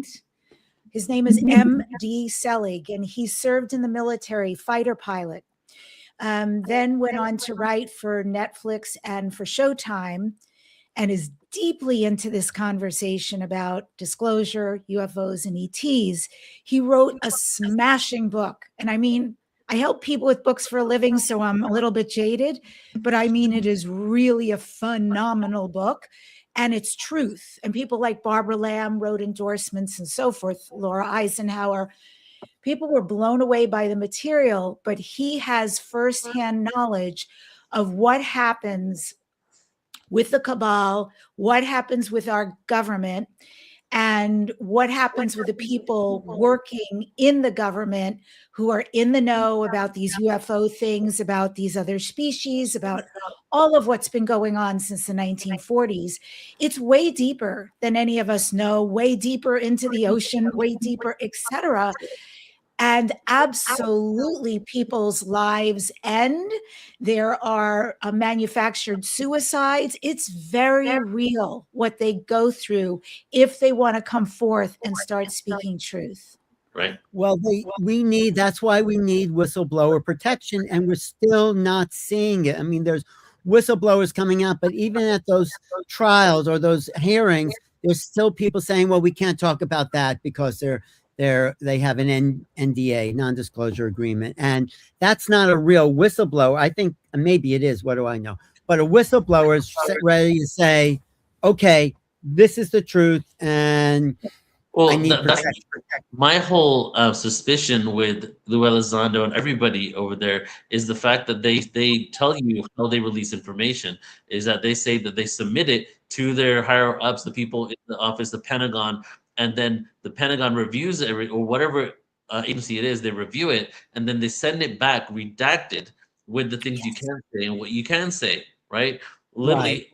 president. His name is M.D. Selig, and he served in the military, fighter pilot. Then went on to write for Netflix and for Showtime, and is deeply into this conversation about disclosure, UFOs, and ETs. He wrote a smashing book. And I mean, I help people with books for a living, so I'm a little bit jaded, but I mean, it is really a phenomenal book. And it's truth. And people like Barbara Lamb wrote endorsements and so forth, Laura Eisenhower. People were blown away by the material, but he has firsthand knowledge of what happens with the cabal, what happens with our government, and what happens with the people working in the government who are in the know about these UFO things, about these other species, about all of what's been going on since the 1940s. It's way deeper than any of us know, way deeper into the ocean, way deeper, etc. And absolutely, people's lives end. There are manufactured suicides. It's very real what they go through if they want to come forth and start speaking truth. Right. Well, that's why we need whistleblower protection, and we're still not seeing it. I mean, there's whistleblowers coming out, but even at those trials or those hearings, there's still people saying, well, we can't talk about that because they have an NDA, non-disclosure agreement. And that's not a real whistleblower. I think maybe it is. What do I know? But a whistleblower is ready to say, okay, this is the truth. And I need protection. My whole suspicion with Lou Elizondo and everybody over there is the fact that they tell you how they release information is that they say that they submit it to their higher ups, the people in the office, the Pentagon, and then the Pentagon reviews it, or whatever agency it is, they review it, and then they send it back redacted with the things you can say and what you can say, right? Literally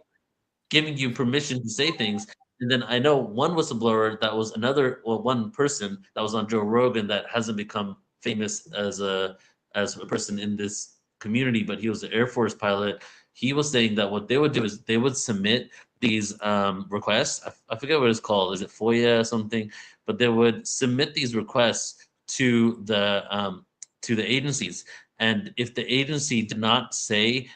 giving you permission to say things. And then I know one whistleblower that was one person that was on Joe Rogan that hasn't become famous as a person in this community, but he was an Air Force pilot. He was saying that what they would do is they would submit these requests. I forget what it's called. Is it FOIA or something? But they would submit these requests to the agencies, and if the agency did not say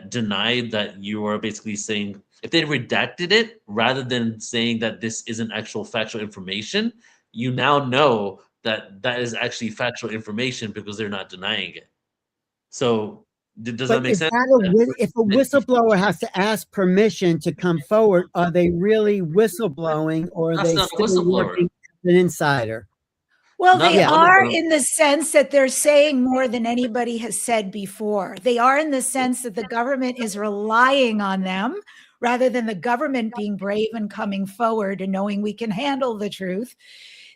deny that you are basically saying, if they redacted it rather than saying that this isn't actual factual information, you now know that that is actually factual information because they're not denying it. So does that make sense? If a whistleblower has to ask permission to come forward, are they really whistleblowing, or are they still working as an insider? Well, they are in the sense that they're saying more than anybody has said before. They are in the sense that the government is relying on them rather than the government being brave and coming forward and knowing we can handle the truth.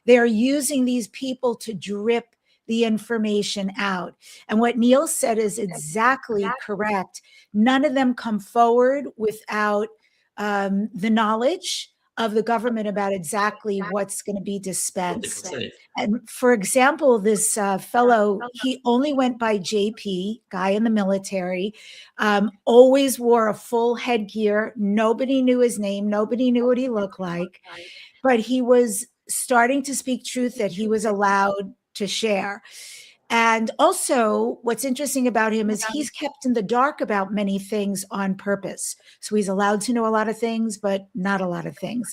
They're using these people to drip the information out. And what Neil said is exactly correct. None of them come forward without the knowledge of the government about exactly what's going to be dispensed. And for example, this fellow, he only went by JP, guy in the military, always wore a full headgear. Nobody knew his name. Nobody knew what he looked like. But he was starting to speak truth that he was allowed to share. And also what's interesting about him is he's kept in the dark about many things on purpose. So he's allowed to know a lot of things, but not a lot of things.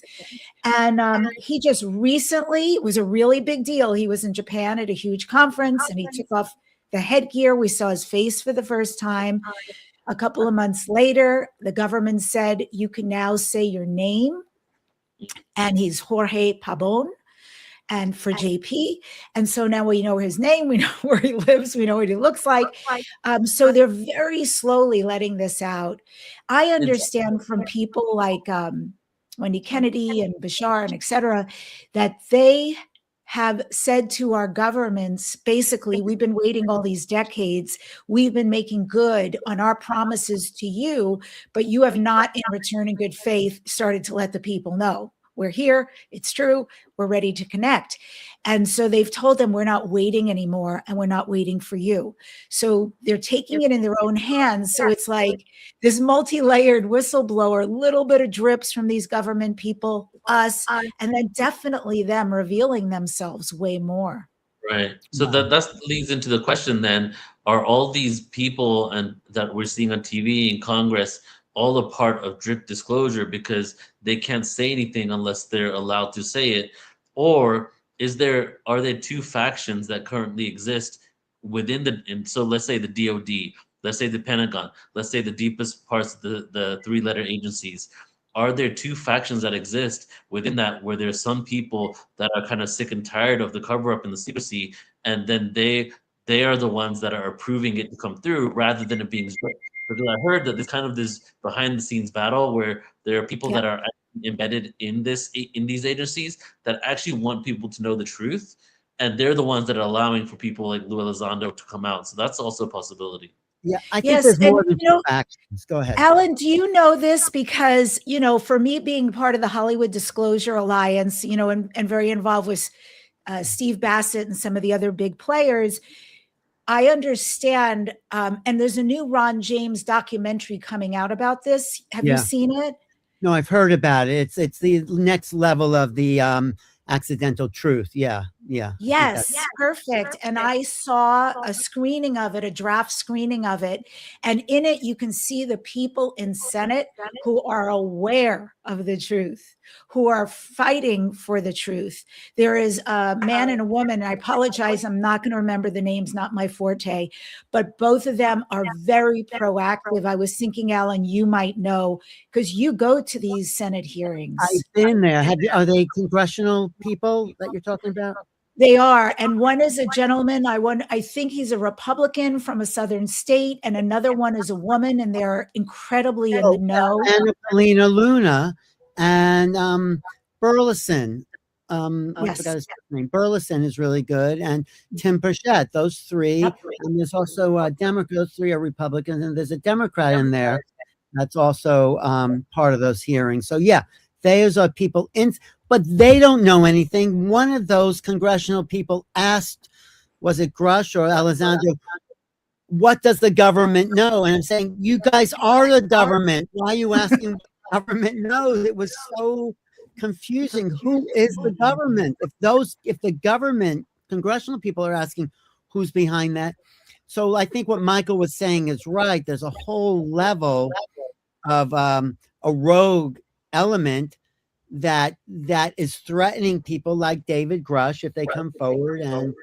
And he just recently, it was a really big deal. He was in Japan at a huge conference and he took off the headgear. We saw his face for the first time. A couple of months later, the government said, you can now say your name. And he's Jorge Pabon. And for JP. And so now we know his name, we know where he lives, we know what he looks like. So they're very slowly letting this out. I understand from people like Wendy Kennedy and Bashar and et cetera, that they have said to our governments, basically, we've been waiting all these decades. We've been making good on our promises to you, but you have not, in return in good faith, started to let the people know we're here. It's true. We're ready to connect. And so they've told them, we're not waiting anymore, and we're not waiting for you. So they're taking it in their own hands. So it's like this multi-layered whistleblower, little bit of drips from these government people, us, and then definitely them revealing themselves way more. Right. So that leads into the question then, are all these people and that we're seeing on TV in Congress all a part of drip disclosure because they can't say anything unless they're allowed to say it? Or are there two factions that currently exist within so let's say the DOD, let's say the Pentagon, let's say the deepest parts of the three-letter agencies. Are there two factions that exist within that where there's some people that are kind of sick and tired of the cover up and the secrecy, and then they are the ones that are approving it to come through rather than it being strict? Because I heard that there's kind of this behind the scenes battle where there are people that are embedded in these agencies that actually want people to know the truth, and they're the ones that are allowing for people like Lou Elizondo to come out. So that's also a possibility. Yeah, I think Yes, there's more and than two factions. Go ahead. Alan, do you know this? Because, for me being part of the Hollywood Disclosure Alliance, and very involved with Steve Bassett and some of the other big players, I understand, and there's a new Ron James documentary coming out about this. Have you seen it? No, I've heard about it. It's the next level of the accidental truth. Yeah. Yes, perfect. And I saw a screening of it, a draft screening of it. And in it, you can see the people in Senate who are aware of the truth, who are fighting for the truth. There is a man and a woman. I apologize, I'm not going to remember the names, not my forte, but both of them are very proactive. I was thinking, Alan, you might know, because you go to these Senate hearings. I've been there. Are they congressional people that you're talking about? They are. And one is a gentleman. I think he's a Republican from a southern state, and another one is a woman, and they're incredibly in the know. And Paulina Luna and Burleson. I forgot his name. Burleson is really good, and Tim Burchett. Those three. And there's also a Democrat. Those three are Republicans, and there's a Democrat in there that's also part of those hearings. So yeah, those are people in. But they don't know anything. One of those congressional people asked, was it Grush or Elizondo, what does the government know? And I'm saying, you guys are the government. Why are you asking what the government knows? It was so confusing. Who is the government? If the government, congressional people are asking who's behind that. So I think what Michael was saying is right. There's a whole level of a rogue element that is threatening people like David Grush if they come forward, and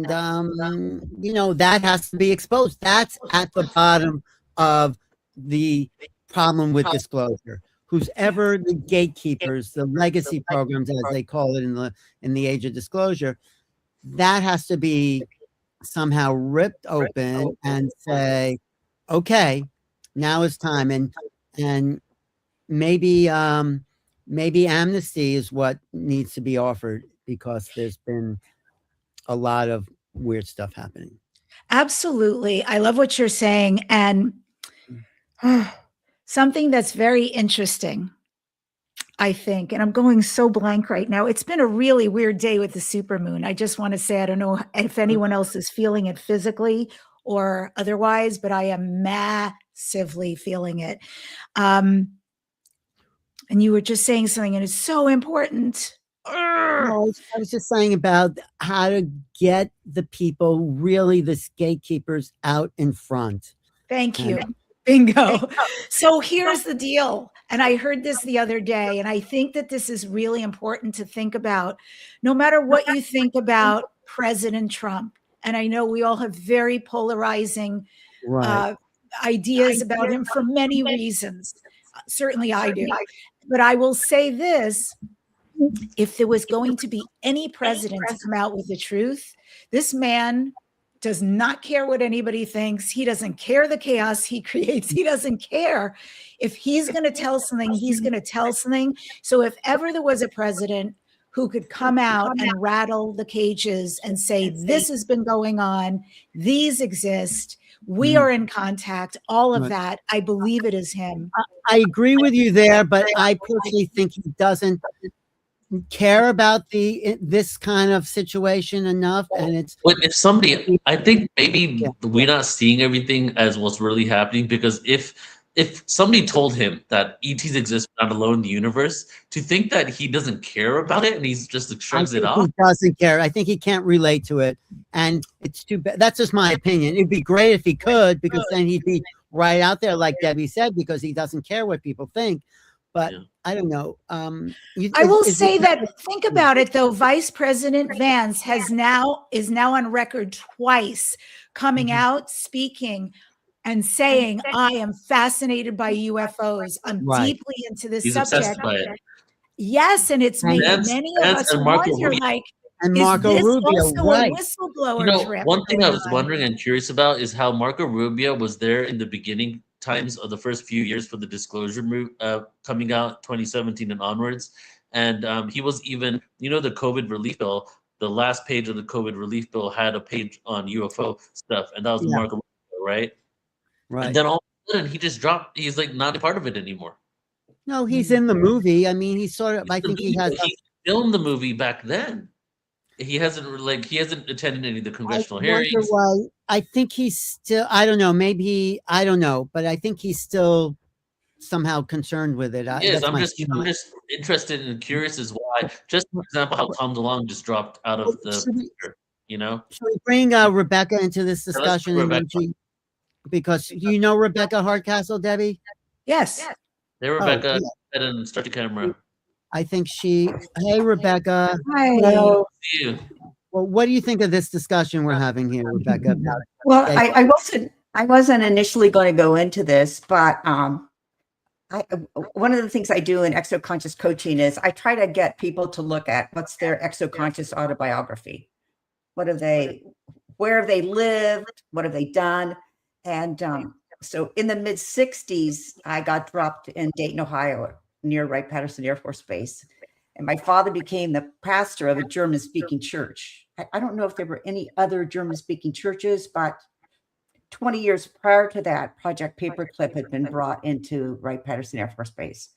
that has to be exposed. That's at the bottom of the problem with disclosure. Who's ever the gatekeepers, the legacy programs, as they call it in the age of disclosure, that has to be somehow ripped open and say, okay, now is time, and maybe amnesty is what needs to be offered, because there's been a lot of weird stuff happening. Absolutely. I love what you're saying. And something that's very interesting, I think, and I'm going so blank right now. It's been a really weird day with the supermoon. I just want to say, I don't know if anyone else is feeling it physically or otherwise, but I am massively feeling it. And you were just saying something, and it's so important. No, I was just saying about how to get the people, really the gatekeepers, out in front. Thank you. Bingo. So here's the deal. And I heard this the other day, and I think that this is really important to think about. No matter what you think about President Trump, and I know we all have very polarizing ideas about him for many reasons. Certainly I do. But I will say this, if there was going to be any president to come out with the truth, this man does not care what anybody thinks. He doesn't care the chaos he creates. He doesn't care. If he's going to tell something, he's going to tell something. So if ever there was a president who could come out and rattle the cages and say, this has been going on, these exist, We are in contact, all of Right. that. I believe it is him. I agree with you there, but I personally think he doesn't care about this kind of situation enough, and it's. But if somebody, I think maybe Yeah. we're not seeing everything as what's really happening, because if somebody told him that ETs exist not alone in the universe, to think that he doesn't care about it and he's just shrugs it off. He doesn't care. I think he can't relate to it, and it's too bad. That's just my opinion. It'd be great if he could, because then he'd be right out there, like Debbie said, because he doesn't care what people think. But Yeah. I don't know. I will say that, think about it though, Vice President Vance is now on record twice coming out, speaking and saying, I am fascinated by UFOs. I'm Right. deeply into this He's subject. obsessed by it. Yes, and it's made Vance- many of Vance us and Marco wonder, Rubio. like, And is Marco this Rubio, also right? a whistleblower You know, trip? one thing I was going on? wondering and curious about is how Marco Rubio was there in the beginning times of the first few years for the disclosure move, coming out 2017 and onwards. And he was even, the COVID relief bill, the last page of the COVID relief bill had a page on UFO stuff, and that was Yeah. Marco Rubio, right? Right. And then all of a sudden he just dropped, he's like not a part of it anymore. No, he's in the movie. I mean, he's sort of. I think he has. He filmed the movie back then. He hasn't attended any of the congressional I wonder hearings. why. I think he's still. I don't know. Maybe I don't know, but I think he's still somehow concerned with it. Yes, That's I'm my just interested and curious as why. Just for example, how Tom DeLonge just dropped out of the picture, Should we bring Rebecca into this Yeah, let's discussion? bring And Rebecca. because you know Rebecca Hardcastle, Debbie? Yes. Hey, Rebecca, yeah. go ahead and start the camera. I think she. Hey, Rebecca. Hi. Hello. See you. Well, what do you think of this discussion we're having here, Rebecca? Well, Yeah. I wasn't initially going to go into this, but one of the things I do in exoconscious coaching is I try to get people to look at what's their exoconscious autobiography. Where have they lived? What have they done? And so in the mid 60s, I got dropped in Dayton, Ohio, near Wright-Patterson Air Force Base. And my father became the pastor of a German-speaking church. I don't know if there were any other German-speaking churches, but 20 years prior to that, Project Paperclip had been brought into Wright-Patterson Air Force Base.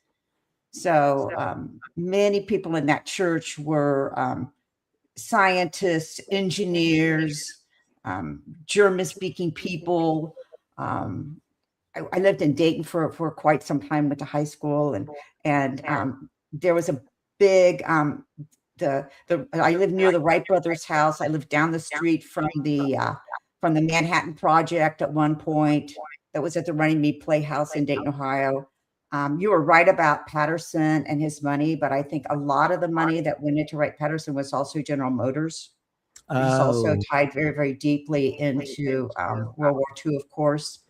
So many people in that church were scientists, engineers, German-speaking people. I lived in Dayton for quite some time, went to high school, and there was a big I lived near the Wright brothers' house. I lived down the street from the Manhattan Project at one point. That was at the Runnymede Playhouse in Dayton, Ohio. You were right about Patterson and his money, but I think a lot of the money that went into Wright-Patterson was also General Motors. It's also tied very, very deeply into World War II, of course.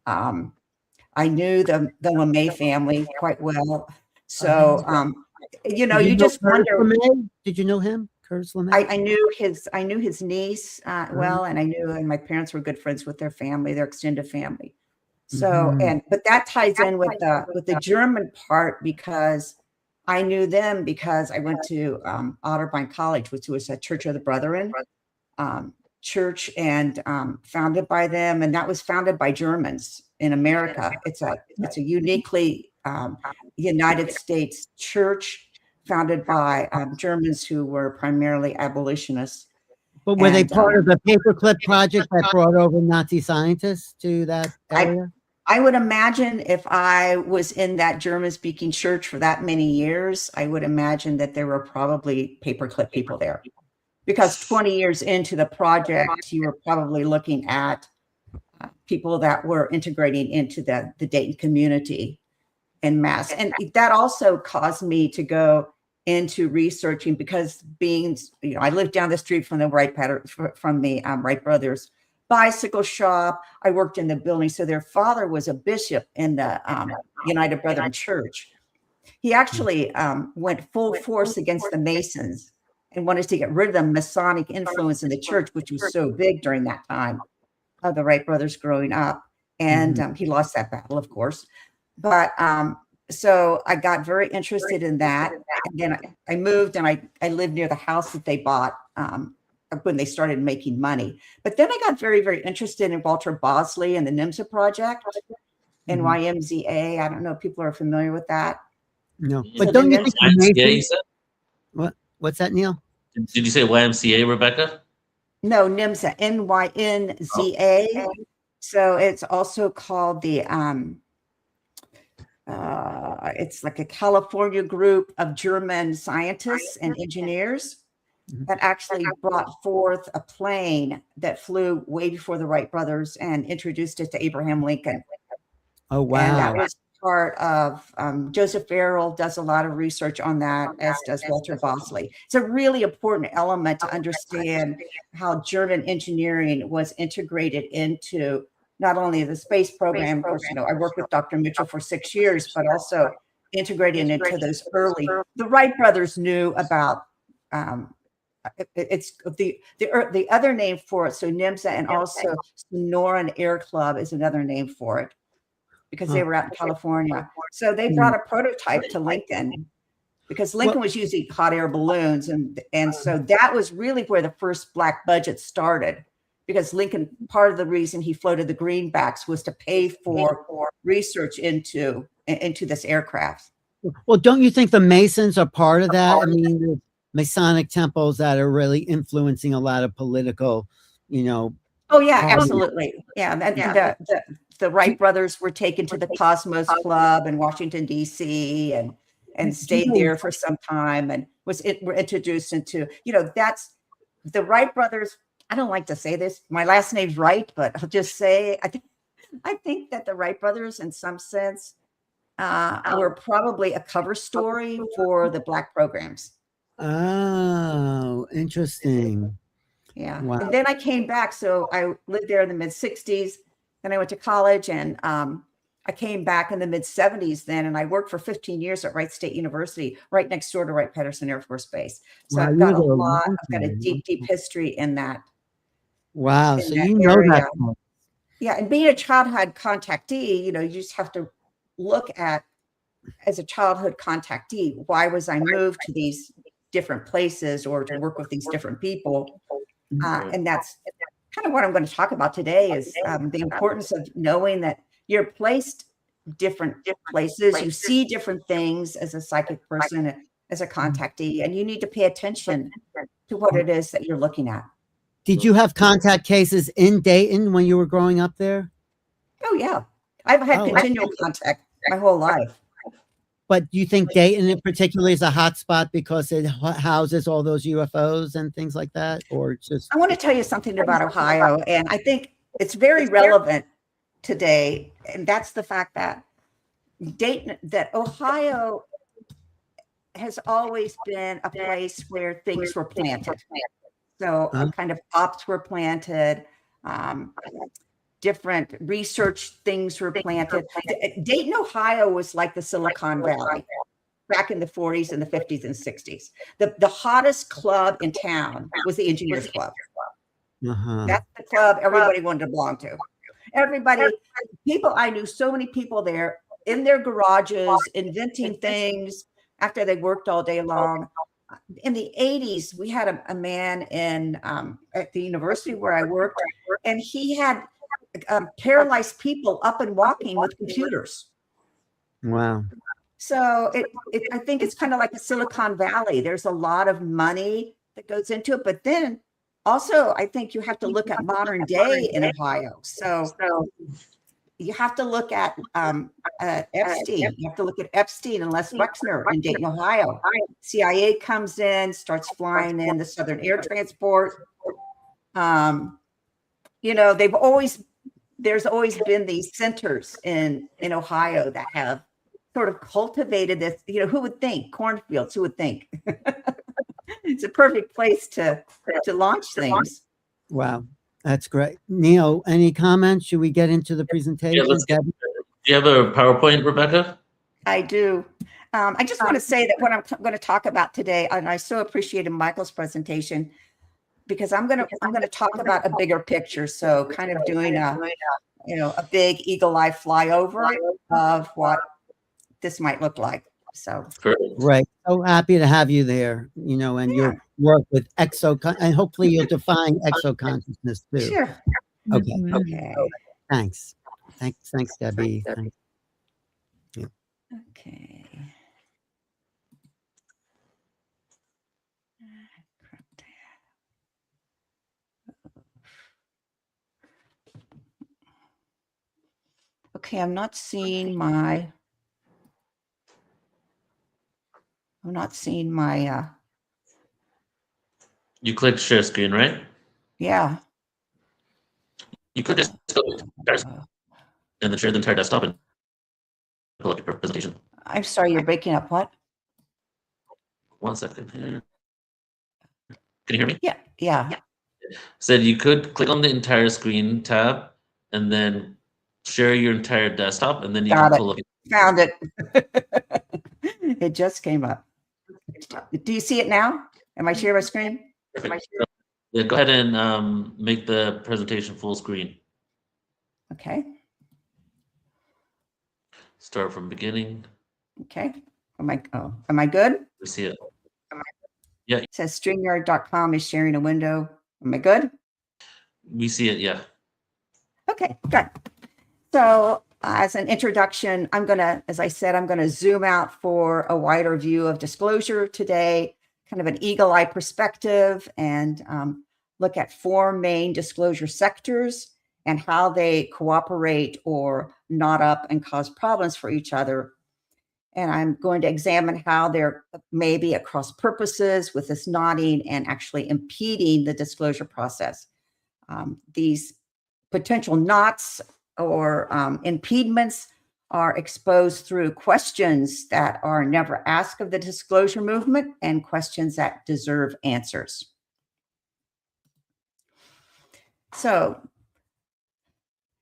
I knew the LeMay family quite well. So, you just wonder. Did you know him, Curtis LeMay? I knew his niece well, and my parents were good friends with their family, their extended family. So, but that ties in with the German part, because I knew them because I went to Otterbein College, which was a Church of the Brethren church, and founded by them, and that was founded by Germans in America. It's a uniquely United States church founded by Germans who were primarily abolitionists. But were they part of the Paperclip project that brought over Nazi scientists to that area? I would imagine if I was in that German-speaking church for that many years, I would imagine that there were probably Paperclip people there. Because 20 years into the project, you were probably looking at people that were integrating into the Dayton community en masse. And that also caused me to go into researching, because I lived down the street from the Wright brothers bicycle shop. I worked in the building. So their father was a bishop in the United Brethren Church. He actually went full force against the Masons and wanted to get rid of the Masonic influence in the church, which was so big during that time of the Wright brothers growing up. And he lost that battle, of course. But so I got very interested in that. And then I moved, and I lived near the house that they bought when they started making money. But then I got very, very interested in Walter Bosley and the NIMSA project, NYMZA. I don't know if people are familiar with that. No, So but don't you think YMCA, you said? What's that, Neil? Did you say YMCA, Rebecca? No, NIMSA, NYNZA. Oh. So it's also called the it's like a California group of German scientists and engineers that actually brought forth a plane that flew way before the Wright brothers and introduced it to Abraham Lincoln. Oh, wow. And that was part of Joseph Farrell does a lot of research on that, as does Walter Bosley. It's a really important element to understand how German engineering was integrated into not only the space program. Of course, I worked with Dr. Mitchell for 6 years, but also integrated into those early. The Wright brothers knew about. It's the other name for it. So NIMSA and also Sonoran Air Club is another name for it, because they were out in California. So they brought a prototype to Lincoln, because Lincoln was using hot air balloons. And so that was really where the first black budget started, because Lincoln, part of the reason he floated the greenbacks was to pay for research into this aircraft. Well, don't you think the Masons are part of that? I mean, the Masonic temples that are really influencing a lot of political, Oh yeah, absolutely. Yeah. And the Wright brothers were taken to the Cosmos Club in Washington, D.C. and stayed there for some time, and were introduced into, that's the Wright brothers. I don't like to say this. My last name's Wright, but I'll just say, I think that the Wright brothers, in some sense, were probably a cover story for the black programs. Oh, interesting. Yeah. Wow. And then I came back. So I lived there in the mid 60s. Then I went to college, and I came back in the mid 70s then, and I worked for 15 years at Wright State University, right next door to Wright-Patterson Air Force Base. So I've got a deep, deep history in that. Wow. So that know area. that. Yeah. And being a childhood contactee, you just have to look at, as a childhood contactee, why was I moved to these different places or to work with these different people? And that's kind of what I'm going to talk about today, is the importance of knowing that you're placed different places. You see different things as a psychic person, as a contactee, and you need to pay attention to what it is that you're looking at. Did you have contact cases in Dayton when you were growing up there? Oh, yeah. I've had continual contact my whole life. But do you think Dayton in particular is a hot spot because it houses all those UFOs and things like that? Or just... I want to tell you something about Ohio, and I think it's very relevant today. And that's the fact that Ohio has always been a place where things were planted. So kind of ops were planted, different research things were planted. Dayton, Ohio was like the Silicon Valley back in the 40s and the 50s and 60s. The hottest club in town was the Engineers Club. That's the club everybody wanted to belong to. People, I knew so many people there in their garages, inventing things after they worked all day long. In the 80s, we had a man at the university where I worked, and he had paralyzed people up and walking with computers. Wow. So I think it's kind of like a Silicon Valley. There's a lot of money that goes into it, but then also I think you have to look at modern day in Ohio. So you have to look at Epstein. You have to look at Epstein and Les Wexner in Dayton, Ohio. CIA comes in, starts flying in the Southern Air Transport. There's always been these centers in Ohio that have sort of cultivated this. Who would think? Cornfields, who would think? It's a perfect place to launch things. Wow. That's great. Neil, any comments? Should we get into the presentation? Yeah, do you have a PowerPoint, Rebecca? I do. I just want to say that what I'm going to talk about today, and I so appreciated Michael's presentation, because I'm going to talk about a bigger picture. So kind of doing a big eagle eye flyover of what this might look like. So right. So happy to have you there, and work with and hopefully you'll define exoconsciousness too. Sure. Okay. Mhm. Okay. Thanks. Thanks, Debbie. Thanks. Okay. Okay, I'm not seeing my You click share screen, right? yeah. You could just go to and then share the entire desktop and pull up your presentation. I'm sorry, you're breaking up. What? 1 second here. Can you hear me? Yeah. Said you could click on the entire screen tab and then share your entire desktop, and then you Got can it. pull up. Found it. It just came up. Do you see it now? Am I sharing my screen? Yeah, go ahead and make the presentation full screen. Okay. Start from beginning. Okay. Am I good? We see it. It says StreamYard.com is sharing a window. Am I good? We see it, yeah. Okay, good. So as an introduction, as I said, I'm gonna zoom out for a wider view of disclosure today, kind of an eagle-eye perspective, and look at 4 main disclosure sectors and how they cooperate or knot up and cause problems for each other. And I'm going to examine how they're maybe at cross purposes with this knotting and actually impeding the disclosure process. These potential knots or impediments are exposed through questions that are never asked of the disclosure movement and questions that deserve answers. So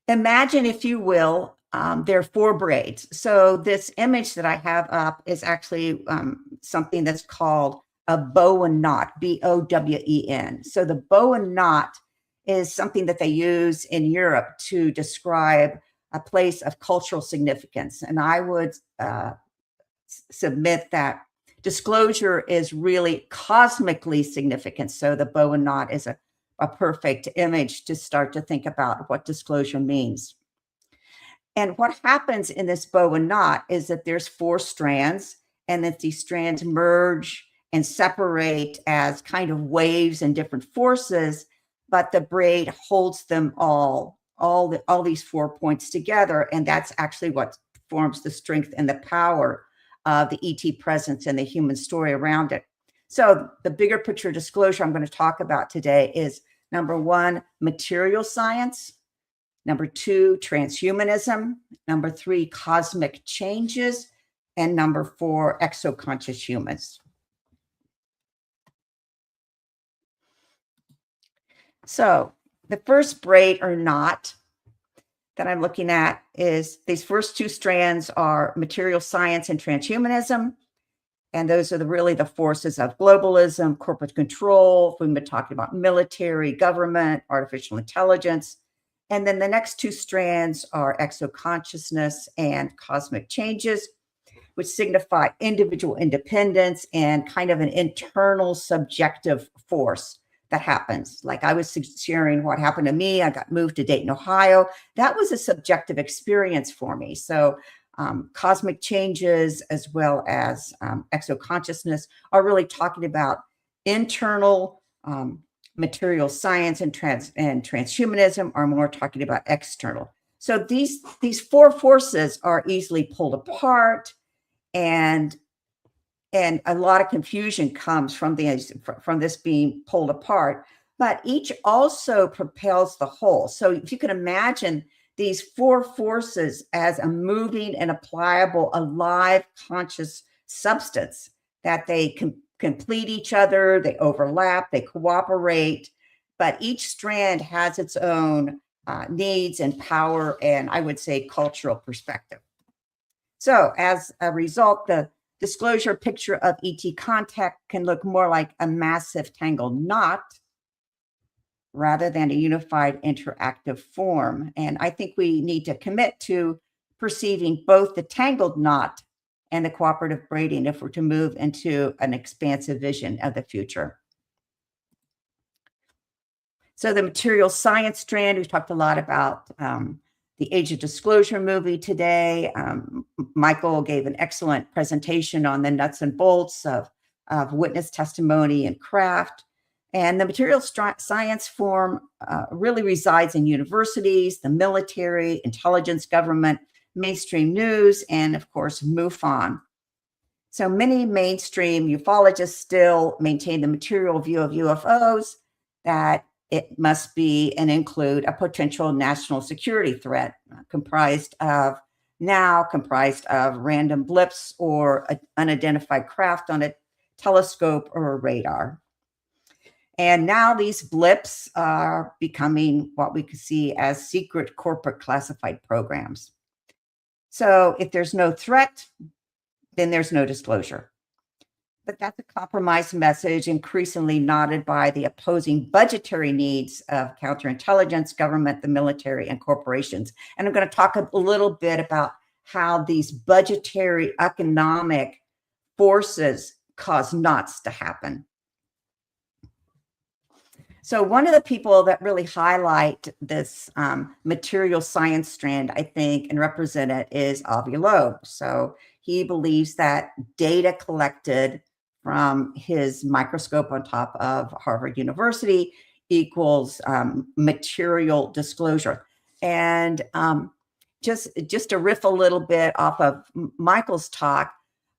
imagine, if you will, there are 4 braids. So this image that I have up is actually something that's called a Bowen knot, B-O-W-E-N. So the Bowen knot is something that they use in Europe to describe a place of cultural significance. And I would submit that disclosure is really cosmically significant. So the Bowen knot is a perfect image to start to think about what disclosure means. And what happens in this Bowen knot is that there's 4 strands, and that these strands merge and separate as kind of waves and different forces, but the braid holds them all these 4 points together, and that's actually what forms the strength and the power of the ET presence and the human story around it. So the bigger picture disclosure I'm going to talk about today is, number 1, material science; number 2, transhumanism; number 3, cosmic changes; and number 4, exoconscious humans. So the first braid or knot that I'm looking at is these first 2 strands are material science and transhumanism. And those are really the forces of globalism, corporate control. We've been talking about military, government, artificial intelligence. And then the next 2 strands are exoconsciousness and cosmic changes, which signify individual independence and kind of an internal subjective force that happens. Like I was sharing what happened to me. I got moved to Dayton, Ohio. That was a subjective experience for me. So cosmic changes as well as exoconsciousness are really talking about internal material science, and transhumanism are more talking about external. So these 4 forces are easily pulled apart, and a lot of confusion comes from this being pulled apart, but each also propels the whole. So if you can imagine these 4 forces as a moving and a pliable, alive, conscious substance, that they complete each other, they overlap, they cooperate, but each strand has its own needs and power, and I would say cultural perspective. So as a result, the disclosure picture of ET contact can look more like a massive tangled knot rather than a unified interactive form. And I think we need to commit to perceiving both the tangled knot and the cooperative braiding if we're to move into an expansive vision of the future. So the material science strand, we've talked a lot about the Age of Disclosure movie today. Michael gave an excellent presentation on the nuts and bolts of witness testimony and craft. And the material science form really resides in universities, the military, intelligence, government, mainstream news, and of course, MUFON. So many mainstream ufologists still maintain the material view of UFOs, that it must be and include a potential national security threat comprised of random blips or unidentified craft on a telescope or a radar. And now these blips are becoming what we could see as secret corporate classified programs. So if there's no threat, then there's no disclosure. But that's a compromised message increasingly nodded by the opposing budgetary needs of counterintelligence, government, the military, and corporations. And I'm going to talk a little bit about how these budgetary economic forces cause knots to happen. So one of the people that really highlight this material science strand, I think, and represent it is Avi Loeb. So he believes that data collected from his microscope on top of Harvard University equals material disclosure. And just to riff a little bit off of Michael's talk,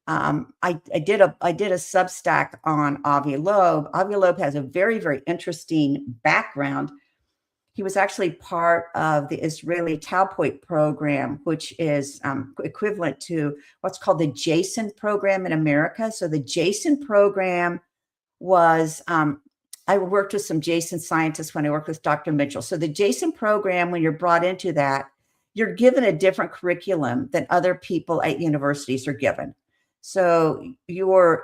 I did a Substack on Avi Loeb. Avi Loeb has a very, very interesting background. He was actually part of the Israeli Taupoit program, which is equivalent to what's called the Jason program in America. So the Jason program was, I worked with some Jason scientists when I worked with Dr. Mitchell. So the Jason program, when you're brought into that, you're given a different curriculum than other people at universities are given. So you're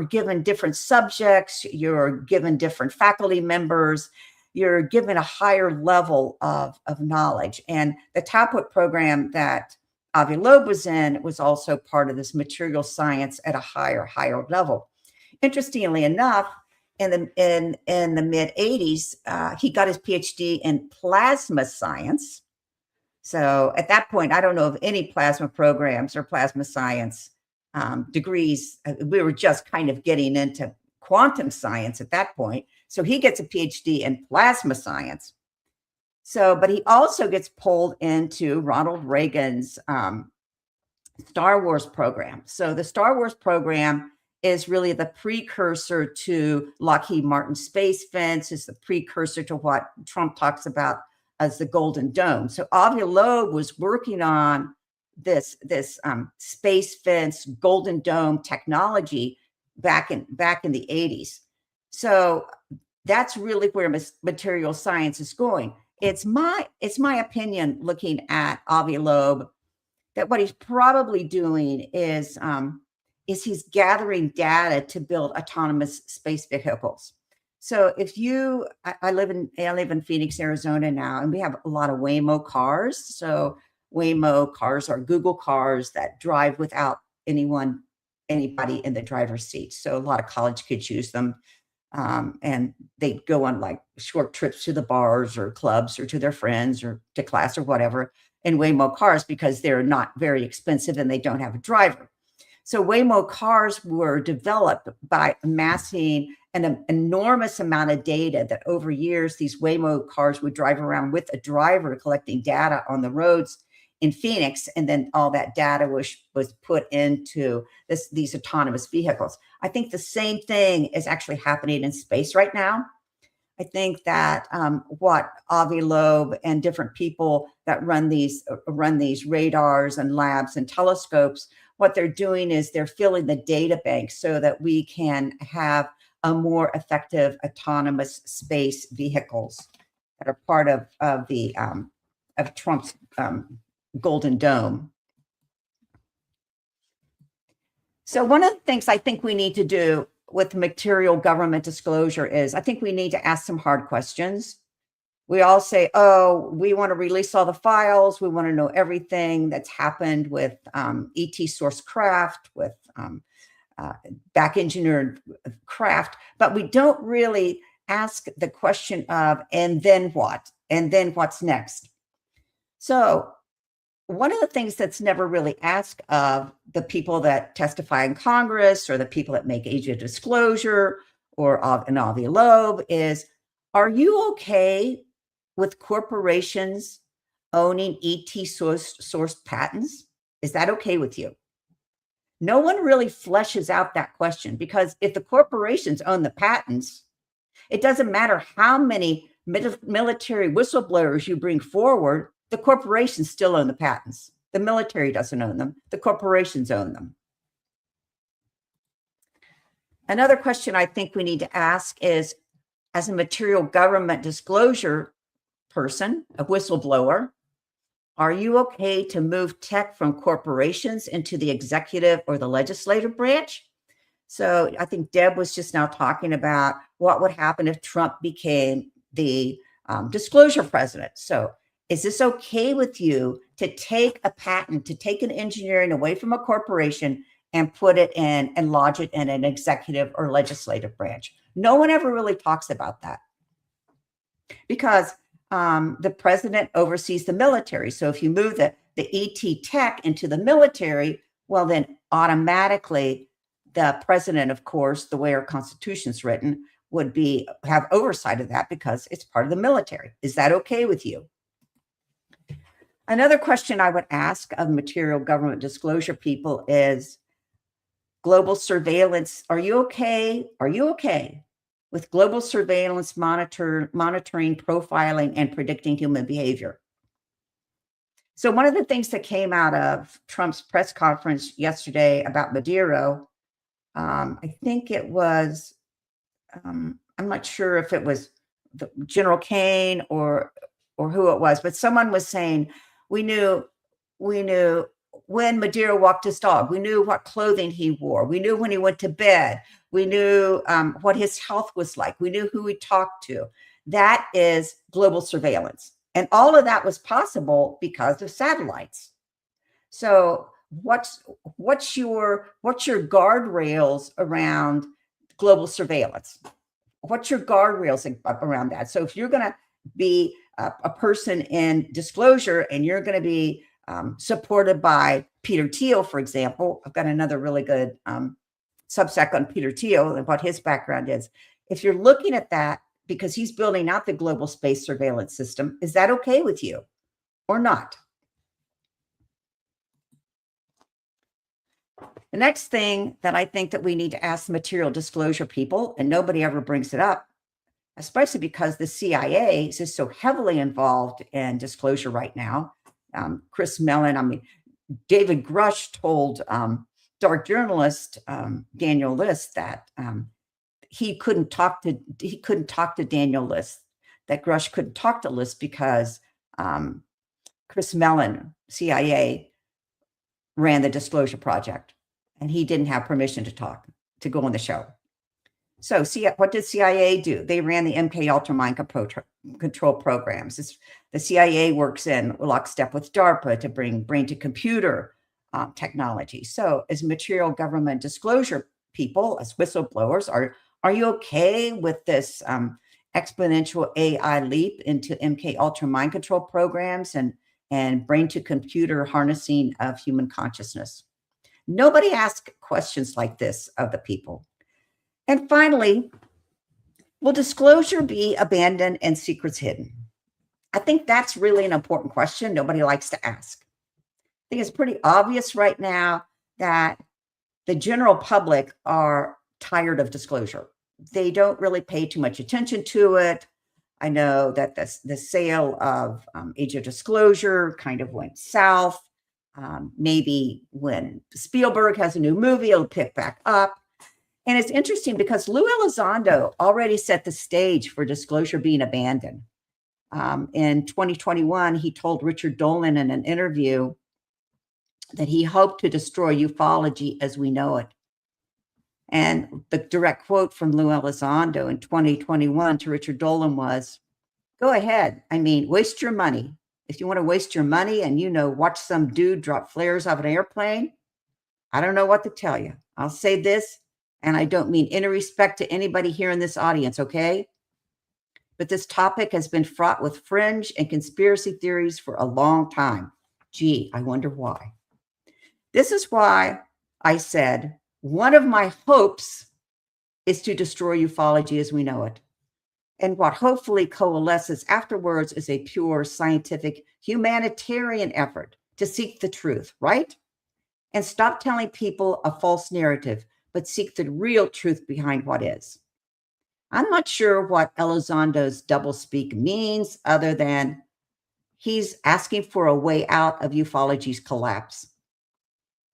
given different subjects, you're given different faculty members, you're given a higher level of knowledge. And the Taupoit program that Avi Loeb was in was also part of this material science at a higher level. Interestingly enough, in the mid 80s, he got his PhD in plasma science. So at that point, I don't know of any plasma programs or plasma science degrees. We were just kind of getting into quantum science at that point. So he gets a PhD in plasma science. So, but he also gets pulled into Ronald Reagan's Star Wars program. So the Star Wars program is really the precursor to Lockheed Martin Space Fence, is the precursor to what Trump talks about as the Golden Dome. So Avi Loeb was working on this space fence, Golden Dome technology back in the 80s. So that's really where material science is going. It's my opinion, looking at Avi Loeb, that what he's probably doing is he's gathering data to build autonomous space vehicles. So if I live in Phoenix, Arizona now, and we have a lot of Waymo cars. So Waymo cars are Google cars that drive without anybody in the driver's seat. So a lot of college kids use them. And they go on like short trips to the bars or clubs or to their friends or to class or whatever in Waymo cars, because they're not very expensive and they don't have a driver. So Waymo cars were developed by amassing an enormous amount of data that over years, these Waymo cars would drive around with a driver collecting data on the roads in Phoenix, and then all that data was put into these autonomous vehicles. I think the same thing is actually happening in space right now. I think that what Avi Loeb and different people that run these radars and labs and telescopes, what they're doing is they're filling the data bank so that we can have a more effective autonomous space vehicles that are part of Trump's Golden Dome. So one of the things I think we need to do with material government disclosure is I think we need to ask some hard questions. We all say, oh, we want to release all the files. We want to know everything that's happened with ET source craft, with back engineered craft, but we don't really ask the question of, and then what? And then what's next? So one of the things that's never really asked of the people that testify in Congress or the people that make age of disclosure or an Avi Loeb is, are you okay with corporations owning ET sourced patents? Is that okay with you? No one really fleshes out that question, because if the corporations own the patents, it doesn't matter how many military whistleblowers you bring forward, the corporations still own the patents. The military doesn't own them. The corporations own them. Another question I think we need to ask is, as a material government disclosure person, a whistleblower, are you okay to move tech from corporations into the executive or the legislative branch? So I think Deb was just now talking about what would happen if Trump became the disclosure president. So is this okay with you to take a patent, to take an engineering away from a corporation and put it in and lodge it in an executive or legislative branch? No one ever really talks about that, because the president oversees the military. So if you move the ET tech into the military, well, then automatically the president, of course, the way our Constitution's written, would have oversight of that because it's part of the military. Is that okay with you? Another question I would ask of material government disclosure people is global surveillance. Are you okay? Are you okay with global surveillance monitoring, profiling, and predicting human behavior? So one of the things that came out of Trump's press conference yesterday about Maduro, I think it was, I'm not sure if it was General Kane or who it was, but someone was saying, we knew when Maduro walked his dog, we knew what clothing he wore, we knew when he went to bed, we knew what his health was like, we knew who he talked to. That is global surveillance. And all of that was possible because of satellites. So what's your guardrails around global surveillance? What's your guardrails around that? So if you're going to be a person in disclosure and you're going to be supported by Peter Thiel, for example, I've got another really good Substack on Peter Thiel and what his background is. If you're looking at that because he's building out the global space surveillance system, is that okay with you or not? The next thing that I think that we need to ask material disclosure people, and nobody ever brings it up, especially because the CIA is just so heavily involved in disclosure right now. Chris Mellon, David Grush told dark journalist Daniel List that he couldn't talk to Daniel List, that Grush couldn't talk to List because Chris Mellon, CIA, ran the disclosure project, and he didn't have permission to go on the show. So what did CIA do? They ran the MK Ultra mind control programs. The CIA works in lockstep with DARPA to bring brain-to-computer technology. So as material government disclosure people, as whistleblowers, are you okay with this exponential AI leap into MK Ultra mind control programs and brain-to-computer harnessing of human consciousness? Nobody asks questions like this of the people. And finally, will disclosure be abandoned and secrets hidden? I think that's really an important question nobody likes to ask. I think it's pretty obvious right now that the general public are tired of disclosure. They don't really pay too much attention to it. I know that the sale of Age of Disclosure kind of went south. Maybe when Spielberg has a new movie, it'll pick back up. And it's interesting because Lou Elizondo already set the stage for disclosure being abandoned. In 2021, he told Richard Dolan in an interview that he hoped to destroy ufology as we know it. And the direct quote from Lou Elizondo in 2021 to Richard Dolan was, go ahead. Waste your money. If you want to waste your money and, watch some dude drop flares off an airplane, I don't know what to tell you. I'll say this, and I don't mean any respect to anybody here in this audience, okay? but this topic has been fraught with fringe and conspiracy theories for a long time. Gee, I wonder why. This is why I said one of my hopes is to destroy ufology as we know it. And what hopefully coalesces afterwards is a pure scientific humanitarian effort to seek the truth, right? And stop telling people a false narrative, but seek the real truth behind what is. I'm not sure what Elizondo's doublespeak means other than he's asking for a way out of ufology's collapse,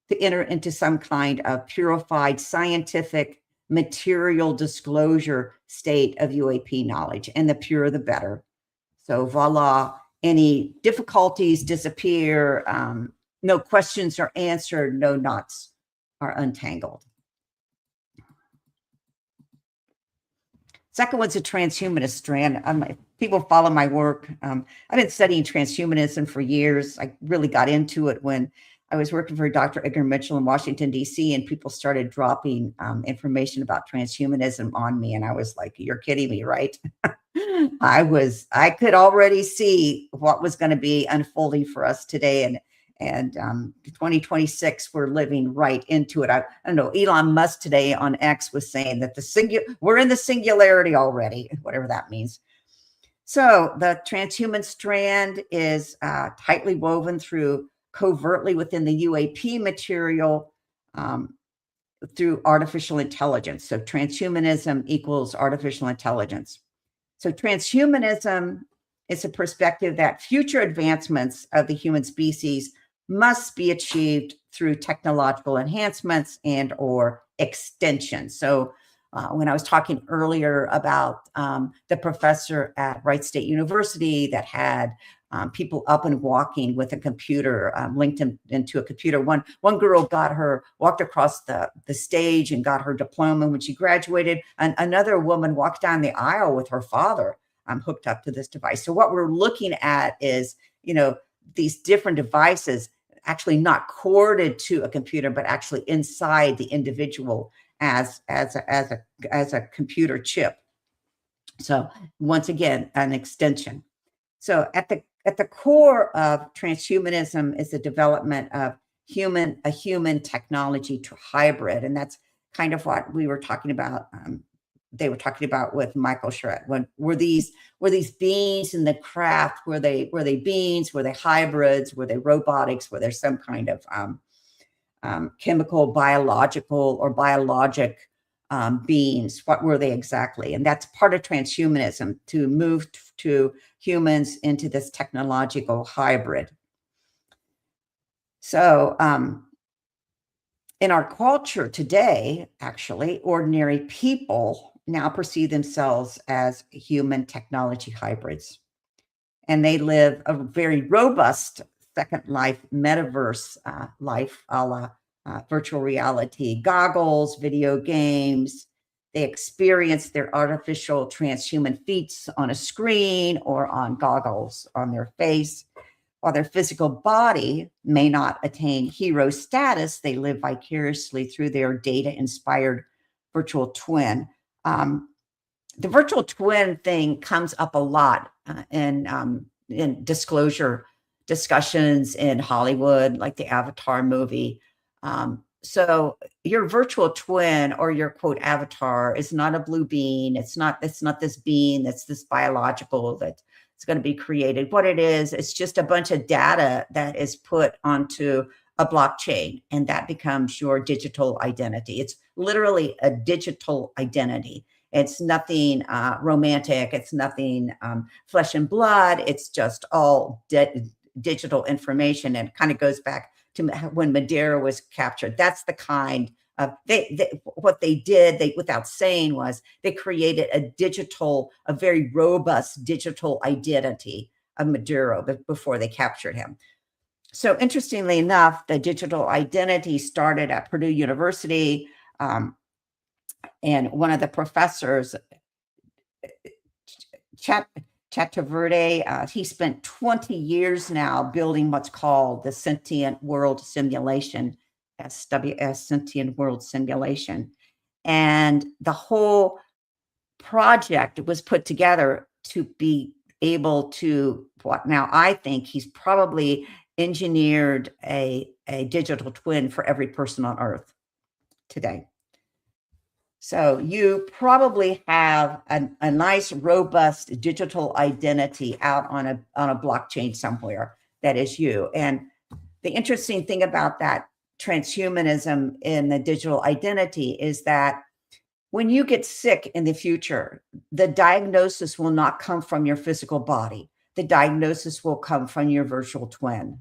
to enter into some kind of purified scientific material disclosure state of UAP knowledge, and the purer the better. So voila, any difficulties disappear, no questions are answered, no knots are untangled. Second one's a transhumanist strand. People follow my work. I've been studying transhumanism for years. I really got into it when I was working for Dr. Edgar Mitchell in Washington, D.C., and people started dropping information about transhumanism on me. And I was like, you're kidding me, right? I could already see what was going to be unfolding for us today. And 2026, we're living right into it. I don't know, Elon Musk today on X was saying that we're in the singularity already, whatever that means. So the transhuman strand is tightly woven through covertly within the UAP material through artificial intelligence. So transhumanism equals artificial intelligence. So transhumanism is a perspective that future advancements of the human species must be achieved through technological enhancements and or extension. So when I was talking earlier about the professor at Wright State University that had people up and walking with a computer linked into a computer. One girl walked across the stage and got her diploma when she graduated. And another woman walked down the aisle with her father hooked up to this device. So what we're looking at is, these different devices actually not corded to a computer, but actually inside the individual as a computer chip. So once again, an extension. So at the core of transhumanism is the development of a human technology to hybrid. And that's kind of what we were talking about. They were talking about with Michael Charette. Were these beings in the craft? Were they beings? Were they hybrids? Were they robotics? Were there some kind of chemical, biological, or biologic beings? What were they exactly? And that's part of transhumanism, to move to humans into this technological hybrid. So in our culture today, actually, ordinary people now perceive themselves as human technology hybrids. And they live a very robust second life, metaverse life, a la virtual reality goggles, video games. They experience their artificial transhuman feats on a screen or on goggles on their face. While their physical body may not attain hero status, they live vicariously through their data-inspired virtual twin. The virtual twin thing comes up a lot in disclosure discussions in Hollywood, like the Avatar movie. So your virtual twin or your quote avatar is not a blue bean. It's not this being that's this biological that it's going to be created. What it is, it's just a bunch of data that is put onto a blockchain, and that becomes your digital identity. It's literally a digital identity. It's nothing romantic. It's nothing flesh and blood. It's just all digital information, and it kind of goes back to when Madeira was captured. That's the kind of what they did. Without saying, was they created a very robust digital identity of Maduro before they captured him. So interestingly enough, the digital identity started at Purdue University, and one of the professors, Chakravarty, he spent 20 years now building what's called the Sentient World Simulation, SWS, Sentient World Simulation. And the whole project was put together to be able to, what now I think he's probably engineered a digital twin for every person on Earth today. So you probably have a nice, robust digital identity out on a blockchain somewhere that is you. And the interesting thing about that transhumanism in the digital identity is that when you get sick in the future, the diagnosis will not come from your physical body. The diagnosis will come from your virtual twin,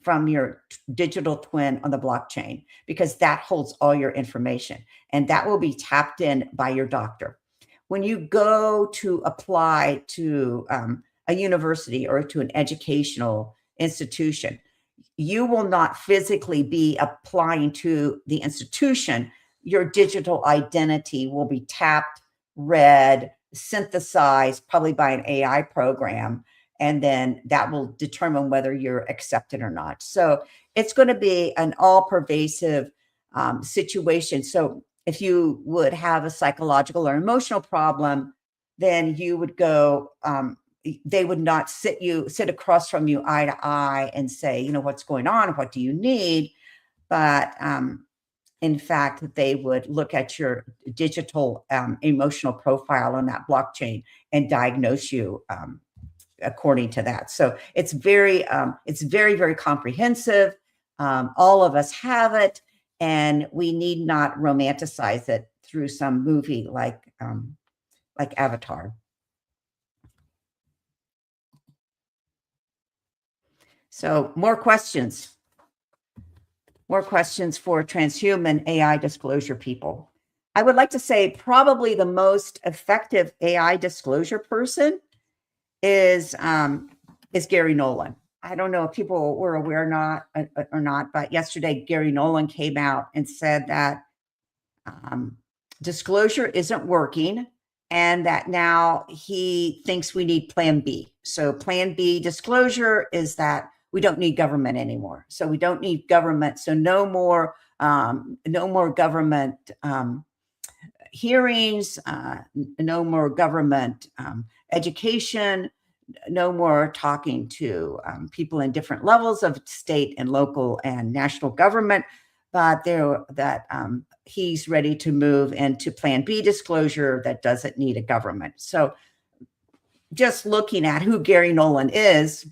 from your digital twin on the blockchain, because that holds all your information and that will be tapped in by your doctor. When you go to apply to a university or to an educational institution, you will not physically be applying to the institution. Your digital identity will be tapped, read, synthesized, probably by an AI program, and then that will determine whether you're accepted or not. So it's going to be an all-pervasive situation. So if you would have a psychological or emotional problem, then you would go, they would not sit across from you eye to eye and say, you know, what's going on? What do you need? But in fact, they would look at your digital emotional profile on that blockchain and diagnose you according to that. So it's very, very comprehensive. All of us have it, and we need not romanticize it through some movie like Avatar. So more questions for transhuman AI disclosure people. I would like to say probably the most effective AI disclosure person is Gary Nolan. I don't know if people were aware or not, but yesterday Gary Nolan came out and said that disclosure isn't working, and that now he thinks we need Plan B. So Plan B disclosure is that we don't need government anymore. So we don't need government. So no more government hearings, no more government education, no more talking to people in different levels of state and local and national government. But he's ready to move into Plan B disclosure that doesn't need a government. So just looking at who Gary Nolan is,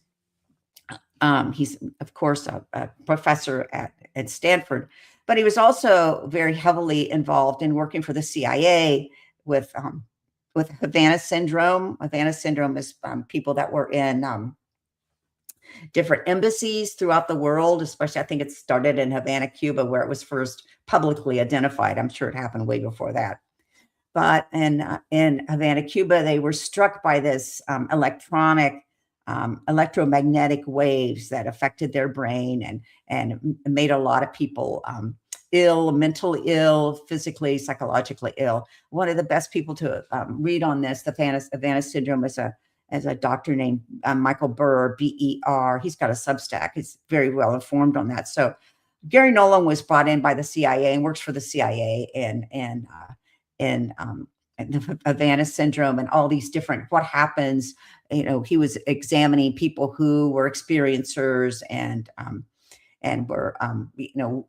he's, of course, a professor at Stanford, but he was also very heavily involved in working for the CIA with Havana syndrome. Havana syndrome is people that were in different embassies throughout the world, especially I think it started in Havana, Cuba, where it was first publicly identified. I'm sure it happened way before that. But in Havana, Cuba, they were struck by this electromagnetic waves that affected their brain and made a lot of people ill, mentally ill, physically, psychologically ill. One of the best people to read on this, the Havana syndrome, is a doctor named Michael Burr, B-E-R. He's got a Substack. He's very well informed on that. So Gary Nolan was brought in by the CIA and works for the CIA and the Havana syndrome and all these different, what happens, he was examining people who were experiencers and were,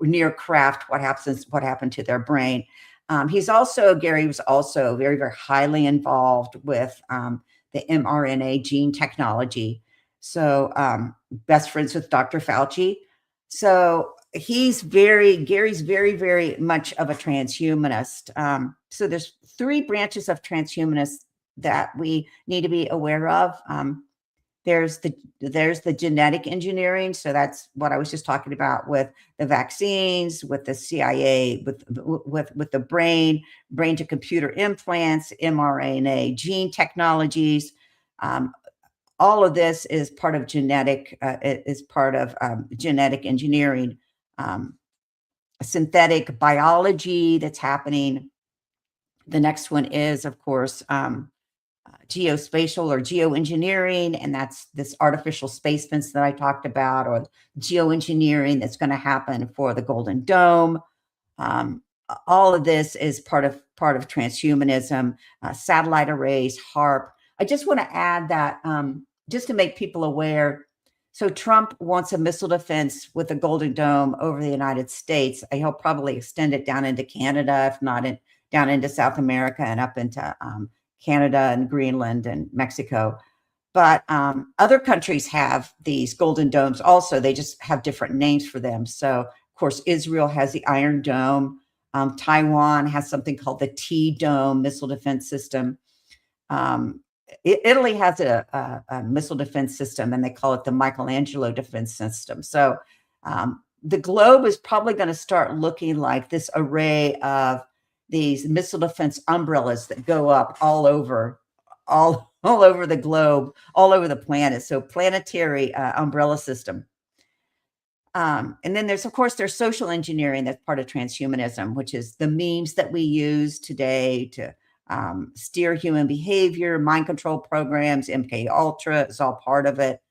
near craft, what happened to their brain. Gary was also very, very highly involved with the mRNA gene technology. So best friends with Dr. Fauci. So Gary's very, very much of a transhumanist. So there's 3 branches of transhumanists that we need to be aware of. There's the genetic engineering. So that's what I was just talking about with the vaccines, with the CIA, with the brain to computer implants, mRNA gene technologies. All of this is part of genetic engineering, synthetic biology that's happening. The next one is, of course, geospatial or geoengineering, and that's this artificial space fence that I talked about, or geoengineering that's going to happen for the Golden Dome. All of this is part of transhumanism, satellite arrays, HARP, I just want to add that just to make people aware. So Trump wants a missile defense with a Golden Dome over the United States. He'll probably extend it down into Canada, if not down into South America and up into Canada and Greenland and Mexico. But other countries have these Golden Domes also. They just have different names for them. So, of course, Israel has the Iron Dome. Taiwan has something called the T-Dome missile defense system. Italy has a missile defense system, and they call it the Michelangelo defense system. So the globe is probably going to start looking like this array of these missile defense umbrellas that go up all over the globe, all over the planet. So planetary umbrella system. And then there's social engineering that's part of transhumanism, which is the memes that we use today to steer human behavior, mind control programs, MK Ultra is all part of it.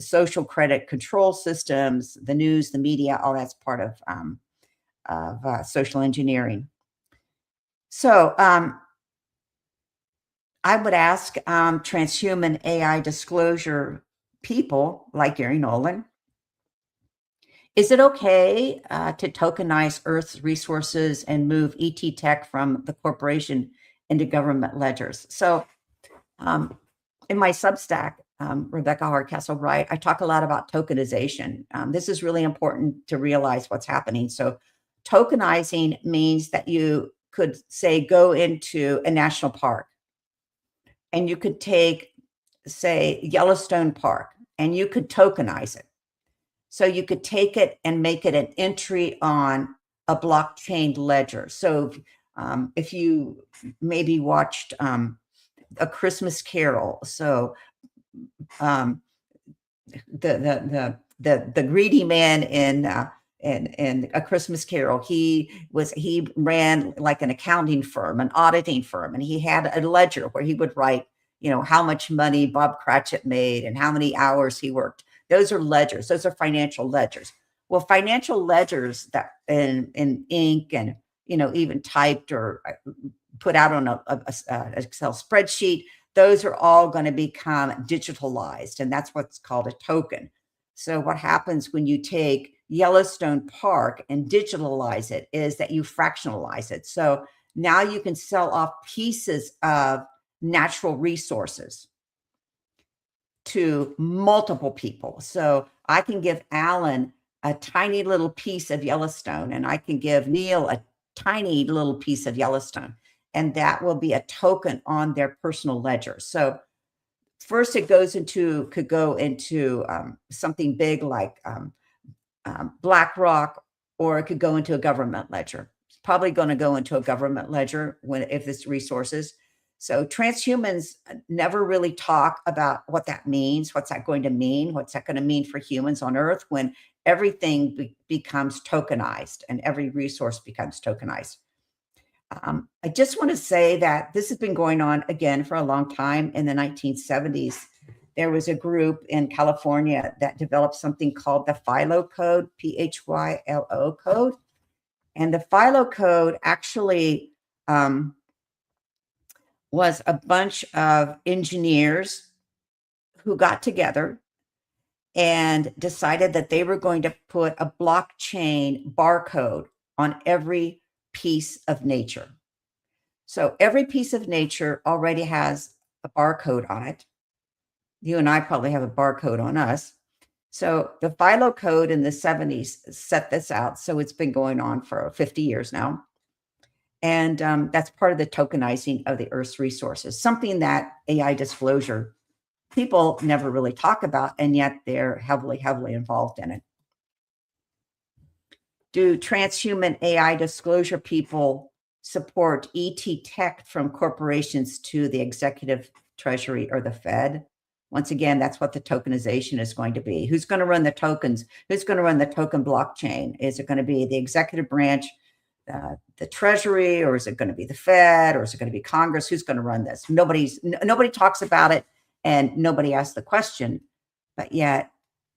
Social credit control systems, the news, the media, all that's part of social engineering. So I would ask transhuman AI disclosure people like Gary Nolan, is it okay to tokenize Earth's resources and move ET tech from the corporation into government ledgers? So in my Substack, Rebecca Hardcastle Wright, I talk a lot about tokenization. This is really important to realize what's happening. So tokenizing means that you could say go into a national park and you could take, say, Yellowstone Park, and you could tokenize it. So you could take it and make it an entry on a blockchain ledger. So if you maybe watched A Christmas Carol, so the greedy man in A Christmas Carol, he ran like an accounting firm, an auditing firm, and he had a ledger where he would write, how much money Bob Cratchit made and how many hours he worked. Those are ledgers. Those are financial ledgers. Well, financial ledgers that in ink and, even typed or put out on a Excel spreadsheet, those are all going to become digitalized. And that's what's called a token. So what happens when you take Yellowstone Park and digitalize it is that you fractionalize it. So now you can sell off pieces of natural resources to multiple people. So I can give Alan a tiny little piece of Yellowstone, and I can give Neil a tiny little piece of Yellowstone, and that will be a token on their personal ledger. So first it could go into something big like BlackRock, or it could go into a government ledger. It's probably going to go into a government ledger if it's resources. So transhumans never really talk about what that means. What's that going to mean? What's that going to mean for humans on Earth when everything becomes tokenized and every resource becomes tokenized? I just want to say that this has been going on again for a long time. In the 1970s, there was a group in California that developed something called the Philo Code, PHYLO code. And the Philo Code actually was a bunch of engineers who got together and decided that they were going to put a blockchain barcode on every piece of nature. So every piece of nature already has a barcode on it. You and I probably have a barcode on us. So the Philo Code in the 70s set this out. So it's been going on for 50 years now. And that's part of the tokenizing of the Earth's resources, something that AI disclosure people never really talk about, and yet they're heavily, heavily involved in it. Do transhuman AI disclosure people support ET tech from corporations to the executive treasury or the Fed? Once again, that's what the tokenization is going to be. Who's going to run the tokens? Who's going to run the token blockchain? Is it going to be the executive branch, the Treasury, or is it going to be the Fed, or is it going to be Congress? Who's going to run this? Nobody talks about it, and nobody asks the question. But yet,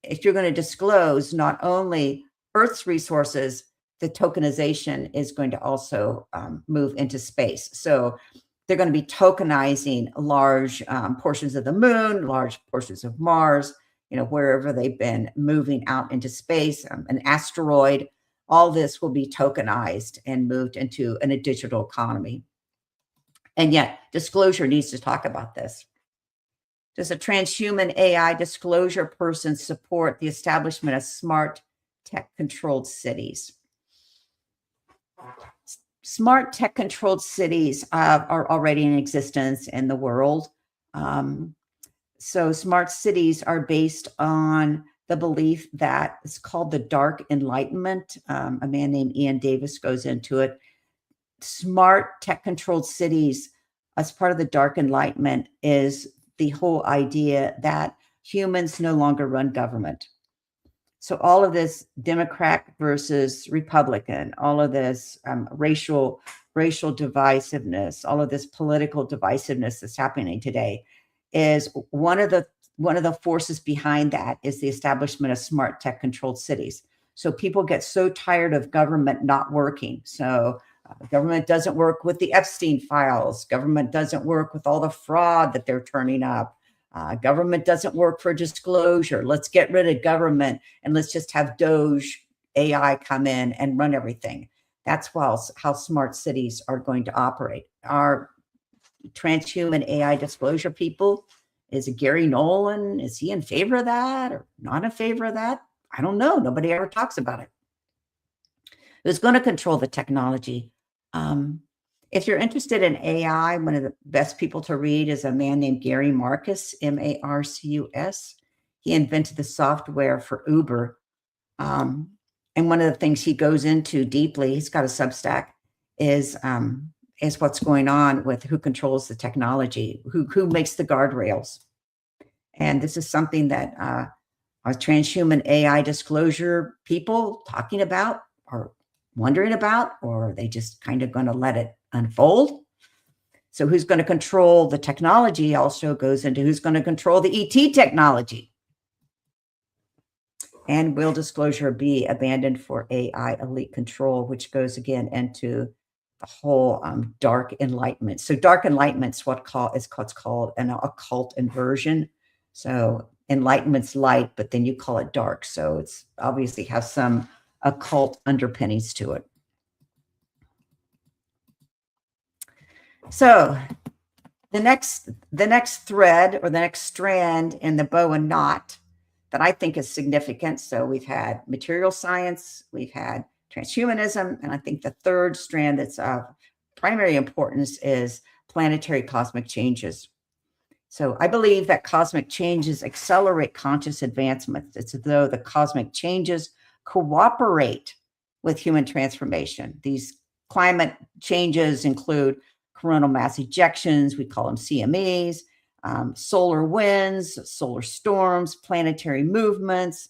if you're going to disclose not only Earth's resources, the tokenization is going to also move into space. So they're going to be tokenizing large portions of the moon, large portions of Mars, wherever they've been moving out into space, an asteroid. All this will be tokenized and moved into a digital economy. And yet, disclosure needs to talk about this. Does a transhuman AI disclosure person support the establishment of smart tech-controlled cities? Smart tech-controlled cities are already in existence in the world. So smart cities are based on the belief that it's called the Dark Enlightenment. A man named Ian Davis goes into it. Smart tech-controlled cities, as part of the Dark Enlightenment, is the whole idea that humans no longer run government. So all of this Democrat versus Republican, all of this racial divisiveness, all of this political divisiveness that's happening today, is one of the forces behind that is the establishment of smart tech controlled cities. So people get so tired of government not working. So government doesn't work with the Epstein files. Government doesn't work with all the fraud that they're turning up. Government doesn't work for disclosure. Let's get rid of government and let's just have Doge AI come in and run everything. That's how smart cities are going to operate. Our transhuman AI disclosure people, is it Gary Nolan? Is he in favor of that or not in favor of that? I don't know. Nobody ever talks about it. Who's going to control the technology? If you're interested in AI, one of the best people to read is a man named Gary Marcus, Marcus. He invented the software for Uber. And one of the things he goes into deeply, he's got a Substack, is what's going on with who controls the technology, who makes the guardrails. And this is something that our transhuman AI disclosure people talking about or wondering about, or are they just kind of going to let it unfold? So who's going to control the technology also goes into who's going to control the ET technology. And will disclosure be abandoned for AI elite control, which goes again into the whole dark enlightenment. So dark enlightenment is what's called an occult inversion. So enlightenment's light, but then you call it dark. So it's obviously has some occult underpinnings to it. So the next thread or the next strand in the bow and knot that I think is significant. So we've had material science, we've had transhumanism, and I think the third strand that's of primary importance is planetary cosmic changes. So I believe that cosmic changes accelerate conscious advancement. It's as though the cosmic changes cooperate with human transformation. These climate changes include coronal mass ejections, we call them CMEs, solar winds, solar storms, planetary movements,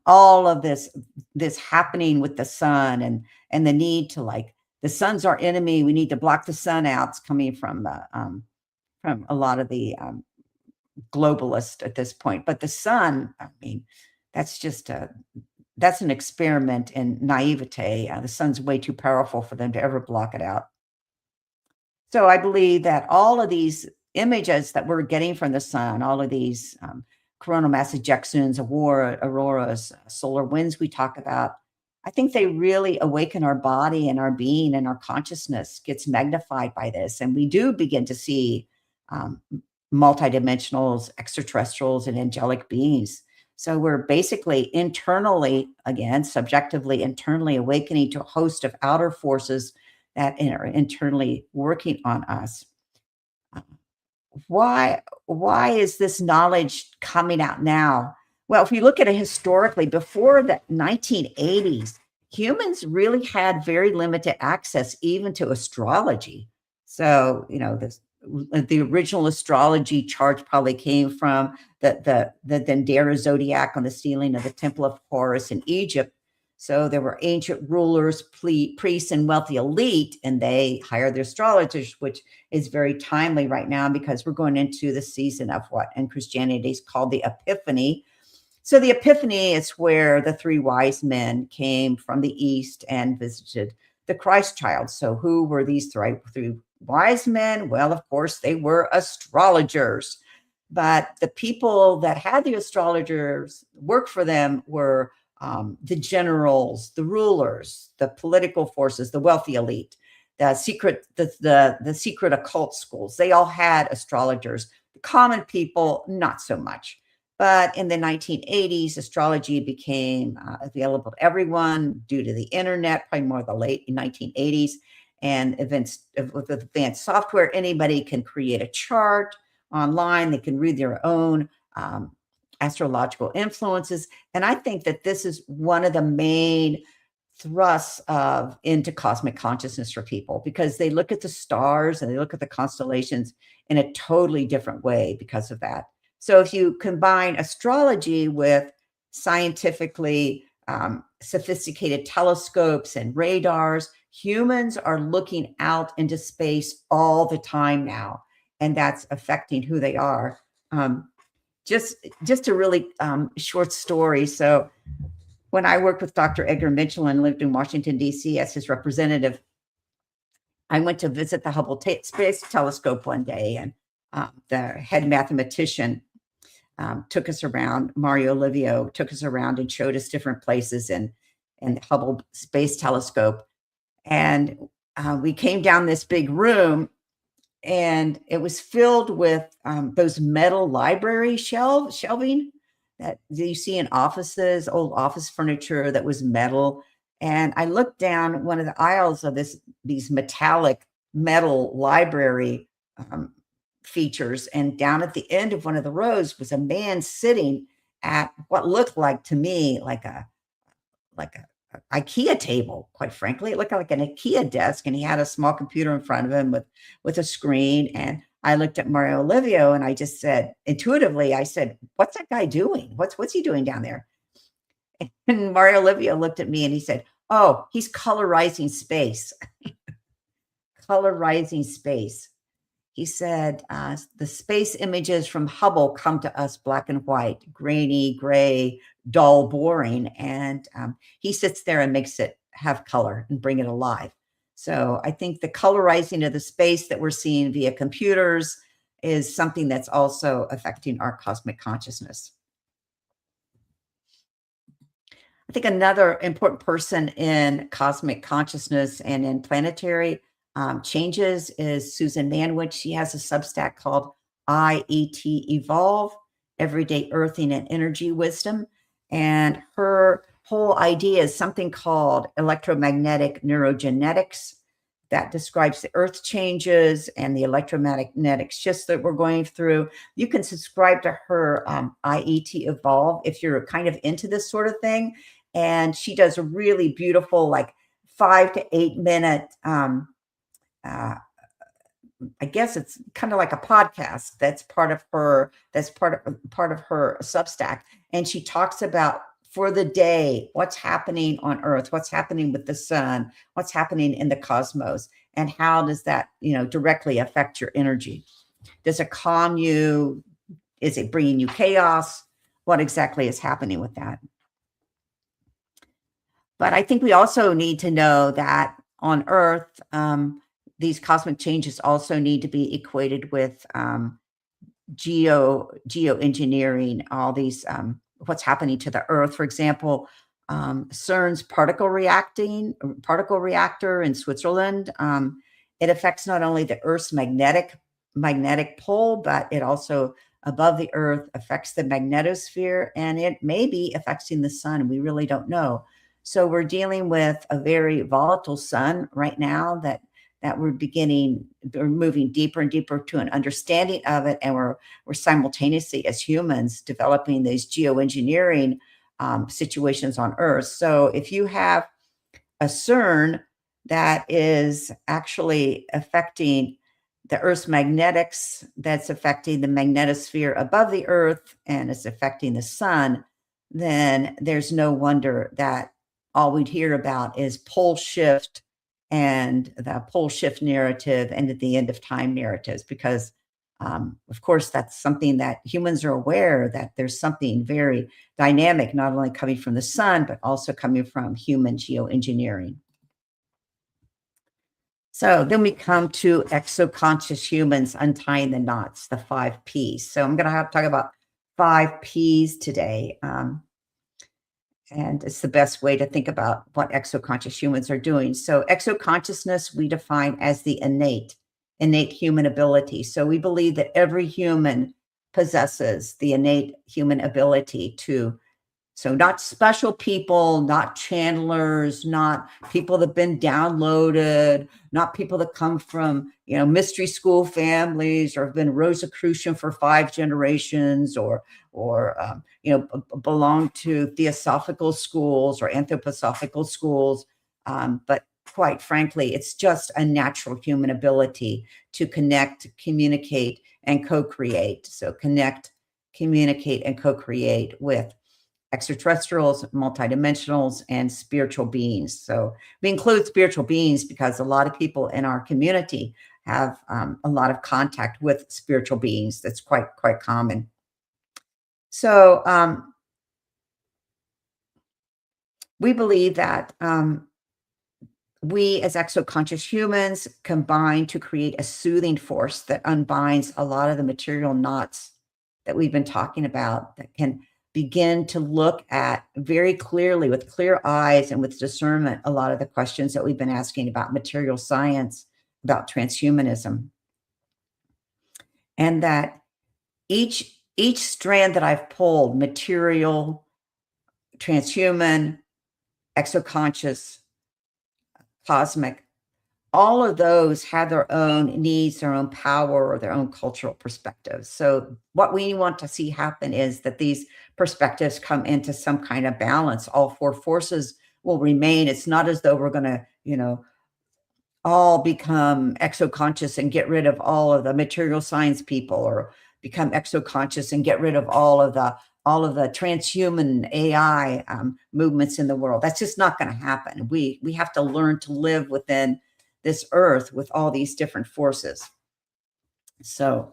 all of this happening with the sun and the need to, like, the sun's our enemy. We need to block the sun out. It's coming from a lot of the globalists at this point. But the sun, I mean, that's an experiment in naivete. The sun's way too powerful for them to ever block it out. So I believe that all of these images that we're getting from the sun, all of these coronal mass ejections, auroras, solar winds we talk about, I think they really awaken our body and our being, and our consciousness gets magnified by this. And we do begin to see multidimensionals, extraterrestrials, and angelic beings. So we're basically internally, again, subjectively, internally awakening to a host of outer forces that are internally working on us. Why is this knowledge coming out now? Well, if you look at it historically, before the 1980s, humans really had very limited access even to astrology. So, the original astrology charts probably came from the Dendera zodiac on the ceiling of the Temple of Horus in Egypt. So there were ancient rulers, priests, and wealthy elite, and they hired their astrologers, which is very timely right now because we're going into the season of what in Christianity is called the Epiphany. So the Epiphany is where the three wise men came from the East and visited the Christ child. So who were these three wise men, well, of course, they were astrologers. But the people that had the astrologers work for them were the generals, the rulers, the political forces, the wealthy elite, the secret occult schools. They all had astrologers. The common people, not so much. But in the 1980s, astrology became available to everyone due to the internet, probably more the late 1980s. And with advanced software, anybody can create a chart online. They can read their own astrological influences. And I think that this is one of the main thrusts into cosmic consciousness for people, because they look at the stars and they look at the constellations in a totally different way because of that. So if you combine astrology with scientifically sophisticated telescopes and radars, humans are looking out into space all the time now, and that's affecting who they are. Just a really short story. So when I worked with Dr. Edgar Mitchell and lived in Washington, D.C. as his representative, I went to visit the Hubble Space Telescope one day, and the head mathematician took us around. Mario Livio took us around and showed us different places in the Hubble Space Telescope. And we came down this big room, and it was filled with those metal library shelving that you see in offices, old office furniture that was metal. And I looked down one of the aisles of these metallic metal library features, and down at the end of one of the rows was a man sitting at what looked like to me like a IKEA table. Quite frankly, it looked like an IKEA desk, and he had a small computer in front of him with a screen. And I looked at Mario Livio, and I just said, intuitively, I said, "What's that guy doing? What's he doing down there?" And Mario Livio looked at me and he said, "Oh, he's colorizing space." Colorizing space. He said, the space images from Hubble come to us black and white, grainy, gray, dull, boring. And he sits there and makes it have color and bring it alive. So I think the colorizing of the space that we're seeing via computers is something that's also affecting our cosmic consciousness. I think another important person in cosmic consciousness and in planetary changes is Susan Manwich. She has a Substack called IET Evolve, Everyday Earthing and Energy Wisdom. And her whole idea is something called electromagnetic neurogenetics that describes the earth changes and the electromagnetic shifts that we're going through. You can subscribe to her IET Evolve if you're kind of into this sort of thing. And she does a really beautiful, like 5 to 8 minute I guess it's kind of like a podcast that's part of her Substack. And she talks about for the day, what's happening on Earth, what's happening with the sun, what's happening in the cosmos, and how does that, directly affect your energy? Does it calm you? Is it bringing you chaos? What exactly is happening with that? But I think we also need to know that on Earth, these cosmic changes also need to be equated with geoengineering, all these, what's happening to the Earth. For example, CERN's particle reactor in Switzerland, it affects not only the Earth's magnetic pole, but it also above the Earth affects the magnetosphere, and it may be affecting the sun. We really don't know. So we're dealing with a very volatile sun right now that we're moving deeper and deeper to an understanding of it. And we're simultaneously, as humans, developing these geoengineering situations on Earth. So if you have a CERN that is actually affecting the Earth's magnetics, that's affecting the magnetosphere above the Earth, and it's affecting the sun, then there's no wonder that all we'd hear about is pole shift and the pole shift narrative and at the end of time narratives, because of course, that's something that humans are aware that there's something very dynamic, not only coming from the sun, but also coming from human geoengineering. So then we come to exoconscious humans untying the knots, the 5 Ps. So I'm going to have to talk about 5 Ps today. And it's the best way to think about what exoconscious humans are doing. So exoconsciousness we define as the innate human ability. So we believe that every human possesses the innate human ability to, so not special people, not channelers, not people that have been downloaded, not people that come from, mystery school families or have been Rosicrucian for 5 generations or belong to theosophical schools or anthroposophical schools. But quite frankly, it's just a natural human ability to connect, communicate, and co-create. So connect, communicate, and co-create with extraterrestrials, multidimensionals, and spiritual beings. So we include spiritual beings because a lot of people in our community have a lot of contact with spiritual beings. That's quite common. So we believe that we as exoconscious humans combine to create a soothing force that unbinds a lot of the material knots that we've been talking about, that can begin to look at very clearly with clear eyes and with discernment a lot of the questions that we've been asking about material science, about transhumanism. And that each strand that I've pulled, material, transhuman, exoconscious, cosmic, all of those have their own needs, their own power, or their own cultural perspectives. So what we want to see happen is that these perspectives come into some kind of balance. All 4 forces will remain. It's not as though we're going to, all become exoconscious and get rid of all of the material science people, or become exoconscious and get rid of all of the transhuman AI movements in the world. That's just not going to happen. We have to learn to live within this earth with all these different forces. So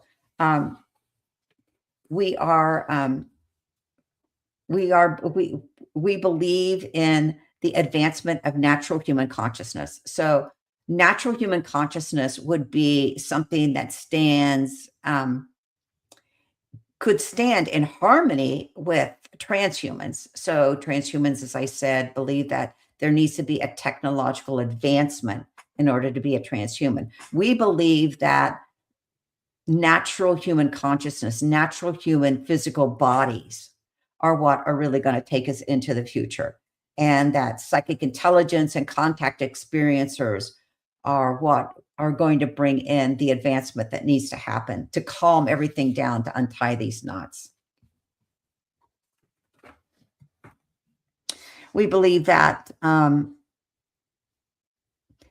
we believe in the advancement of natural human consciousness. So natural human consciousness would be something that could stand in harmony with transhumans. So transhumans, as I said, believe that there needs to be a technological advancement in order to be a transhuman. We believe that natural human consciousness, natural human physical bodies are what are really going to take us into the future. And that psychic intelligence and contact experiencers are what are going to bring in the advancement that needs to happen to calm everything down, to untie these knots. We believe that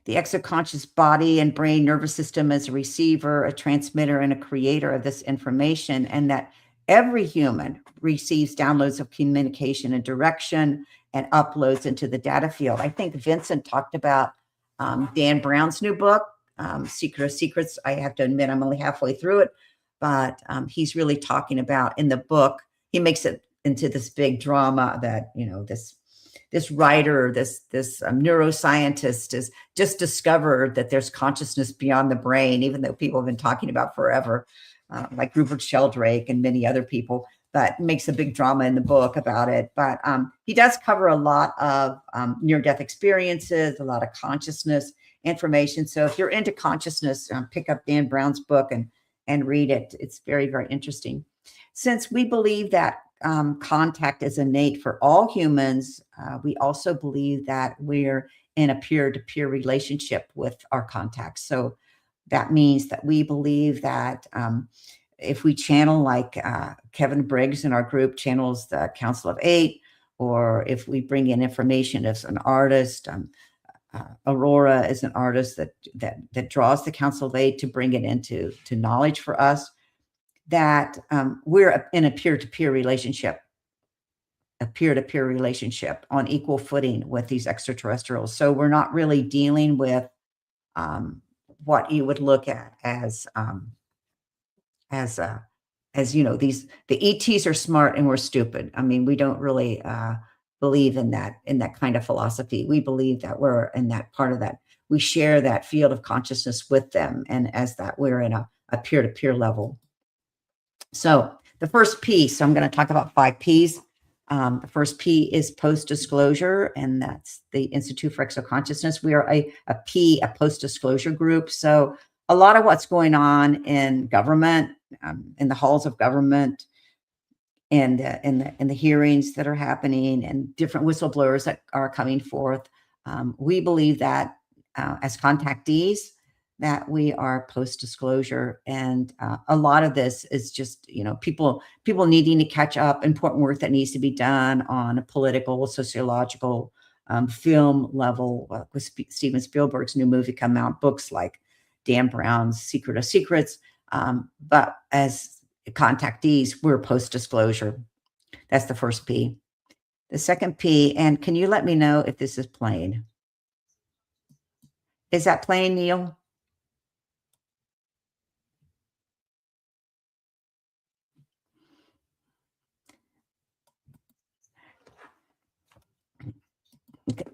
the exoconscious body and brain nervous system is a receiver, a transmitter, and a creator of this information, and that every human receives downloads of communication and direction and uploads into the data field. I think Vincent talked about Dan Brown's new book, Secret of Secrets. I have to admit, I'm only halfway through it, but he's really talking about, in the book, he makes it into this big drama that, this writer, this neuroscientist has just discovered that there's consciousness beyond the brain, even though people have been talking about forever, like Rupert Sheldrake and many other people, but makes a big drama in the book about it. But he does cover a lot of near-death experiences, a lot of consciousness information. So if you're into consciousness, pick up Dan Brown's book and read it. It's very, very interesting. Since we believe that contact is innate for all humans, we also believe that we're in a peer-to-peer relationship with our contacts. So that means that we believe that if we channel, like Kevin Briggs in our group channels the Council of Eight, or if we bring in information as an artist, Aurora is an artist that draws the Council of Eight to bring it into knowledge for us, that we're in a peer-to-peer relationship, on equal footing with these extraterrestrials. So we're not really dealing with what you would look at as the ETs are smart and we're stupid. I mean, we don't really believe in that kind of philosophy. We believe that we're in that part of that. we share that field of consciousness with them. And as that, we're in a peer-to-peer level. So the first P, so I'm going to talk about 5 Ps. The first P is post-disclosure, and that's the Institute for Exoconsciousness. We are a post-disclosure group. So a lot of what's going on in government, in the halls of government, and in the hearings that are happening, and different whistleblowers that are coming forth, we believe that as contactees, that we are post-disclosure, and a lot of this is just people needing to catch up, important work that needs to be done on a political, sociological, film level. With Steven Spielberg's new movie come out, books like Dan Brown's Secret of Secrets, but as contactees, we're post-disclosure. That's the first P. The second P, and can you let me know if this is playing? Is that playing, Neil?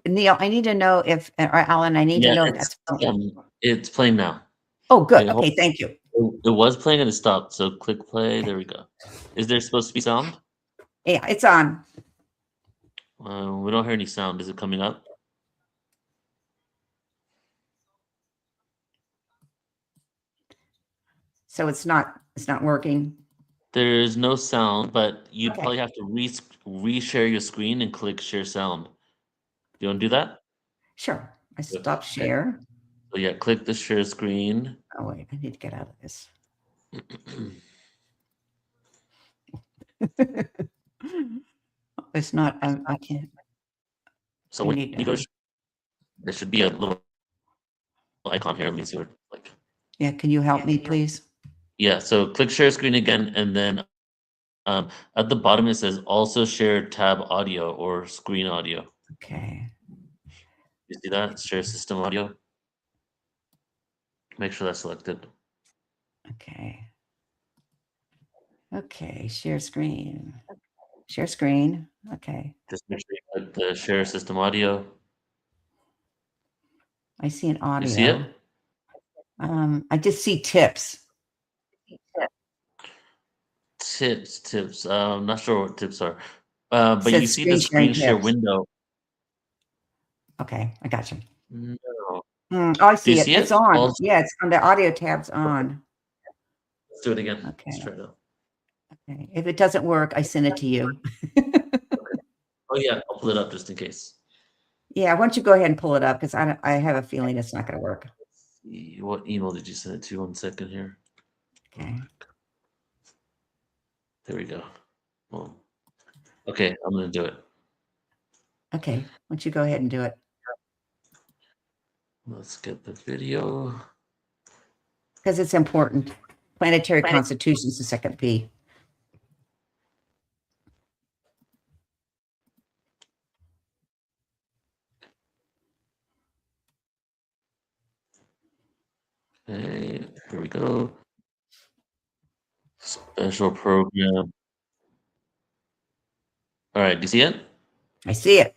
Neil, I need to know if, or Alan, I need to know if that's playing. It's playing now. Oh, good. Okay, thank you. It was playing and it stopped. So click play. There we go. Is there supposed to be sound? Yeah, it's on. We don't hear any sound. Is it coming up? So it's not working. There's no sound, but you'd Okay. probably have to reshare your screen and click share sound. You want to do that? Sure. I stopped share. So yeah, click the share screen. Oh, wait, I need to get out of this. It's not, I can't. So You when need you go, to- there should be a little icon here. Let me see what like. Yeah, can you help me, please? Yeah, so click share screen again, and then at the bottom it says also share tab audio or screen audio. Okay. You see that? Share system audio. Make sure that's selected. Okay. Okay, share screen. Share screen. Okay. Just make sure you click the share system audio. I see an audio. You see it? I just see tips. Tips. I'm not sure what tips are. But Says you see the screen screen sharing share tips. window. Okay, I got you. No. Oh, I see you it. see It's it? on. Also- Yeah, it's on. The audio tab's on. Let's do it again. Okay. Let's try it out. Okay. If it doesn't work, I send it to you. Oh yeah, I'll pull it up just in case. Yeah, why don't you go ahead and pull it up, because I have a feeling it's not going to work. Let's see, what email did you send it to? 1 second here. Okay. There we go. Well, okay, I'm gonna do it. Okay. Why don't you go ahead and do it? Let's get the video. Because it's important. Planetary Constitution is the second P. Okay, here we go. Special program. All right, do you see it? I see it.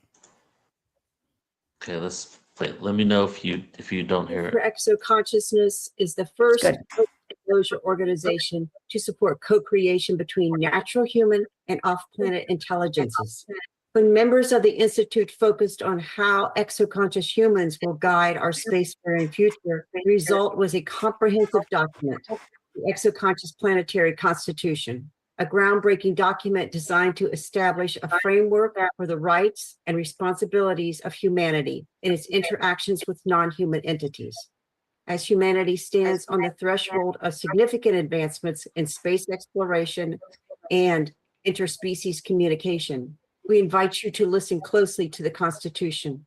Okay, let's play it. Let me know if you don't hear For it. Exoconsciousness is the first Good. disclosure organization to support co-creation between natural human and off-planet intelligences. When members of the Institute focused on how exoconscious humans will guide our spacefaring future, the result was a comprehensive document, the Exoconscious Planetary Constitution, a groundbreaking document designed to establish a framework for the rights and responsibilities of humanity in its interactions with non-human entities. As humanity stands on the threshold of significant advancements in space exploration and interspecies communication, we invite you to listen closely to the Constitution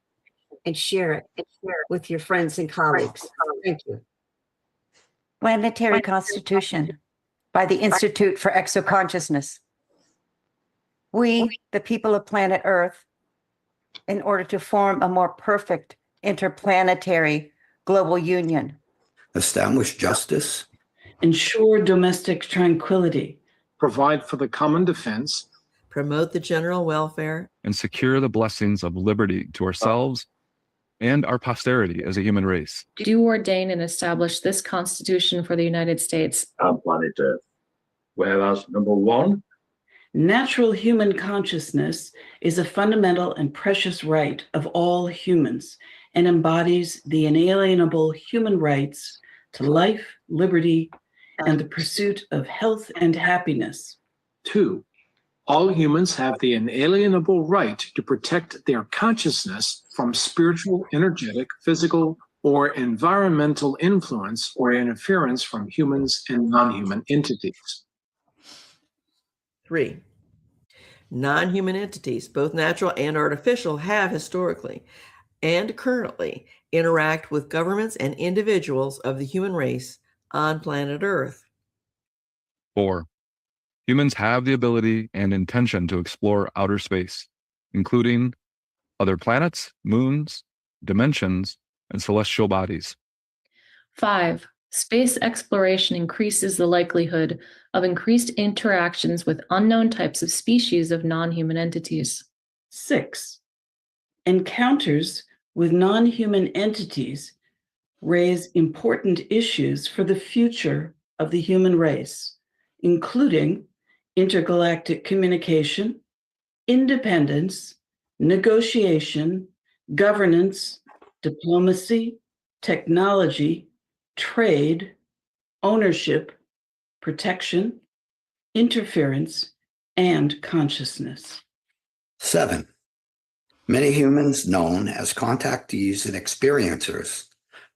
and share it with your friends and colleagues. Thank you. Planetary Constitution by the Institute for Exoconsciousness. We, the people of planet Earth, in order to form a more perfect interplanetary global union, establish justice, ensure domestic tranquility, provide for the common defense, promote the general welfare, and secure the blessings of liberty to ourselves and our posterity as a human race. Do ordain and establish this Constitution for the United States and planet Earth. Whereas number 1, natural human consciousness is a fundamental and precious right of all humans and embodies the inalienable human rights to life, liberty, and the pursuit of health and happiness. 2, all humans have the inalienable right to protect their consciousness from spiritual, energetic, physical, or environmental influence or interference from humans and non-human entities. 3, non-human entities, both natural and artificial, have historically and currently interact with governments and individuals of the human race on planet Earth. 4, humans have the ability and intention to explore outer space, including other planets, moons, dimensions, and celestial bodies. 5. Space exploration increases the likelihood of increased interactions with unknown types of species of non-human entities. 6, encounters with non-human entities raise important issues for the future of the human race, including intergalactic communication, independence, negotiation, governance, diplomacy, technology, trade, ownership, protection, interference, and consciousness. 7, many humans known as contactees and experiencers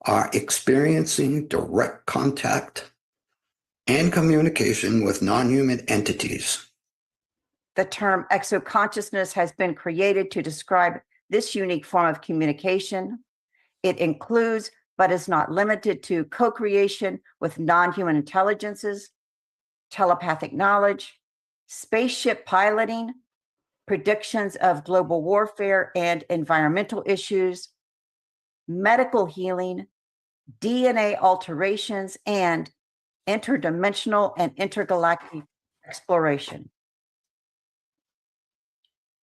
are experiencing direct contact and communication with non-human entities. The term exoconsciousness has been created to describe this unique form of communication. It includes, but is not limited to, co-creation with non-human intelligences, telepathic knowledge, spaceship piloting, predictions of global warfare and environmental issues, medical healing, DNA alterations, and interdimensional and intergalactic exploration.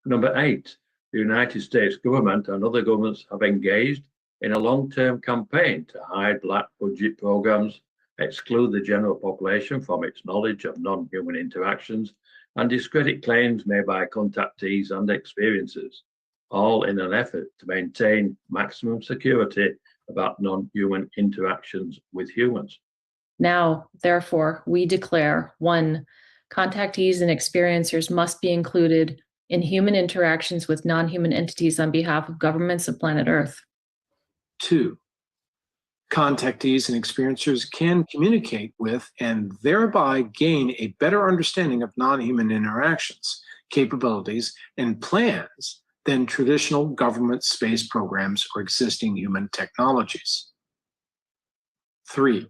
number 8, the United States government and other governments have engaged in a long-term campaign to hide black budget programs, exclude the general population from its knowledge of non-human interactions, and discredit claims made by contactees and experiencers, all in an effort to maintain maximum security about non-human interactions with humans. Now, therefore, we declare 1. Contactees and experiencers must be included in human interactions with non-human entities on behalf of governments of planet Earth. 2, contactees and experiencers can communicate with and thereby gain a better understanding of non-human interactions, capabilities, and plans than traditional government space programs or existing human technologies. 3,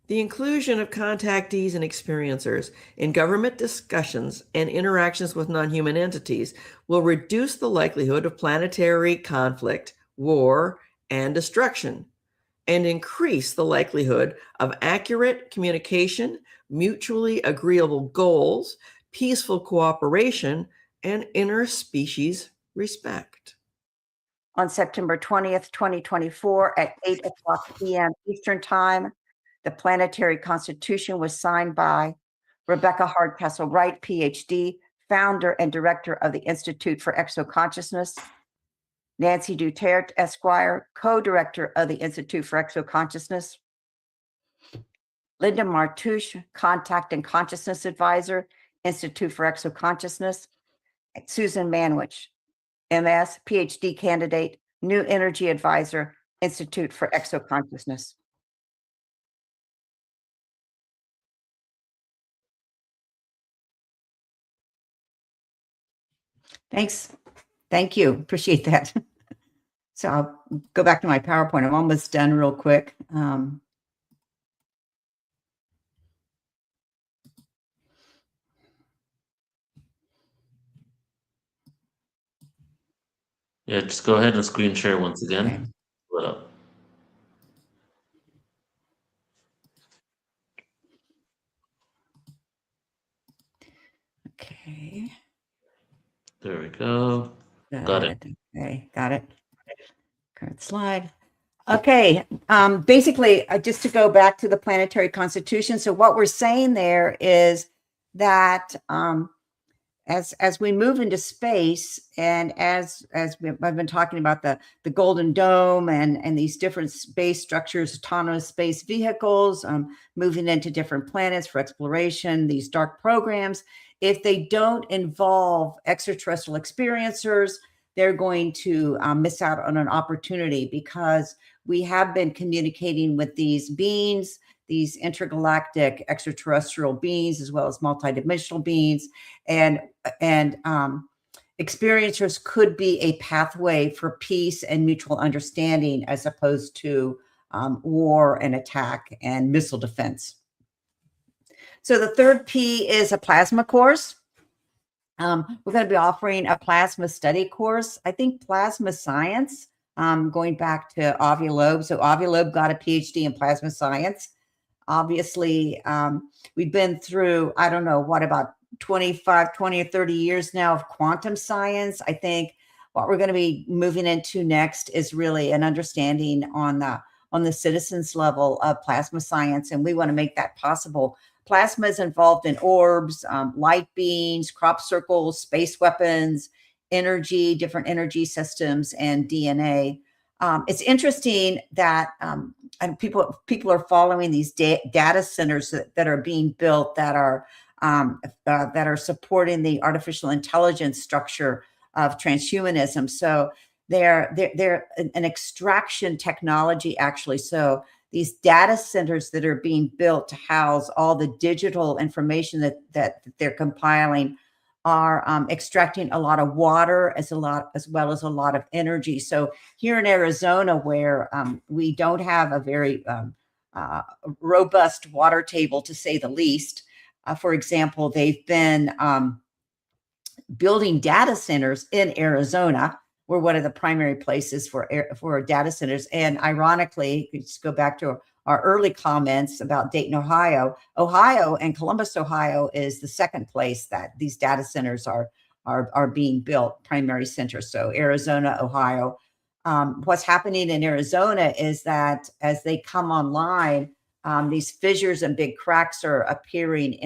The inclusion of contactees and experiencers in government discussions and interactions with non-human entities will reduce the likelihood of planetary conflict, war, and destruction, and increase the likelihood of accurate communication, mutually agreeable goals, peaceful cooperation, and interspecies respect. On September 20th, 2024 at 8:00 p.m. Eastern Time, the Planetary Constitution was signed by Rebecca Hardcastle Wright, PhD, founder and director of the Institute for Exoconsciousness, Nancy Duterte, Esquire, co-director of the Institute for Exoconsciousness, Linda Martouche, Contact and Consciousness Advisor, Institute for Exoconsciousness, Susan Manwich, MS, PhD candidate, New Energy Advisor, Institute for Exoconsciousness. Thanks. Thank you. Appreciate that. So I'll go back to my PowerPoint. I'm almost done real quick. Yeah, just go ahead and screen share once again. Okay. Split up. Okay. There we go. Got it. Okay, got it. Current slide. Okay, basically, just to go back to the planetary constitution. So what we're saying there is that as we move into space, and as I've been talking about the Golden Dome and these different space structures, autonomous space vehicles, moving into different planets for exploration, these dark programs, if they don't involve extraterrestrial experiencers, they're going to miss out on an opportunity, because we have been communicating with these beings, these intergalactic extraterrestrial beings, as well as multidimensional beings, and experiencers could be a pathway for peace and mutual understanding, as opposed to war and attack and missile defense. So the third P is a plasma course. We're going to be offering a plasma study course. I think plasma science, going back to Avi Loeb. So Avi Loeb got a PhD in plasma science. Obviously, we've been through, I don't know, what, about 20 or 30 years now of quantum science. I think what we're going to be moving into next is really an understanding on the citizens level of plasma science, and we want to make that possible. Plasma is involved in orbs, light beams, crop circles, space weapons, energy, different energy systems, and DNA. It's interesting that and people are following these data centers that are being built that are supporting the artificial intelligence structure of transhumanism. So they're an extraction technology, actually. So these data centers that are being built to house all the digital information that they're compiling are extracting a lot of water as well as a lot of energy. So here in Arizona, where we don't have a very robust water table, to say the least, for example, they've been building data centers in Arizona. We're one of the primary places for data centers. And ironically, just go back to our early comments about Dayton, Ohio. Ohio and Columbus, Ohio is the second place that these data centers are being built, primary centers. So Arizona, Ohio. What's happening in Arizona is that as they come online, these fissures and big cracks are appearing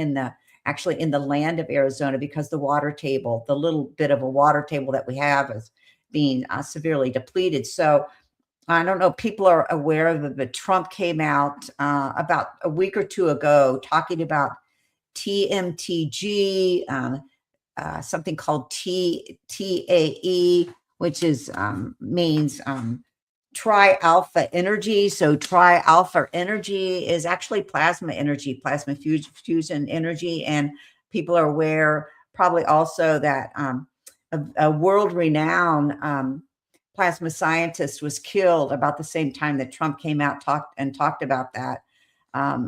actually in the land of Arizona, because the water table, the little bit of a water table that we have, is being severely depleted. So I don't know if people are aware of it, but Trump came out about a week or two ago talking about TMTG, something called TAE, which means tri-alpha energy. So tri-alpha energy is actually plasma energy, plasma fusion energy. And people are aware probably also that a world-renowned plasma scientist was killed about the same time that Trump came out talked about that.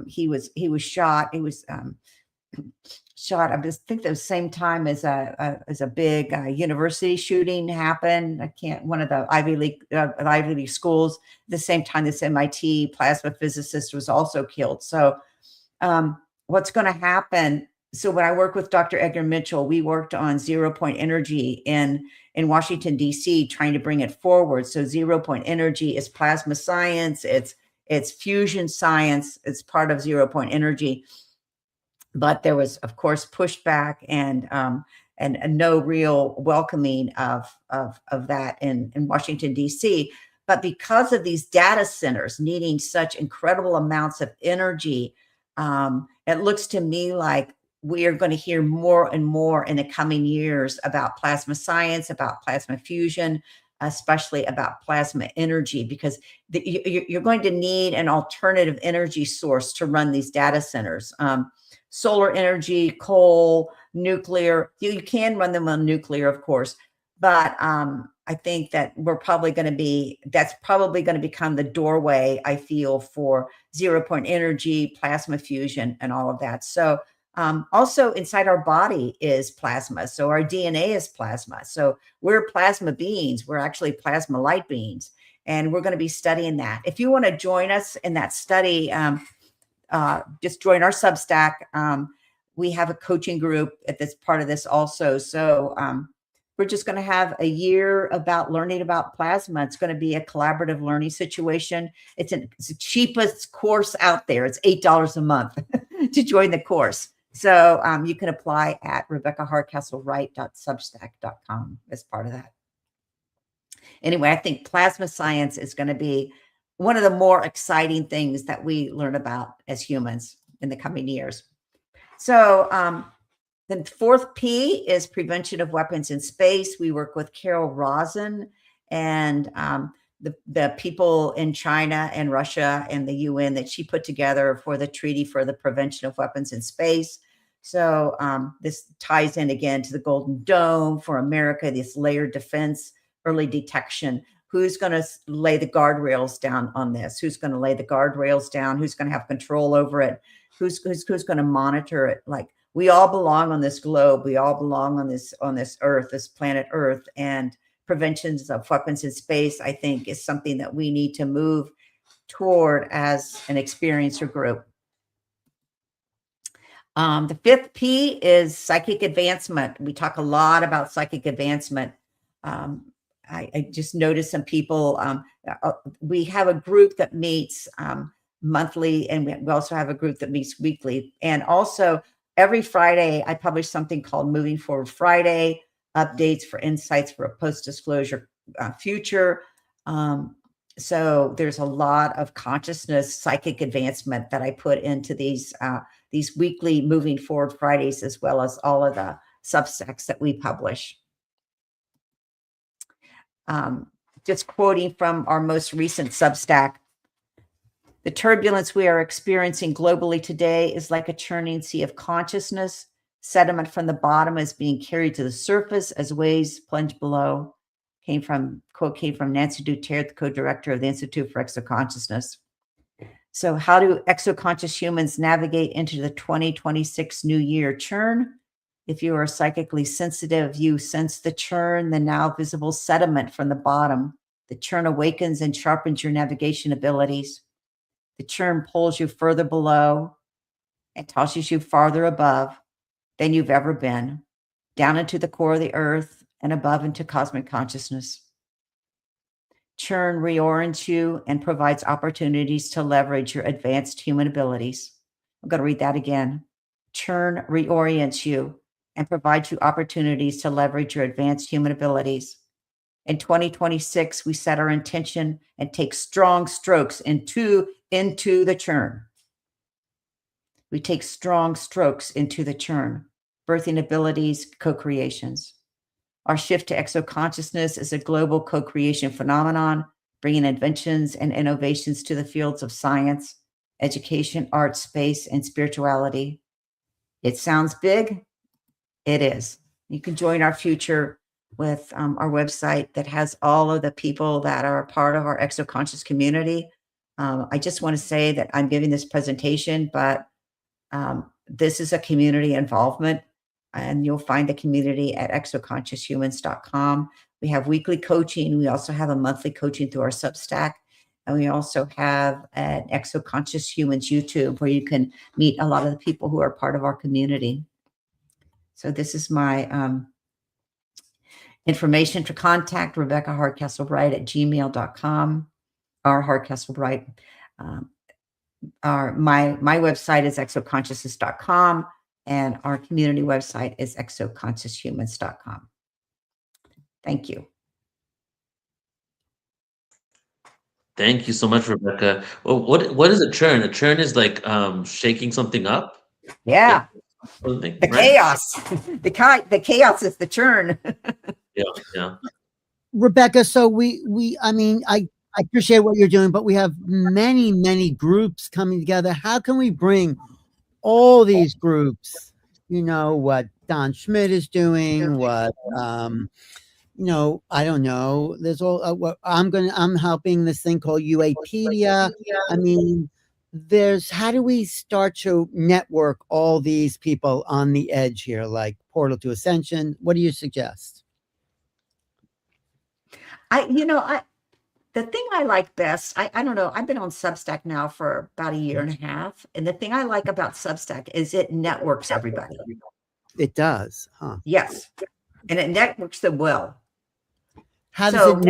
He was shot. He was shot. I think the same time as a big university shooting happened. One of the Ivy League schools. At the same time, this MIT plasma physicist was also killed. So, what's going to happen? So when I work with Dr. Edgar Mitchell, we worked on 0-point energy in Washington, D.C., trying to bring it forward. So 0-point energy is plasma science. It's fusion science. It's part of 0-point energy. But there was, of course, pushback and no real welcoming of that in Washington, D.C. But because of these data centers needing such incredible amounts of energy, it looks to me like we are going to hear more and more in the coming years about plasma science, about plasma fusion, especially about plasma energy, because you're going to need an alternative energy source to run these data centers. Solar energy, coal, nuclear, you can run them on nuclear, of course, but I think that that's probably going to become the doorway, I feel, for 0-point energy, plasma fusion, and all of that. So also inside our body is plasma. So our DNA is plasma. So we're plasma beings. We're actually plasma light beings. And we're going to be studying that. If you want to join us in that study, just join our Substack. We have a coaching group at this part of this also. So we're just going to have a year about learning about plasma. It's going to be a collaborative learning situation. It's the cheapest course out there. It's $8 a month to join the course. So you can apply at RebeccaHardcastleWright.substack.com as part of that. Anyway, I think plasma science is going to be one of the more exciting things that we learn about as humans in the coming years. So the fourth P is prevention of weapons in space. We work with Carol Rosin and the people in China and Russia and the UN that she put together for the Treaty for the Prevention of Weapons in Space. So this ties in again to the Golden Dome for America, this layered defense, early detection. Who's going to lay the guardrails down on this? Who's going to lay the guardrails down? Who's going to have control over it? Who's going to monitor it? Like, we all belong on this globe. We all belong on this earth, this planet Earth, and preventions of weapons in space, I think, is something that we need to move toward as an experiencer group. The fifth P is psychic advancement. We talk a lot about psychic advancement. I just noticed some people, we have a group that meets monthly, and we also have a group that meets weekly. And also every Friday, I publish something called Moving Forward Friday, updates for insights for a post-disclosure future. So there's a lot of consciousness, psychic advancement that I put into these weekly Moving Forward Fridays, as well as all of the Substacks that we publish. Just quoting from our most recent Substack, the turbulence we are experiencing globally today is like a churning sea of consciousness. Sediment from the bottom is being carried to the surface as waves plunge below. Quote came from Nancy Duterte, the co-director of the Institute for Exoconsciousness. So how do exoconscious humans navigate into the 2026 new year churn? If you are psychically sensitive, you sense the churn, the now visible sediment from the bottom. The churn awakens and sharpens your navigation abilities. The churn pulls you further below and tosses you farther above than you've ever been, down into the core of the earth and above into cosmic consciousness. Churn reorients you and provides opportunities to leverage your advanced human abilities. I'm going to read that again. Churn reorients you and provides you opportunities to leverage your advanced human abilities. In 2026, we set our intention and take strong strokes into the churn. We take strong strokes into the churn, birthing abilities, co-creations. Our shift to exoconsciousness is a global co-creation phenomenon, bringing inventions and innovations to the fields of science, education, art, space, and spirituality. It sounds big. It is. You can join our future with our website that has all of the people that are part of our exoconscious community. I just want to say that I'm giving this presentation, but this is a community involvement, and you'll find the community at exoconscioushumans.com. We have weekly coaching. We also have a monthly coaching through our Substack. And we also have an Exoconscious Humans YouTube where you can meet a lot of the people who are part of our community. So this is my information to contact Rebecca Hardcastle-Wright at gmail.com, or Hardcastle-Wright. My website is exoconsciousness.com, and our community website is exoconscioushumans.com. Thank you. Thank you so much, Rebecca. Well, what is a churn? A churn is like shaking something up. Yeah. Something, the right? chaos. The chaos is the churn. Yeah. Rebecca, so I appreciate what you're doing, but we have many groups coming together. How can we bring all these groups, what Don Schmidt is doing, what I don't know. There's all what I'm helping this thing called UApedia. I mean, how do we start to network all these people on the edge here, like Portal to Ascension? What do you suggest? The thing I like best, I don't know, I've been on Substack now for about a year and a half. And the thing I like about Substack is it networks everybody. It does, huh? Yes. and it networks them well. How does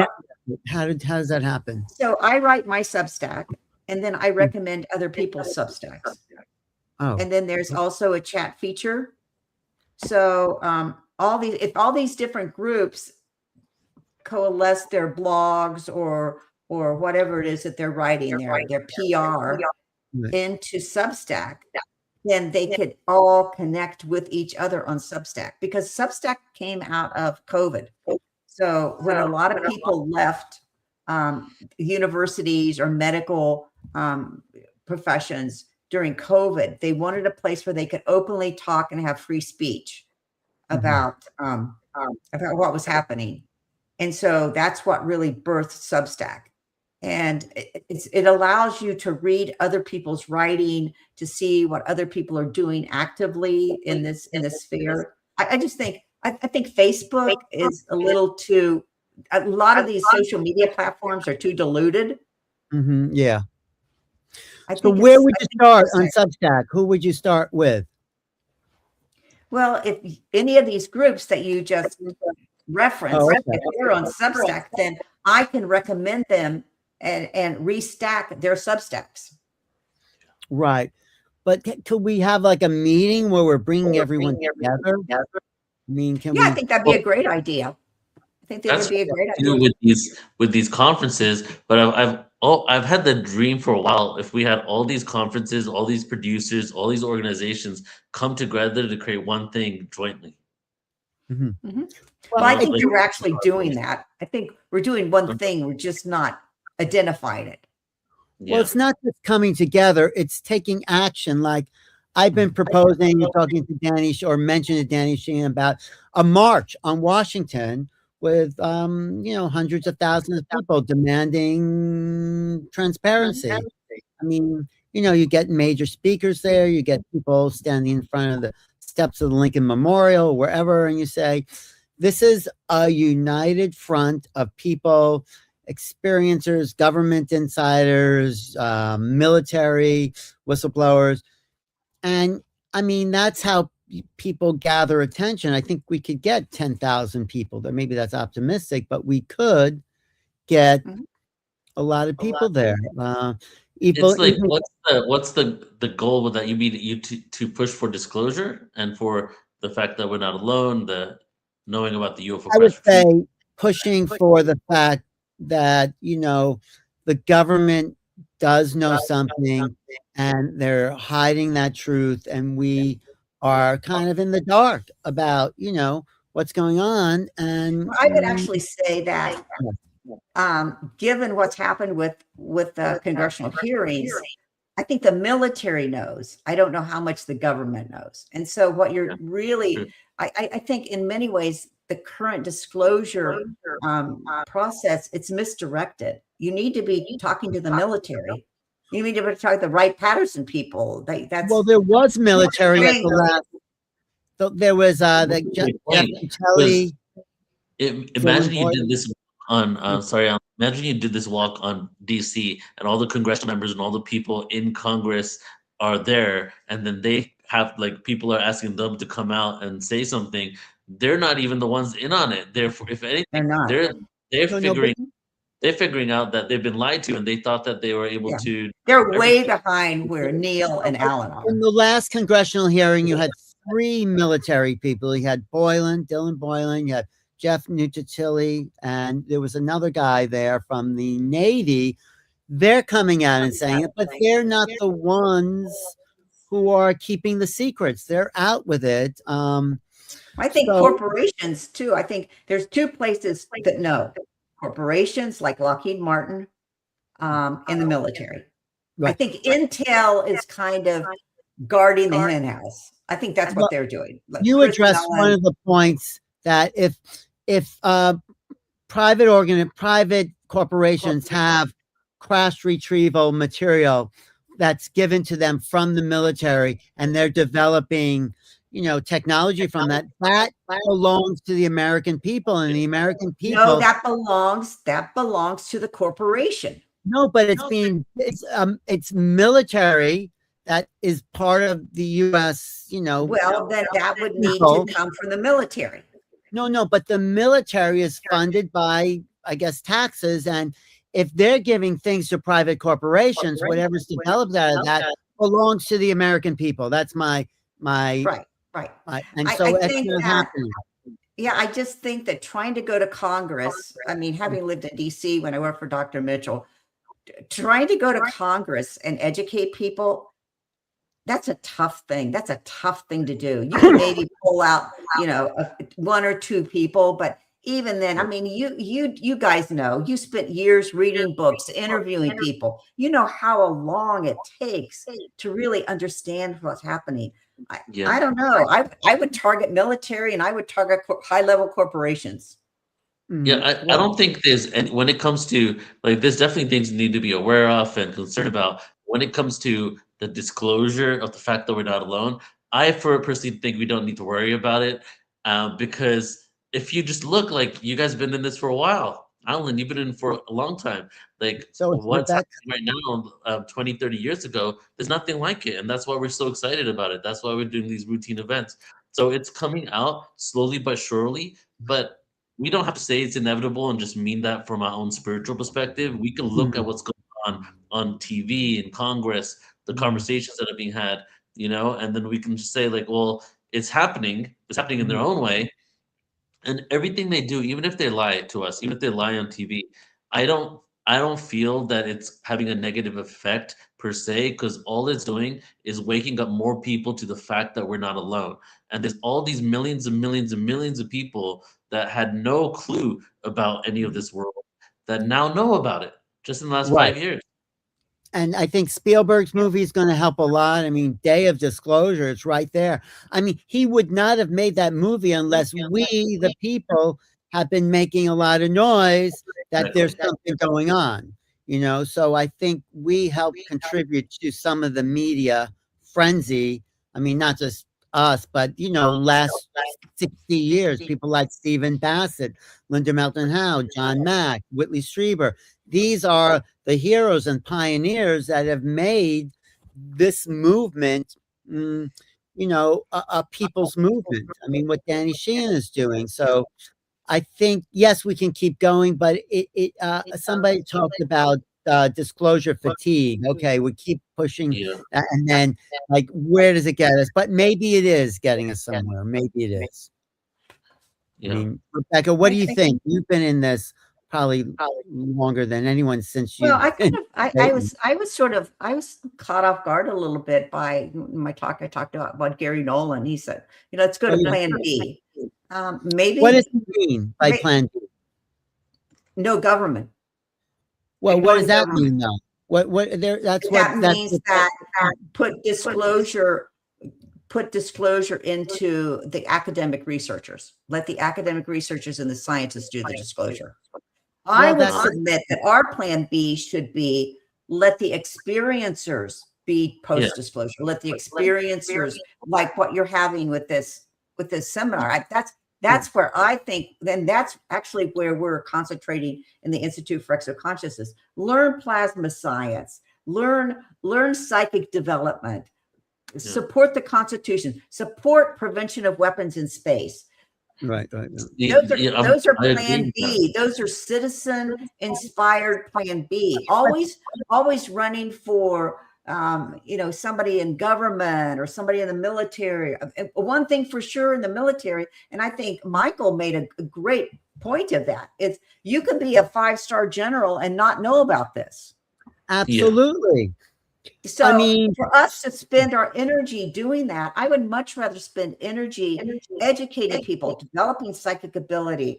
how does that happen? So I write my Substack, and then I recommend other people's Substacks. Oh, And then there's also a chat feature. So if all these different groups coalesce their blogs or whatever it is that they're writing their PR into Substack, then they could all connect with each other on Substack, because Substack came out of COVID. So when a lot of people left universities or medical professions during COVID, they wanted a place where they could openly talk and have free speech about what was happening. And so that's what really birthed Substack. And it allows you to read other people's writing, to see what other people are doing actively in this sphere. I just think I think Facebook is a lot of these social media platforms are too diluted. Yeah. So where would you start on Substack? Who would you start with? Well, if any of these groups that you just referenced, if they're on Substack, then I can recommend them and restack their Substacks. Right. But could we have like a meeting where we're bringing everyone together? I mean, I think that'd be a great idea. I think that would be a great idea. With these conferences, but I've had the dream for a while. If we had all these conferences, all these producers, all these organizations come together to create one thing jointly. Well, I think we're actually doing that. I think we're doing one thing. We're just not identifying it. Well, it's not just coming together, it's taking action. Like I've been proposing and talking to Danny or mentioned to Danny Sheehan about a march on Washington with hundreds of thousands of people demanding transparency. I mean, you get major speakers there, you get people standing in front of the steps of the Lincoln Memorial, wherever, and you say, this is a united front of people, experiencers, government insiders, military, whistleblowers. And I mean, that's how people gather attention. I think we could get 10,000 people there. Maybe that's optimistic, but we could get a lot of people there. It's like, what's the goal that you mean to push for disclosure and for the fact that we're not alone, the knowing about the UFO? I would say pushing for the fact that the government does know something and they're hiding that truth, and we are kind of in the dark about what's going on. And I would actually say that given what's happened with the congressional hearings, I think the military knows. I don't know how much the government knows. And so what you're really, I think in many ways, the current disclosure process, it's misdirected. You need to be talking to the military. You need to be talking to the Wright-Patterson people. Well, there was military at the last. There was the utility. Imagine you did this on. Imagine you did this walk on DC, and all the congressional members and all the people in Congress are there, and then they have people are asking them to come out and say something. They're not even the ones in on it. Therefore, if anything, they're figuring out that they've been lied to, and they thought that they were able to. They're way behind where Neil and Alan are. In the last congressional hearing, you had 3 military people. You had Dylan Boylan, you had Jeff Nuttili, and there was another guy there from the Navy. They're coming out and saying it, but they're not the ones who are keeping the secrets. They're out with it. I think corporations too. I think there's 2 places that know. Corporations like Lockheed Martin and the military. Right. I think Intel is kind of guarding the hen house. I think that's what they're doing. You addressed one of the points that if private corporations have crash retrieval material that's given to them from the military, and they're developing technology from that belongs to the American people, and the American people. No, that belongs to the corporation. No, but it's military that is part of the U.S. Well, then that would need to come from the military. No, but the military is funded by, I guess, taxes. And if they're giving things to private corporations, whatever's developed out of that belongs to the American people. That's my, Right. and I so it's think not that, happening. yeah, I just think that trying to go to Congress, I mean, having lived in DC when I worked for Dr. Mitchell, trying to go to Congress and educate people, that's a tough thing. That's a tough thing to do. You can maybe pull out, one or two people, but even then, I mean, you guys know, you spent years reading books, interviewing people. You know how long it takes to really understand what's happening. I don't know. I would target military, and I would target high-level corporations. Yeah, I don't think there's any, when it comes to, like, there's definitely things you need to be aware of and concerned about. When it comes to the disclosure of the fact that we're not alone, I personally think we don't need to worry about it, because if you just look, like, you guys have been in this for a while. Alan, you've been in for a long time. Like, So what's Rebecca, happening right now, 20, 30 years ago, there's nothing like it. And that's why we're so excited about it. That's why we're doing these routine events. So it's coming out slowly but surely, but we don't have to say it's inevitable and just mean that from our own spiritual perspective. We can look at what's going on TV and Congress, the conversations that are being had, and then we can just say, like, well, it's happening. It's happening in their own way, and everything they do, even if they lie to us, even if they lie on TV, I don't feel that it's having a negative effect per se, because all it's doing is waking up more people to the fact that we're not alone. And there's all these millions and millions and millions of people that had no clue about any of this world that now know about it just in the last right. 5 years. And I think Spielberg's movie is going to help a lot. I mean, Day of Disclosure, it's right there. I mean, he would not have made that movie unless we, the people, have been making a lot of noise that there's something going on, So I think we help contribute to some of the media frenzy. I mean, not just us, but, last 60 years, people like Stephen Bassett, Linda Moulton Howe, John Mack, Whitley Strieber. These are the heroes and pioneers that have made this movement, a people's movement. I mean, what Danny Sheehan is doing. So I think, yes, we can keep going, but somebody talked about disclosure fatigue. Okay, we keep pushing, and then, like, where does it get us? But maybe it is getting us somewhere. Maybe it is. I mean, Rebecca, what do you think? You've been in this probably longer than anyone since you. Well, I was caught off guard a little bit by my talk. I talked about Gary Nolan. He said, let's go to Plan B. Maybe. What does he mean by Plan B? No government. Well, what does that mean, though? That means that put disclosure into the academic researchers. Let the academic researchers and the scientists do the disclosure. I would submit that our Plan B should be let the experiencers be post-disclosure. Let the experiencers, like what you're having with this seminar. That's where I think, then that's actually where we're concentrating in the Institute for Exoconsciousness. Learn plasma science, learn psychic development, support the Constitution, support prevention of weapons in space. Right. Those are Plan B. Those are citizen-inspired Plan B. Always running for somebody in government or somebody in the military. One thing for sure in the military, and I think Michael made a great point of that, is you can be a 5-star general and not know about this. Absolutely. So I mean, for us to spend our energy doing that, I would much rather spend energy educating people, developing psychic ability,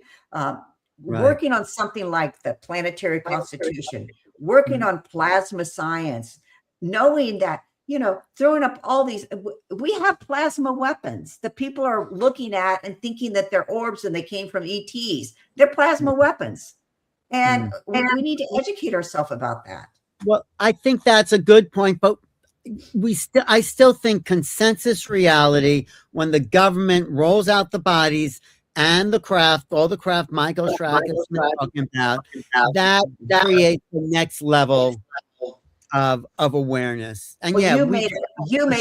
working on something like the planetary constitution, working on plasma science, knowing that, throwing up all these, we have plasma weapons that people are looking at and thinking that they're orbs and they came from ETs. They're plasma weapons. And we need to educate ourselves about that. Well, I think that's a good point, but I still think consensus reality, when the government rolls out the bodies and the craft, all the craft Michael Schrack is talking about, that creates the next level of awareness. And you made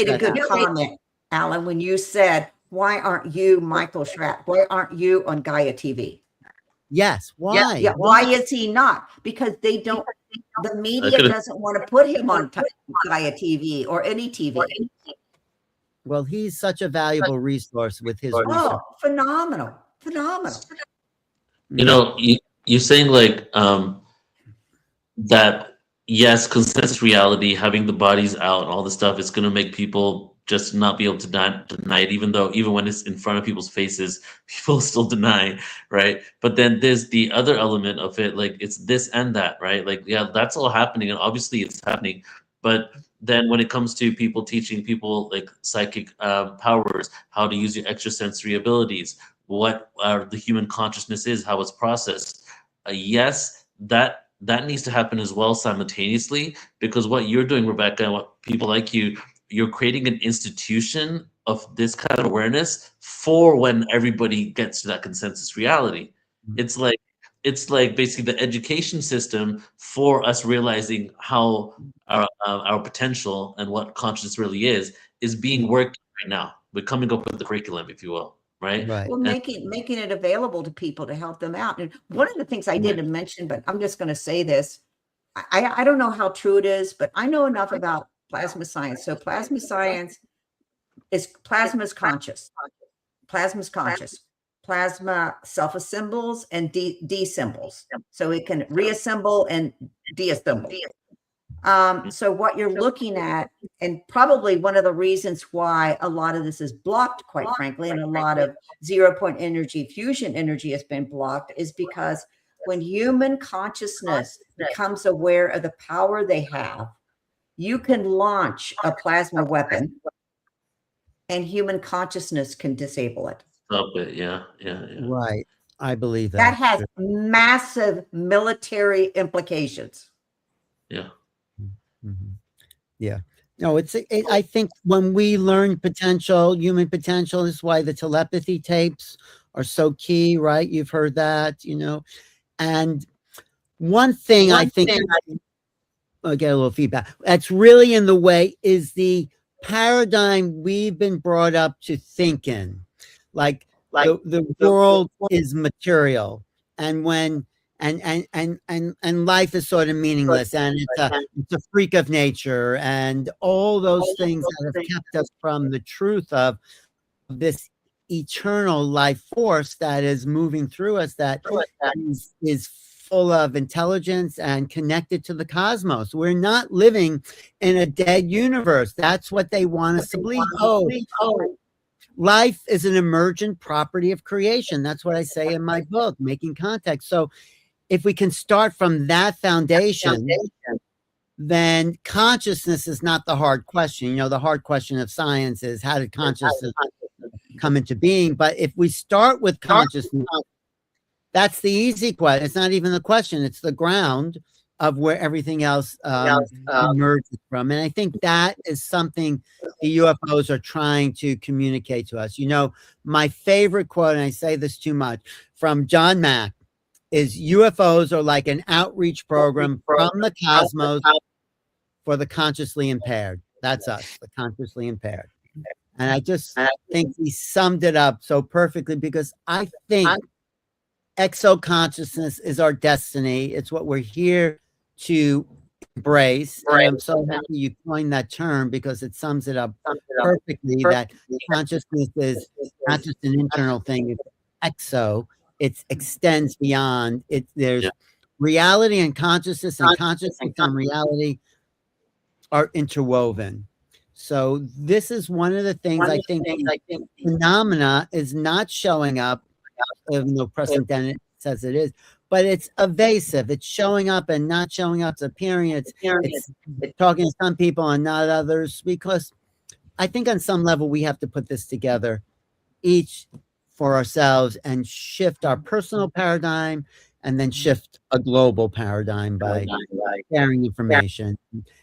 a good comment, Alan, when you said why aren't you Michael Schratt? Why aren't you on Gaia TV? Yes. Why? Yeah. Why is he not? Because they don't, the media doesn't want to put him on Gaia TV or any TV. Well, he's such a valuable resource with his research. Oh, phenomenal. Phenomenal. You know, you're saying like that, yes, consensus reality, having the bodies out and all this stuff is going to make people just not be able to deny it, even when it's in front of people's faces, people still deny, right? But then there's the other element of it, like it's this and that, right? Like, yeah, that's all happening, and obviously it's happening. But then when it comes to people teaching people like psychic powers, how to use your extrasensory abilities, what the human consciousness is, how it's processed, yes, that needs to happen as well simultaneously, because what you're doing, Rebecca, and what people like you're creating an institution of this kind of awareness for when everybody gets to that consensus reality. It's like basically the education system for us realizing how our potential and what consciousness really is being worked right now. We're coming up with the curriculum, if you will, right? Well, making it available to people to help them out. And one of the things I didn't mention, but I'm just going to say this, I don't know how true it is, but I know enough about plasma science. So plasma science is plasma's conscious. Plasma's conscious. Plasma self-assembles and deassembles. So it can reassemble and deassemble. So what you're looking at, and probably one of the reasons why a lot of this is blocked, quite frankly, and a lot of 0-point energy, fusion energy has been blocked, is because when human consciousness becomes aware of the power they have, you can launch a plasma weapon and human consciousness can disable it. Stop it. Yeah. Right. I believe that. That has massive military implications. Yeah. Yeah. No, I think when we learn potential, human potential, is why the telepathy tapes are so key, right? You've heard that, and one thing I think I'll get a little feedback. That's really in the way is the paradigm we've been brought up to think in. Like the world is material, and when and life is sort of meaningless, and it's a freak of nature, and all those things that have kept us from the truth of this eternal life force that is moving through us, that is full of intelligence and connected to the cosmos. We're not living in a dead universe. That's what they want us to believe. Life is an emergent property of creation. That's what I say in my book, Making Contact. So if we can start from that foundation, then consciousness is not the hard question. The hard question of science is, how did consciousness come into being? But if we start with consciousness, that's the easy question. It's not even the question. It's the ground of where everything else emerges from. And I think that is something the UFOs are trying to communicate to us. My favorite quote, and I say this too much, from John Mack, is UFOs are like an outreach program from the cosmos for the consciously impaired. That's us, the consciously impaired. And I just think he summed it up so perfectly, because I think exo-consciousness is our destiny. It's what we're here to embrace. And I'm so happy you coined that term, because it sums it up perfectly, that consciousness is not just an internal thing, it's exo. It extends beyond. There's reality and consciousness and reality are interwoven. So this is one of the things I think phenomena is not showing up, even though Preston Dennett says it is, but it's evasive. It's showing up and not showing up. It's appearing. It's talking to some people and not others, because I think on some level we have to put this together, each for ourselves, and shift our personal paradigm, and then shift a global paradigm by sharing information.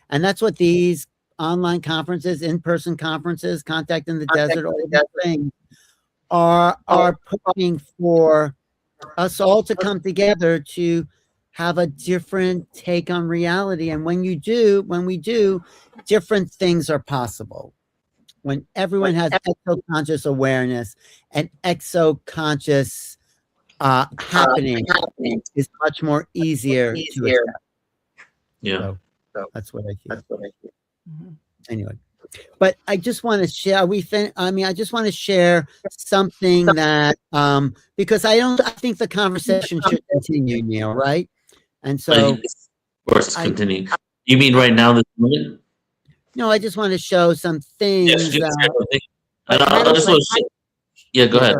And that's what these online conferences, in-person conferences, Contact in the Desert, all these things are pushing for us all to come together to have a different take on reality. And when we do, different things are possible. when everyone has exoconscious awareness and exoconscious happening is much more easier to accept. Yeah. So that's what I feel. Anyway, but I just want to share. I just want to share something that because I think the conversation should continue, Neil, right? And so, of course, continue. You mean right now, this moment? No, I just want to show some things. Yeah, go ahead.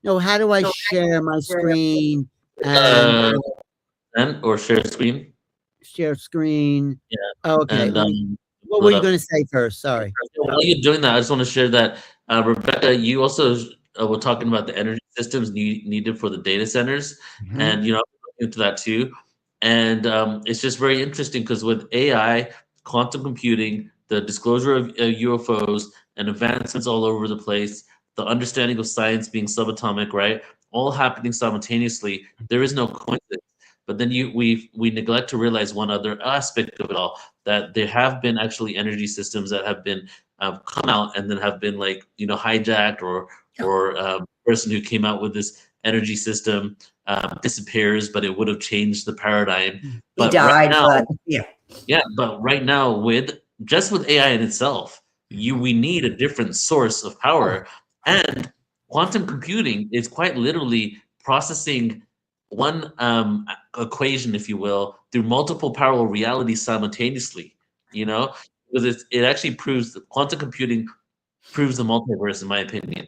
No, how do I share my screen and or share screen? Share screen. Yeah. Okay. And, what were you going to say first? Sorry. While you're doing that, I just want to share that, Rebecca, you also were talking about the energy systems needed for the data centers. Mm-hmm. And, you know, I'm looking into that too. And it's just very interesting because with AI, quantum computing, the disclosure of UFOs and advancements all over the place, the understanding of science being subatomic, right? All happening simultaneously. There is no coincidence. But then we neglect to realize one other aspect of it all, that there have been actually energy systems that have been come out and then have been like, you know, hijacked or person who came out with this energy system disappears, but it would have changed the paradigm. But died, right now, but but right now with AI in itself, we need a different source of power, and quantum computing is quite literally processing one equation, if you will, through multiple parallel realities simultaneously. You know, because it actually proves that quantum computing proves the multiverse, in my opinion.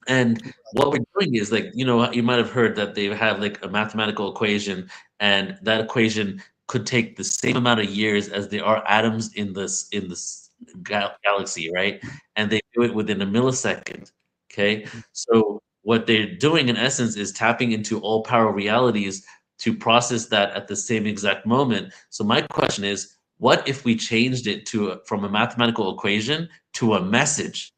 And what we're doing is, like, you know, you might have heard that they have like a mathematical equation, and that equation could take the same amount of years as there are atoms in this galaxy, right? And they do it within a millisecond. Okay, so what they're doing in essence is tapping into all parallel realities to process that at the same exact moment. So my question is, what if we changed it from a mathematical equation to a message?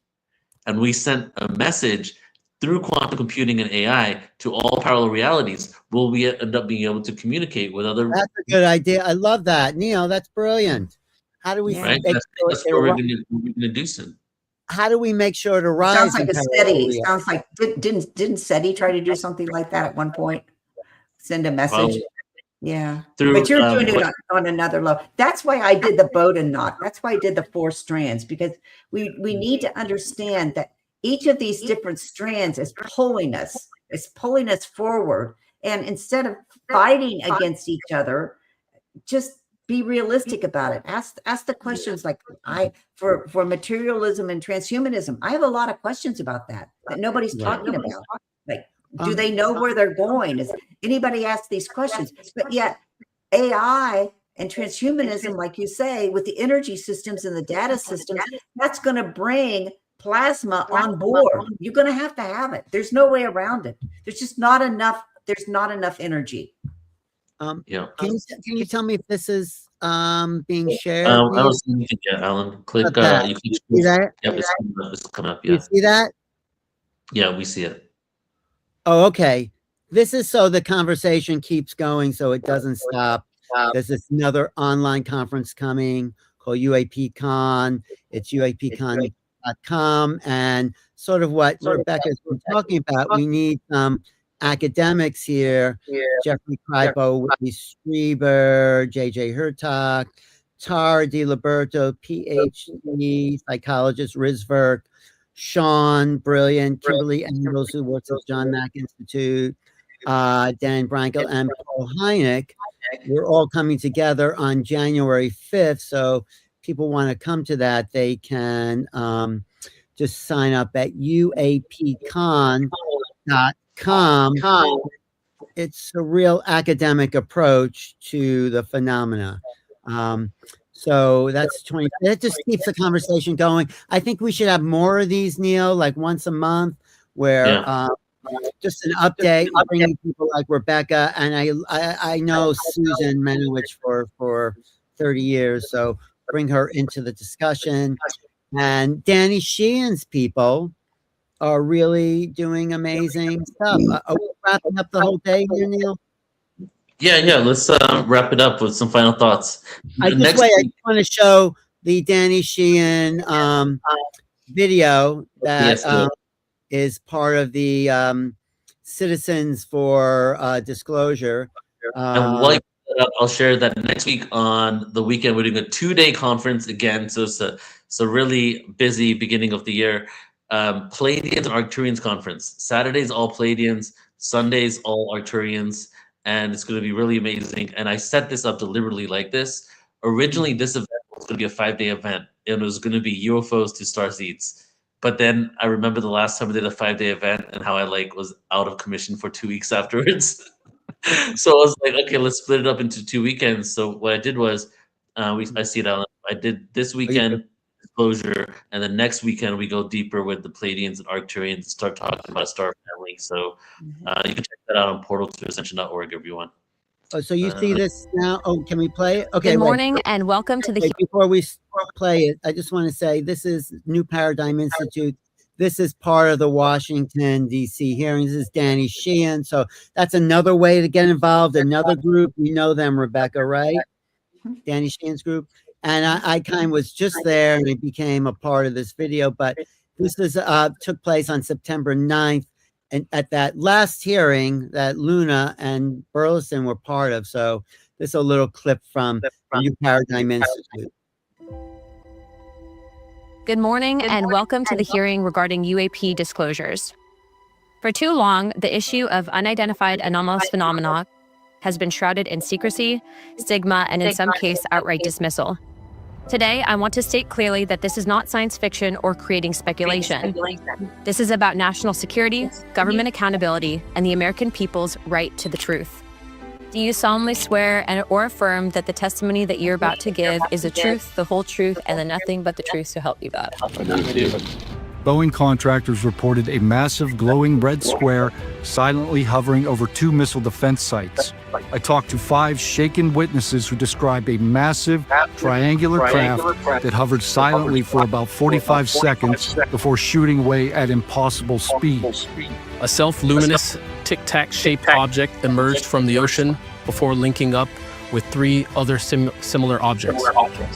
And we sent a message through quantum computing and AI to all parallel realities. Will we end up being able to communicate with other? That's a good idea. I love that, Neil. That's brilliant. How do we? Right? That's what we're going to do soon. How do we make sure to rise? Sounds like a SETI. Sounds like didn't SETI try to do something like that at one point? Send a message. Probably. Yeah, but you're doing it on another level. That's why I did the Bowden knot. That's why I did the 4 strands, because we need to understand that each of these different strands is pulling us forward. And instead of fighting against each other, just be realistic about it. Ask the questions like for materialism and transhumanism. I have a lot of questions about that nobody's talking about. Like, do they know where they're going? Does anybody ask these questions? But yet AI and transhumanism, like you say, with the energy systems and the data systems, that's going to bring plasma on board. You're going to have it. There's no way around it. There's just not enough. There's not enough energy. Can you tell me if this is being shared? I was thinking, Alan. Click. You can see that? Yep, it's coming up. You see that? Yeah, we see it. Oh, okay. This is so the conversation keeps going, so it doesn't stop. There's this another online conference coming called UAPCon. It's uapcon.com, and sort of what Rebecca's been talking about. We need some academics here: Jeffrey Kripo, Whitney Strieber, J.J. Hertog, Tara DiLiberto, PhD, psychologist, Risberg, Sean, brilliant, Kimberly Engels, who works at John Mack Institute, Dan Brankel, and Paul Hynek. We're all coming together on January 5th. So people want to come to that, they can just sign up at uapcon.com. It's a real academic approach to the phenomena. So that's 20. That just keeps the conversation going. I think we should have more of these, Neil, like once a month, where just an update, bringing people like Rebecca, and I know Susan Menowich for 30 years, so bring her into the discussion. And Danny Sheehan's people are really doing amazing stuff. Are we wrapping up the whole day here, Neil? Yeah. Let's wrap it up with some final thoughts. I just want to show the Danny Sheehan video that Yes, is part of the Citizens for Disclosure. and while you put that up, I'll share that next week on the weekend we're doing a 2-day conference again. So it's a really busy beginning of the year. Pleiadians and Arcturians conference. Saturdays all Pleiadians, Sundays all Arcturians, and it's going to be really amazing. And I set this up deliberately like this. Originally, this event was going to be a 5-day event, and it was going to be UFOs to starseeds. But then I remember the last time I did a 5-day event and how I was out of commission for 2 weeks afterwards. So I was like, okay, let's split it up into 2 weekends. So what I did was, I see it out. I did this weekend disclosure, and the next weekend we go deeper with the Pleiadians and Arcturians and start talking about Star Family. So you can check that out on portal2ascension.org, everyone. Oh, so you see this now? Oh, can we play it? Okay. Good morning and welcome to the. Before we play it, I just want to say this is New Paradigm Institute. This is part of the Washington, D.C. hearings. This is Danny Sheehan. So that's another way to get involved. Another group. You know them, Rebecca, right? Danny Sheehan's group. And I kind of was just there and it became a part of this video. But this is took place on September 9th. And at that last hearing that Luna and Burleson were part of. So this is a little clip from the New Paradigm Institute. Good morning and welcome to the hearing regarding UAP disclosures. For too long, the issue of unidentified anomalous phenomena has been shrouded in secrecy, stigma, and in some cases, outright dismissal. Today, I want to state clearly that this is not science fiction or creating speculation. This is about national security, government accountability, and the American people's right to the truth. Do you solemnly swear or affirm that the testimony that you're about to give is the truth, the whole truth, and the nothing but the truth to help you God? Boeing contractors reported a massive glowing red square silently hovering over 2 missile defense sites. I talked to 5 shaken witnesses who described a massive triangular craft that hovered silently for about 45 seconds before shooting away at impossible speed. A self-luminous, tic-tac-shaped object emerged from the ocean before linking up with 3 other similar objects.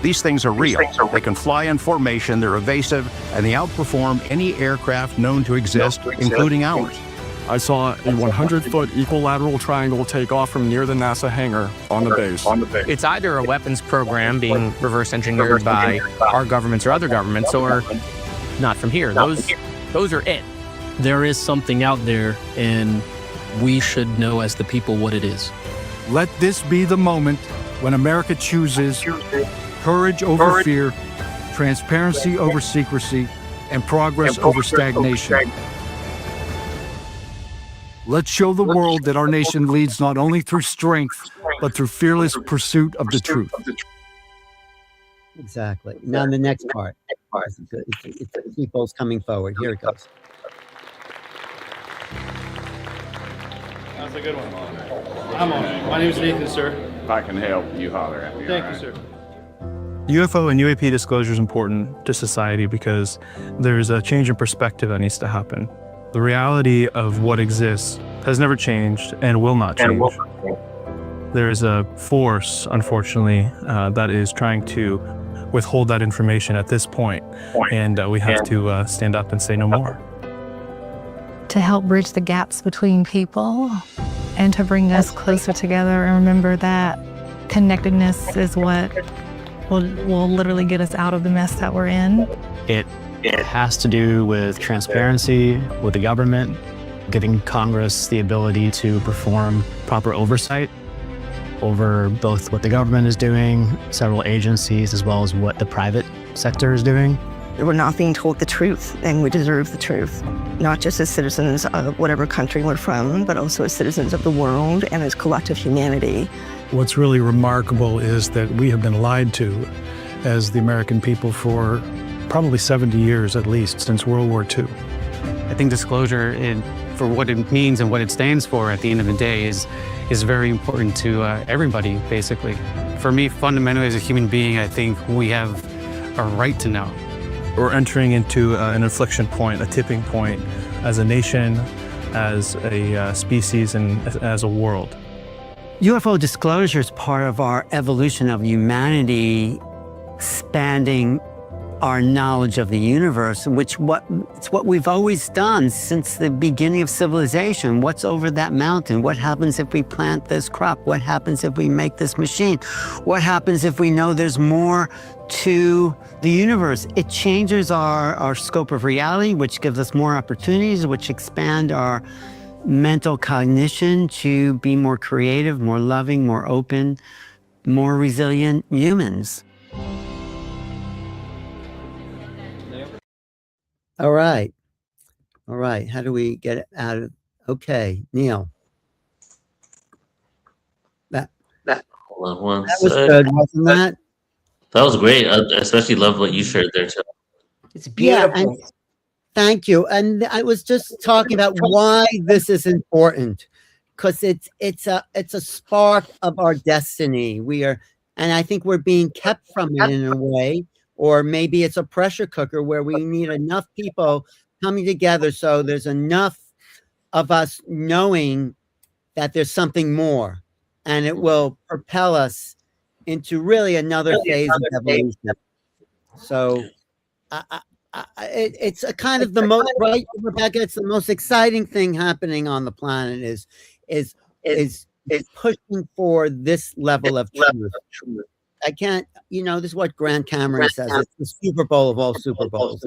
These things are real. They can fly in formation, they're evasive, and they outperform any aircraft known to exist, including ours. I saw a 100-foot equilateral triangle take off from near the NASA hangar on the base. It's either a weapons program being reverse engineered by our governments or other governments, or not from here. Those are it. There is something out there, and we should know as the people what it is. Let this be the moment when America chooses courage over fear, transparency over secrecy, and progress over stagnation. Let's show the world that our nation leads not only through strength, but through fearless pursuit of the truth. Exactly. Now the next part. It's people's coming forward. Here it goes. That's a good one. I'm on it. My name is Nathan, sir. If I can help, you holler at me. Thank you, sir. UFO and UAP disclosure is important to society because there's a change in perspective that needs to happen. The reality of what exists has never changed and will not change. There is a force, unfortunately, that is trying to withhold that information at this point, and we have to stand up and say no more. To help bridge the gaps between people and to bring us closer together and remember that connectedness is what will literally get us out of the mess that we're in. It has to do with transparency with the government, giving Congress the ability to perform proper oversight over both what the government is doing, several agencies, as well as what the private sector is doing. We're not being told the truth, and we deserve the truth, not just as citizens of whatever country we're from, but also as citizens of the world and as collective humanity. What's really remarkable is that we have been lied to as the American people for probably 70 years at least, since World War II. I think disclosure, for what it means and what it stands for at the end of the day, is very important to everybody, basically. For me, fundamentally, as a human being, I think we have a right to know. We're entering into an inflection point, a tipping point, as a nation, as a species, and as a world. UFO disclosure is part of our evolution of humanity, spanning our knowledge of the universe, it's what we've always done since the beginning of civilization. What's over that mountain? What happens if we plant this crop? What happens if we make this machine? What happens if we know there's more to the universe? It changes our scope of reality, which gives us more opportunities, which expand our mental cognition to be more creative, more loving, more open, more resilient humans. All right. How do we get it out of? Okay, Neil. Hold on one That was sec. good, wasn't that? That was great. I especially love what you shared there too. It's Yeah, beautiful. and thank you. And I was just talking about why this is important, because it's a spark of our destiny. And I think we're being kept from it in a way, or maybe it's a pressure cooker where we need enough people coming together so there's enough of us knowing that there's something more, and it will propel us into really another phase of evolution. So it's a kind of the most, right, Rebecca, it's the most exciting thing happening on the planet is pushing for this level of truth. I can't, this is what Grant Cameron says. It's the Super Bowl of all Super Bowls.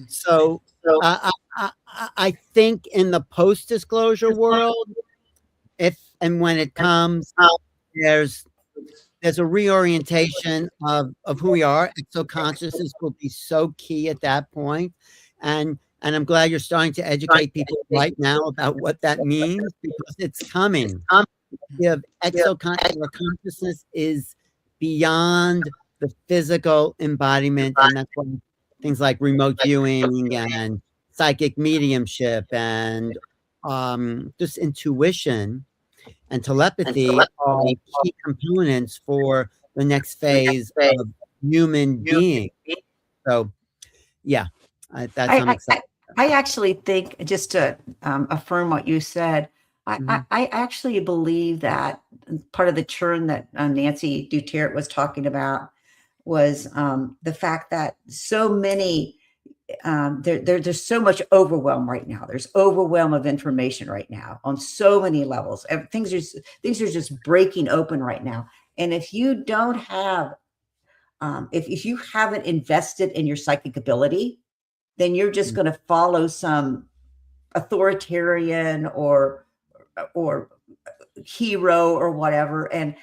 So I think in the post-disclosure world, if and when it comes, there's a reorientation of who we are. Exoconsciousness will be so key at that point. And I'm glad you're starting to educate people right now about what that means, because it's coming. Consciousness is beyond the physical embodiment, and that's why things like remote viewing and psychic mediumship and just intuition and telepathy are key components for the next phase of human being. So, yeah, I'm excited. I actually think, just to affirm what you said, I actually believe that part of the churn that Nancy Duterte was talking about was the fact that so many, there's so much overwhelm right now. There's overwhelm of information right now on so many levels. Things are just breaking open right now. And if you don't have, if you haven't invested in your psychic ability, then you're just going to follow some authoritarian or hero or whatever. And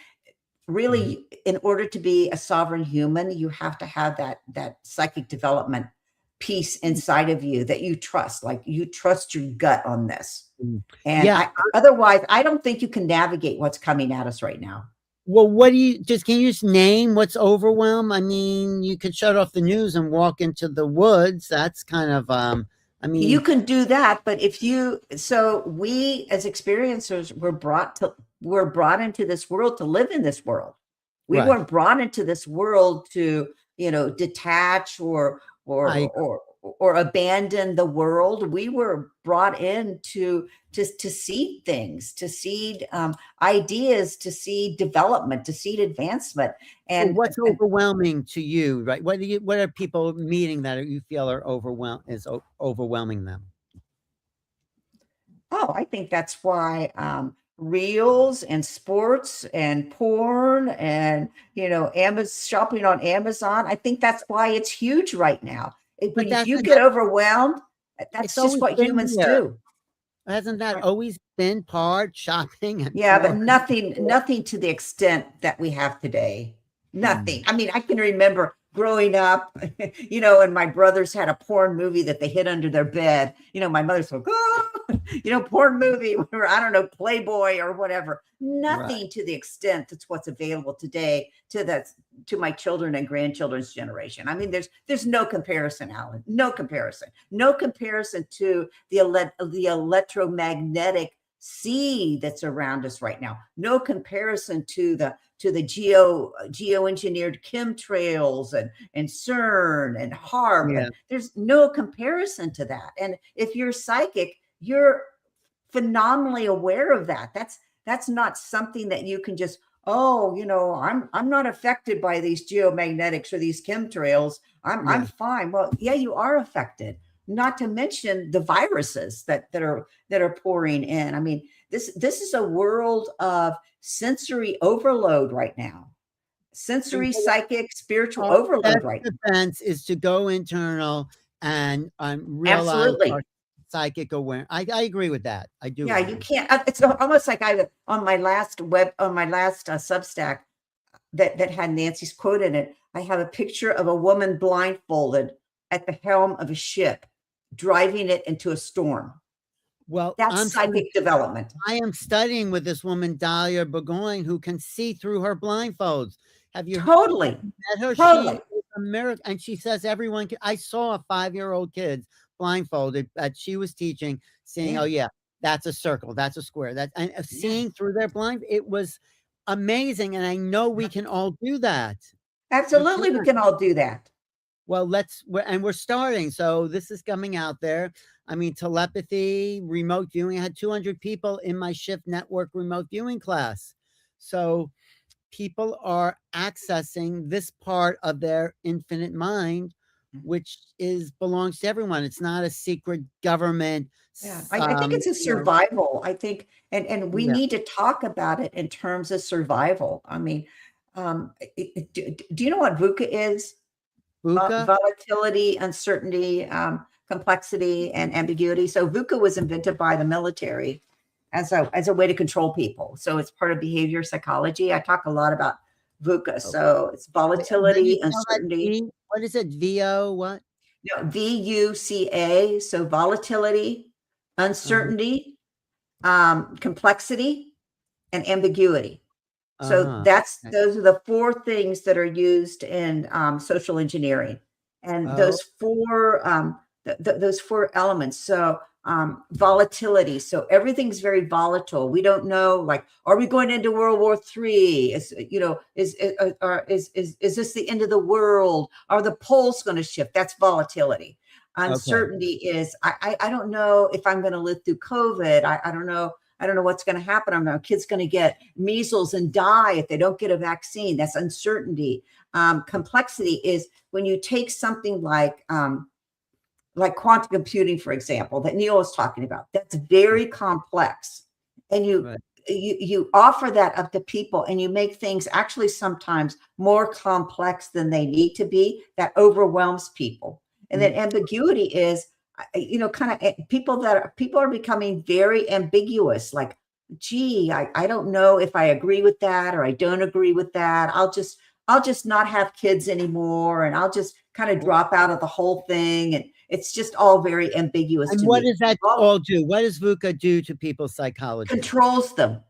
really, in order to be a sovereign human, you have to have that psychic development piece inside of you that you trust. Like, you trust your gut on this. And otherwise, I don't think you can navigate what's coming at us right now. Well, can you just name what's overwhelm? I mean, you could shut off the news and walk into the woods. That's kind of, you can do that, but we as experiencers were brought into this world to live in this world. We weren't brought into this world to, detach or abandon the world. We were brought in to seed things, to seed ideas, to seed development, to seed advancement. And what's overwhelming to you, right? What are people meeting that you feel are overwhelming them? Oh, I think that's why reels and sports and porn and shopping on Amazon. I think that's why it's huge right now. But if you get overwhelmed, that's just what humans do. Hasn't that always been part, shopping? And but nothing to the extent that we have today. Nothing. I mean, I can remember growing up, and my brothers had a porn movie that they hid under their bed. My mother's like, porn movie, or I don't know, Playboy or whatever. Nothing to the extent that's what's available today to my children and grandchildren's generation. I mean, there's no comparison, Alan. No comparison. No comparison to the electromagnetic sea that's around us right now. No comparison to the geoengineered chemtrails and CERN and HARP. And there's no comparison to that. And if you're psychic, you're phenomenally aware of that. That's not something that you can just oh, I'm not affected by these geomagnetics or these chemtrails. I'm fine. Well, yeah, you are affected. Not to mention the viruses that are pouring in. I mean, this is a world of sensory overload right now. Sensory, psychic, spiritual overload right now. Defense is to go internal and realize Absolutely. our psychic awareness. I agree with that. I do. Yeah, you can't. It's almost like on my last Substack that had Nancy's quote in it. I have a picture of a woman blindfolded at the helm of a ship, driving it into a storm. Well, that's psychic development. I am studying with this woman, Dahlia Burgoyne, who can see through her blindfolds. Have you totally met her? Totally. She is a miracle, and she says everyone can. I saw a 5-year-old kid blindfolded that she was teaching, saying, "Oh yeah, that's a circle, that's a square." That and seeing through their blind, it was amazing, and I know we can all do that. Absolutely, we can all do that. Well, we're starting. So this is coming out there. I mean, telepathy, remote viewing. I had 200 people in my Shift Network remote viewing class. So people are accessing this part of their infinite mind, which belongs to everyone. It's not a secret government. Yeah, I think it's a survival. I think, and we Yeah. need to talk about it in terms of survival. I mean, do you know what VUCA is? VUCA? Volatility, uncertainty, complexity, and ambiguity. So VUCA was invented by the military as a way to control people. So it's part of behavior psychology. I talk a lot about VUCA. So it's volatility, uncertainty. What is it? VO what? No, VUCA. So volatility, uncertainty, complexity, and ambiguity. So those are the 4 things that are used in social engineering, and those 4 those 4 elements. So volatility. So everything's very volatile. We don't know, like, are we going into World War III? Is this the end of the world? Are the poles going to shift? That's volatility. Uncertainty is I don't know if I'm going to live through COVID. I don't know. I don't know what's going to happen. I don't know. Kids going to get measles and die if they don't get a vaccine. That's uncertainty. Complexity is when you take something like quantum computing, for example, that Neil was talking about. That's very complex, and you offer that up to people, and you make things actually sometimes more complex than they need to be. That overwhelms people, and then ambiguity is, kind of people are becoming very ambiguous. Like, gee, I don't know if I agree with that or I don't agree with that. I'll just not have kids anymore, and I'll just kind of drop out of the whole thing. And it's just all very ambiguous. And to what me. does that all do? What does VUCA do to people's psychology? Controls them.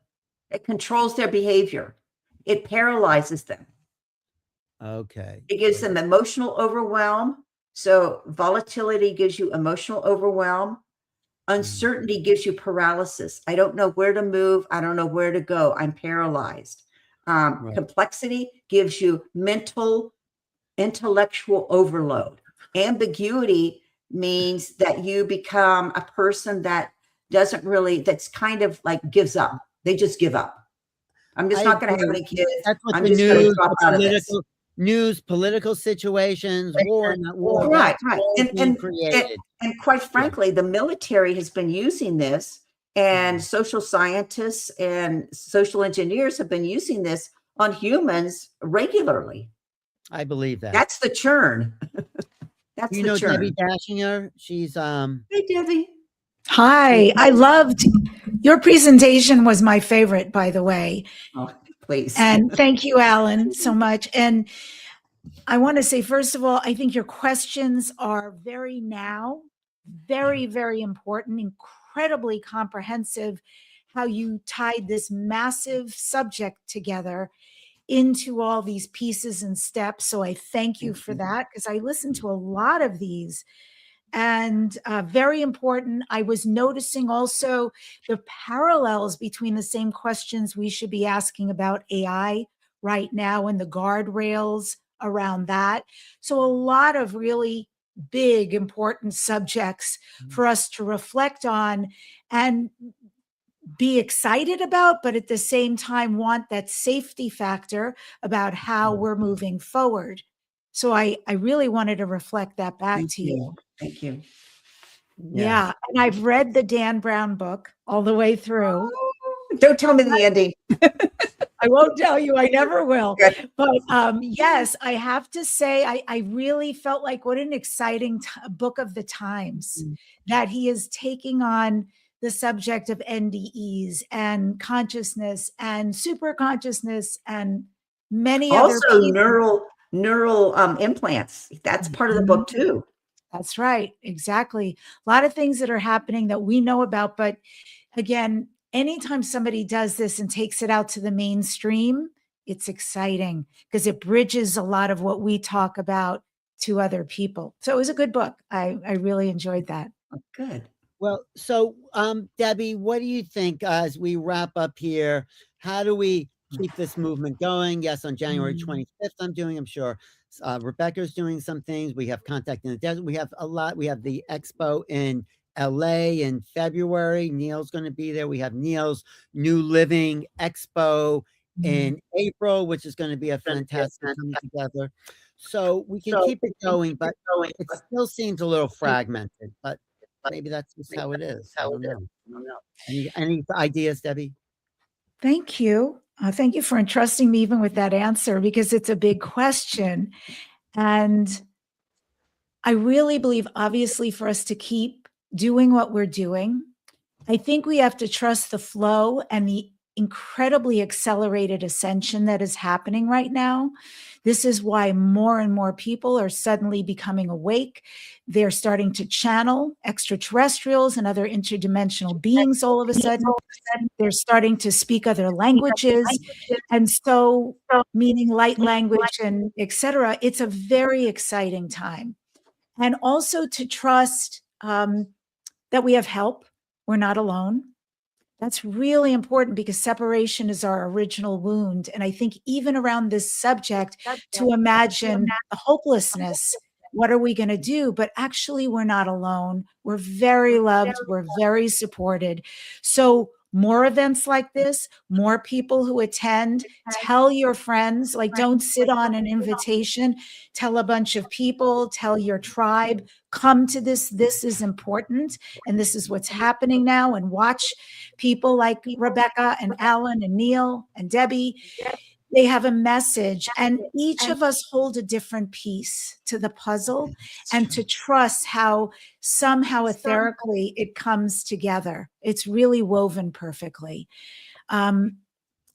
It controls their behavior. It paralyzes them. Okay. It gives them emotional overwhelm. So volatility gives you emotional overwhelm. Uncertainty gives you paralysis. I don't know where to move. I don't know where to go. I'm paralyzed. Complexity gives you intellectual overload. Ambiguity means that you become a person that that's kind of like gives up. They just give up. I'm just not going to have any kids. That's what I'm the just going to news, drop out of this. Political situations, war, not war. Right. And created. And quite frankly, the military has been using this, and social scientists and social engineers have been using this on humans regularly. I believe that. That's the churn. That's you the know churn. Debbie Dashinger? She's Hey, Debbie. Hi, I loved your presentation. Was my favorite, by the way. Oh, please. And thank you, Alan, so much. And I want to say, first of all, I think your questions are very, very important, incredibly comprehensive, how you tied this massive subject together into all these pieces and steps. So I thank you for that, because I listened to a lot of these, and very important. I was noticing also the parallels between the same questions we should be asking about AI right now and the guardrails around that. So a lot of really big, important subjects for us to reflect on and be excited about, but at the same time want that safety factor about how we're moving forward. So I really wanted to reflect that back to you. Thank you. Yeah. And I've read the Dan Brown book all the way through. Don't tell me the ending. I won't tell you. I never will. But yes, I have to say, I really felt like what an exciting book of the times that he is taking on the subject of NDEs and consciousness and super consciousness and many other Also people. neural implants. That's part of the book too. That's right. Exactly. A lot of things that are happening that we know about. But again, anytime somebody does this and takes it out to the mainstream, it's exciting because it bridges a lot of what we talk about to other people. So it was a good book. I really enjoyed that. Good. Well, so Debbie, what do you think as we wrap up here? How do we keep this movement going? Yes, on January 25th, I'm sure Rebecca's doing some things. We have Contact in the Desert. We have a lot. We have the expo in LA in February. Neil's going to be there. We have Neil's New Living Expo in April, which is going to be a fantastic coming together. So we can keep it going, but it still seems a little fragmented, but maybe that's just how it is. I don't know. Any ideas, Debbie? Thank you. Thank you for entrusting me even with that answer because it's a big question. And I really believe, obviously, for us to keep doing what we're doing, I think we have to trust the flow and the incredibly accelerated ascension that is happening right now. This is why more and more people are suddenly becoming awake. They're starting to channel extraterrestrials and other interdimensional beings all of a sudden. They're starting to speak other languages. And so, meaning light language and etc. It's a very exciting time. And also to trust that we have help. We're not alone. That's really important because separation is our original wound. And I think even around this subject, to imagine the hopelessness, what are we going to do? But actually, we're not alone. We're very loved. We're very supported. So more events like this, more people who attend, tell your friends, like don't sit on an invitation, tell a bunch of people, tell your tribe, come to this. This is important. And this is what's happening now. And watch people like Rebecca and Alan and Neil and Debbie. They have a message, and each of us hold a different piece to the puzzle, and to trust how somehow etherically it comes together. It's really woven perfectly. And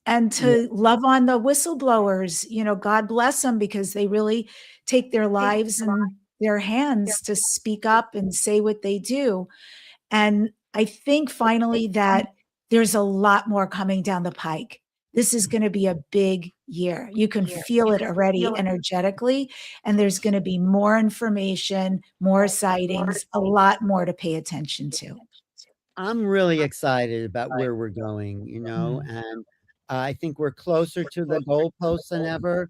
to love on the whistleblowers, God bless them because they really take their lives in their hands to speak up and say what they do. And I think finally that there's a lot more coming down the pike. This is going to be a big year. You can feel it already energetically, and there's going to be more information, more sightings, a lot more to pay attention to. I'm really excited about where we're going, and I think we're closer to the goalposts than ever,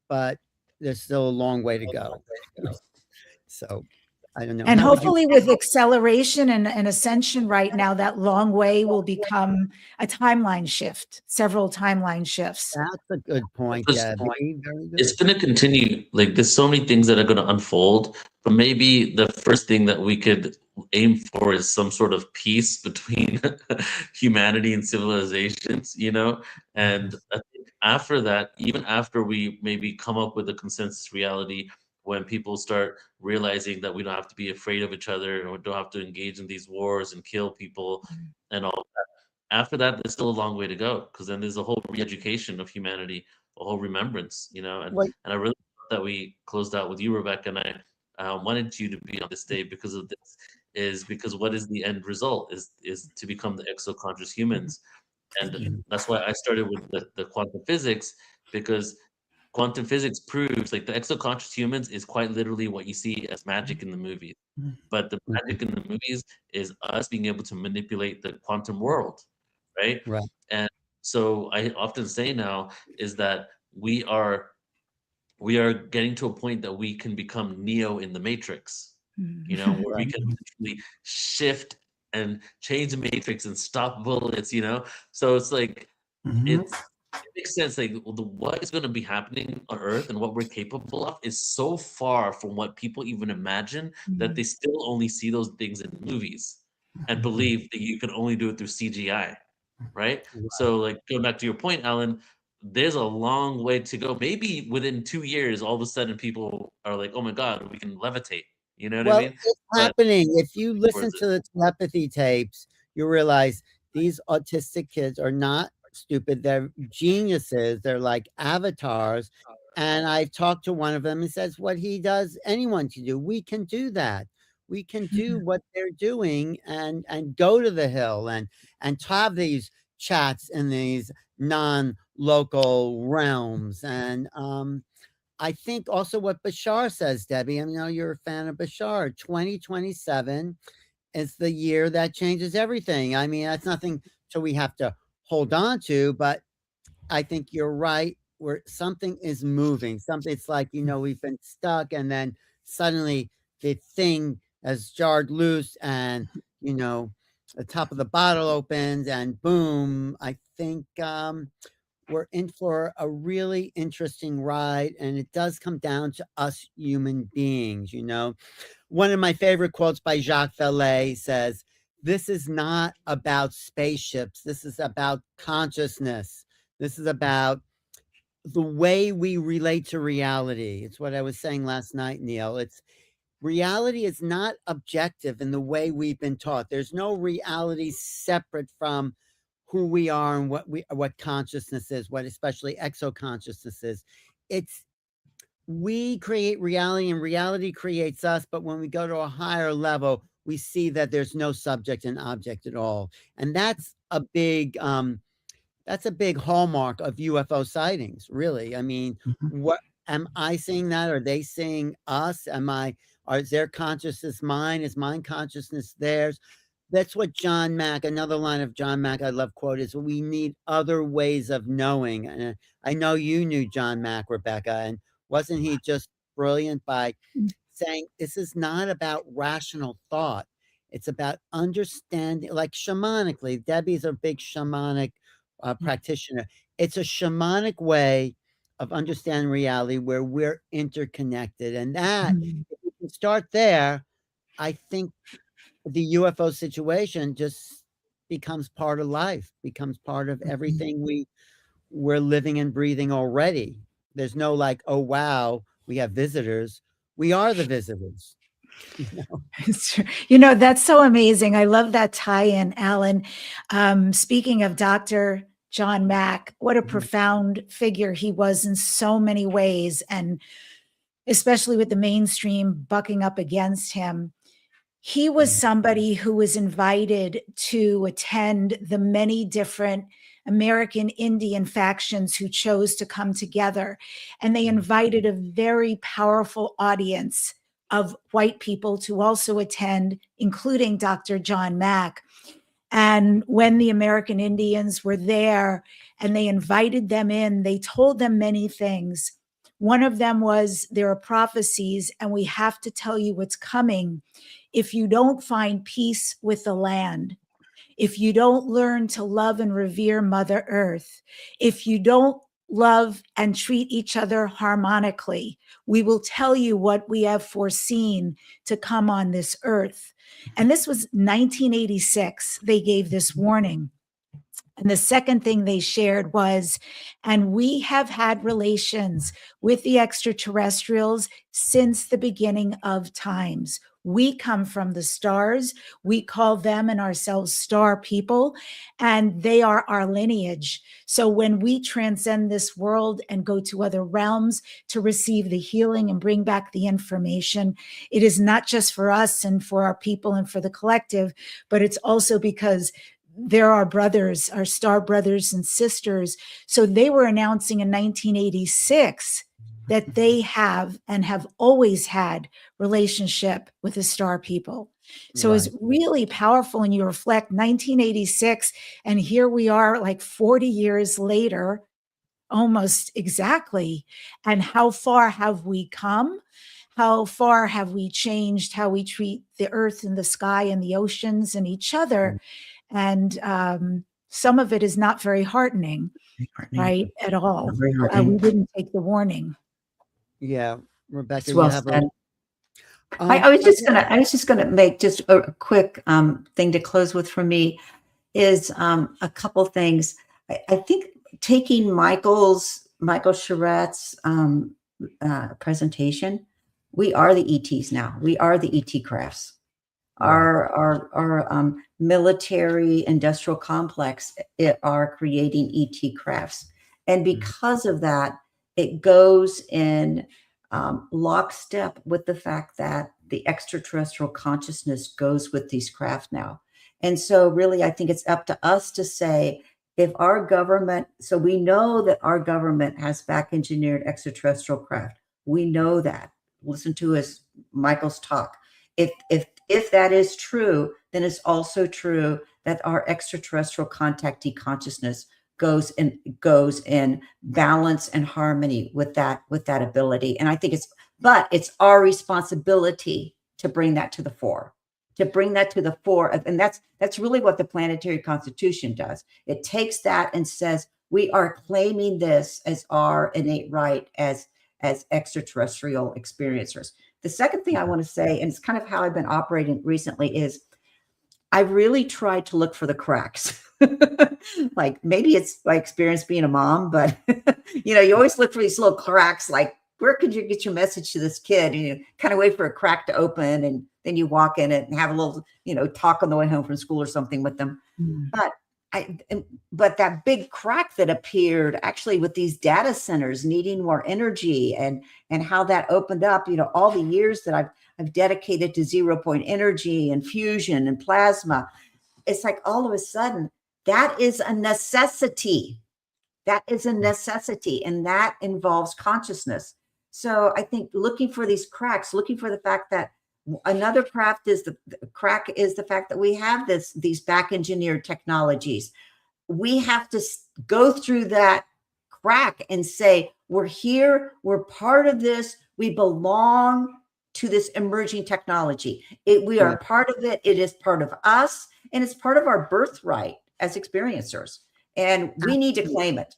but there's still a long way to go. So I don't know. And hopefully with acceleration and ascension right now, that long way will become a timeline shift, several timeline shifts. That's a good point, Debbie. Very good. It's going to continue. Like, there's so many things that are going to unfold, but maybe the first thing that we could aim for is some sort of peace between humanity and civilizations, And I think after that, even after we maybe come up with a consensus reality, when people start realizing that we don't have to be afraid of each other and we don't have to engage in these wars and kill people and all that. After that, there's still a long way to go because then there's a whole re-education of humanity, a whole remembrance, and I really thought that we closed out with you, Rebecca, and I wanted you to be on this day because of this, is because what is the end result is to become the exo-conscious humans. And that's why I started with the quantum physics, because quantum physics proves like the exoconscious humans is quite literally what you see as magic in the movies. But the magic in the movies is us being able to manipulate the quantum world, right? Right. And so I often say now is that we are getting to a point that we can become Neo in the Matrix, where we can literally shift and change the matrix and stop bullets, you know? So it's like, it makes sense. Like what is going to be happening on Earth and what we're capable of is so far from what people even imagine that they still only see those things in movies and believe that you can only do it through CGI, right? So like going back to your point, Alan, there's a long way to go. Maybe within 2 years, all of a sudden people are like, "Oh my God, we can levitate." You know what I Well, mean? it's But happening. If you listen towards it. to the telepathy tapes, you realize these autistic kids are not stupid. They're geniuses. They're like avatars. And I've talked to one of them and says, what he does, anyone can do. We can do that. We can do what they're doing and go to the hill and have these chats in these non-local realms. And I think also what Bashar says, Debbie, I know you're a fan of Bashar. 2027 is the year that changes everything. I mean, that's nothing so we have to hold on to, but I think you're right where something is moving. Something, it's like, we've been stuck and then suddenly the thing has jarred loose and, the top of the bottle opens and boom, I think we're in for a really interesting ride, and it does come down to us human beings. One of my favorite quotes by Jacques Vallée says, "This is not about spaceships. This is about consciousness. This is about the way we relate to reality." It's what I was saying last night, Neil. Reality is not objective in the way we've been taught. There's no reality separate from who we are and what consciousness is, what especially exoconsciousness is. We create reality and reality creates us, but when we go to a higher level, we see that there's no subject and object at all. And that's a big hallmark of UFO sightings, really. I mean, what am I seeing that? Are they seeing us? Is their consciousness mine? Is mine consciousness theirs? That's what John Mack, another line of John Mack I love quote is, we need other ways of knowing. And I know you knew John Mack, Rebecca, and wasn't he just brilliant by saying this is not about rational thought. It's about understanding, like shamanically. Debbie's a big shamanic practitioner. It's a shamanic way of understanding reality where we're interconnected. And that, if we can start there, I think the UFO situation just becomes part of life, becomes part of everything we're living and breathing already. There's no like, oh, wow, we have visitors. We are the visitors. It's true. That's so amazing. I love that tie-in, Alan. Speaking of Dr. John Mack, what a profound figure he was in so many ways, and especially with the mainstream bucking up against him. He was somebody who was invited to attend the many different American Indian factions who chose to come together. And they invited a very powerful audience of white people to also attend, including Dr. John Mack. And when the American Indians were there and they invited them in, they told them many things. One of them was, there are prophecies and we have to tell you what's coming. If you don't find peace with the land, if you don't learn to love and revere Mother Earth, if you don't love and treat each other harmonically, we will tell you what we have foreseen to come on this earth. And this was 1986. They gave this warning. And the second thing they shared was, and we have had relations with the extraterrestrials since the beginning of times. We come from the stars. We call them and ourselves star people, and they are our lineage. So when we transcend this world and go to other realms to receive the healing and bring back the information, it is not just for us and for our people and for the collective, but it's also because they're our brothers, our star brothers and sisters. So they were announcing in 1986 that they have and have always had relationship with the star people. So Right. it's really powerful when you reflect 1986, and here we are like 40 years later, almost exactly. And how far have we come? how far have we changed how we treat the earth and the sky and the oceans and each other? And some of it is not very heartening, right, at all. We didn't take the warning. Yeah, Rebecca, It's well you have said. a. I was just gonna make just a quick thing to close with for me is a couple things. I think taking Michael Charrette's presentation, we are the ETs now. We are the ET crafts. Our military industrial complex are creating ET crafts, and because of that, it goes in lockstep with the fact that the extraterrestrial consciousness goes with these craft now. And so really, I think it's up to us to say, if our government, so we know that our government has back engineered extraterrestrial craft. We know that. Listen to Michael's talk. If that is true, then it's also true that our extraterrestrial contactee consciousness goes in balance and harmony with that ability. And I think it's our responsibility to bring that to the fore. And that's really what the planetary constitution does. It takes that and says, we are claiming this as our innate right as extraterrestrial experiencers. The second thing I want to say, and it's kind of how I've been operating recently, is I really tried to look for the cracks. Like maybe it's my experience being a mom, but you always look for these little cracks, like where could you get your message to this kid? And you kind of wait for a crack to open, and then you walk in it and have a little, talk on the way home from school or something with them. But that big crack that appeared actually with these data centers needing more energy and how that opened up, all the years that I've dedicated to 0-point energy and fusion and plasma. It's like all of a sudden that is a necessity. That is a necessity, and that involves consciousness. So I think looking for these cracks, looking for the fact that another crack is the fact that we have these back engineered technologies. We have to go through that crack and say, we're here, we're part of this, we belong to this emerging technology. We are part of it, it is part of us, and it's part of our birthright as experiencers. And we need to claim it.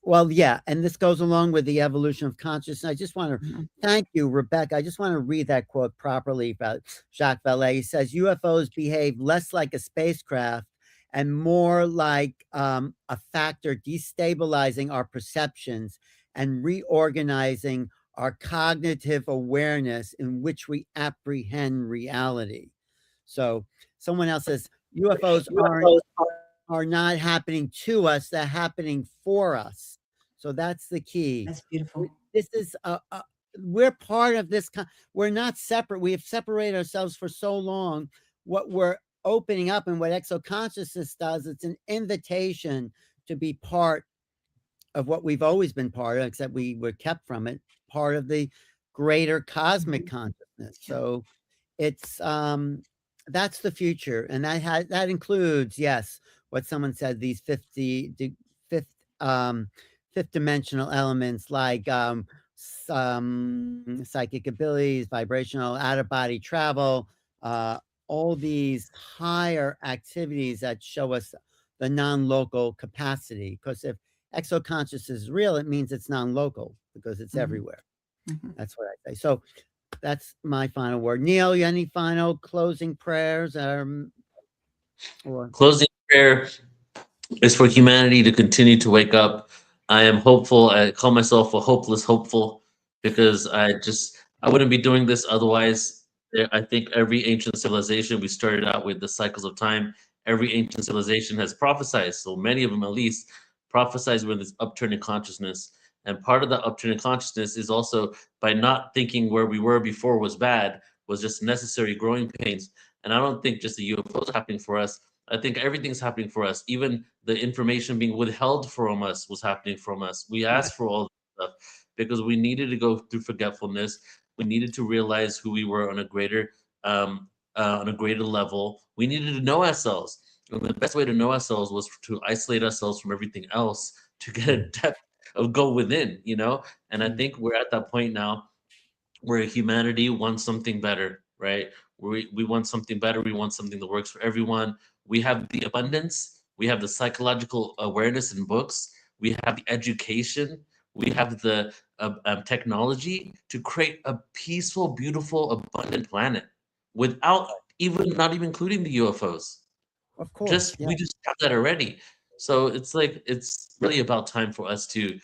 Well, yeah, and this goes along with the evolution of consciousness. I just want to thank you, Rebecca. I just want to read that quote properly about Jacques Vallée. He says, UFOs behave less like a spacecraft and more like a factor destabilizing our perceptions and reorganizing our cognitive awareness in which we apprehend reality. So someone else says, UFOs are not happening to us, they're happening for us. So that's the key. That's beautiful. This is we're part of this. We're not separate. We have separated ourselves for so long. What we're opening up and what exoconsciousness does, it's an invitation to be part of what we've always been part of, except we were kept from it, part of the greater cosmic consciousness. So it's that's the future, and that includes, yes, what someone said, these fifth dimensional elements like some psychic abilities, vibrational out of body travel, all these higher activities that show us the non-local capacity. Because if exoconscious is real, it means it's non-local because it's everywhere. That's what I say. So that's my final word. Neil, you any final closing prayers? Closing prayer is for humanity to continue to wake up. I am hopeful. I call myself a hopeless hopeful because I wouldn't be doing this otherwise. I think every ancient civilization, we started out with the cycles of time. Every ancient civilization has prophesied, so many of them at least, prophesied with this upturning consciousness. And part of the upturning consciousness is also by not thinking where we were before was bad, was just necessary growing pains. And I don't think just the UFOs are happening for us. I think everything's happening for us. Even the information being withheld from us was happening from us. We asked for all this stuff because we needed to go through forgetfulness. We needed to realize who we were on a greater level. We needed to know ourselves. And the best way to know ourselves was to isolate ourselves from everything else, to get a depth of go within, And I think we're at that point now where humanity wants something better, right? We want something better. We want something that works for everyone. We have the abundance. We have the psychological awareness in books. We have the education. We have the technology to create a peaceful, beautiful, abundant planet without even not even including the UFOs. Of course, Just yeah. we just have that already. So it's like it's really about time for us to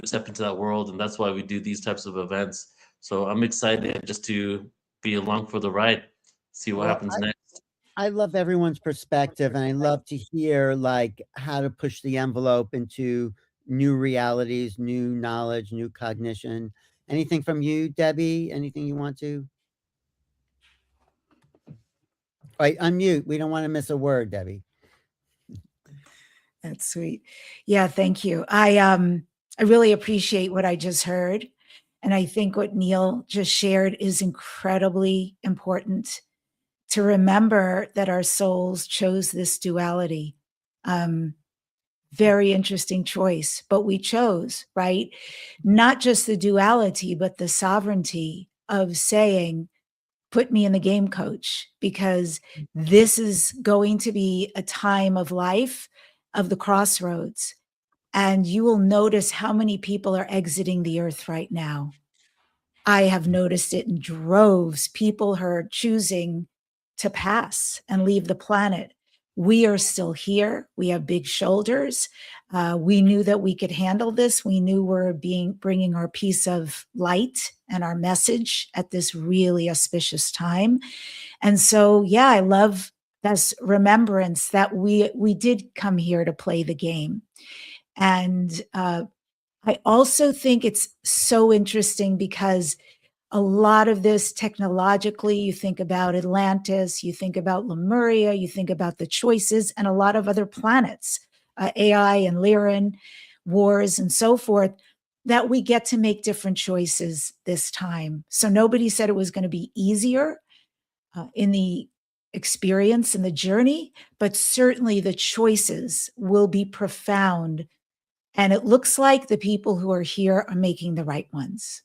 step into that world, and that's why we do these types of events. So I'm excited just to be along for the ride, see what Well, happens next. I love everyone's perspective, and I love to hear like how to push the envelope into new realities, new knowledge, new cognition. Anything from you, Debbie? Anything you want to? Right, unmute. We don't want to miss a word, Debbie. That's sweet. Yeah, thank you. I really appreciate what I just heard. And I think what Neil just shared is incredibly important to remember that our souls chose this duality. Very interesting choice, but we chose, right? Not just the duality, but the sovereignty of saying, put me in the game, coach, because this is going to be a time of life of the crossroads. And you will notice how many people are exiting the earth right now. I have noticed it in droves. People are choosing to pass and leave the planet. We are still here. We have big shoulders. We knew that we could handle this. We knew we're bringing our piece of light and our message at this really auspicious time. And so, yeah, I love this remembrance that we did come here to play the game. And I also think it's so interesting because a lot of this technologically, you think about Atlantis, you think about Lemuria, you think about the choices and a lot of other planets, AI and Lyran, wars and so forth, that we get to make different choices this time. So nobody said it was going to be easier in the experience and the journey, but certainly the choices will be profound. And it looks like the people who are here are making the right ones.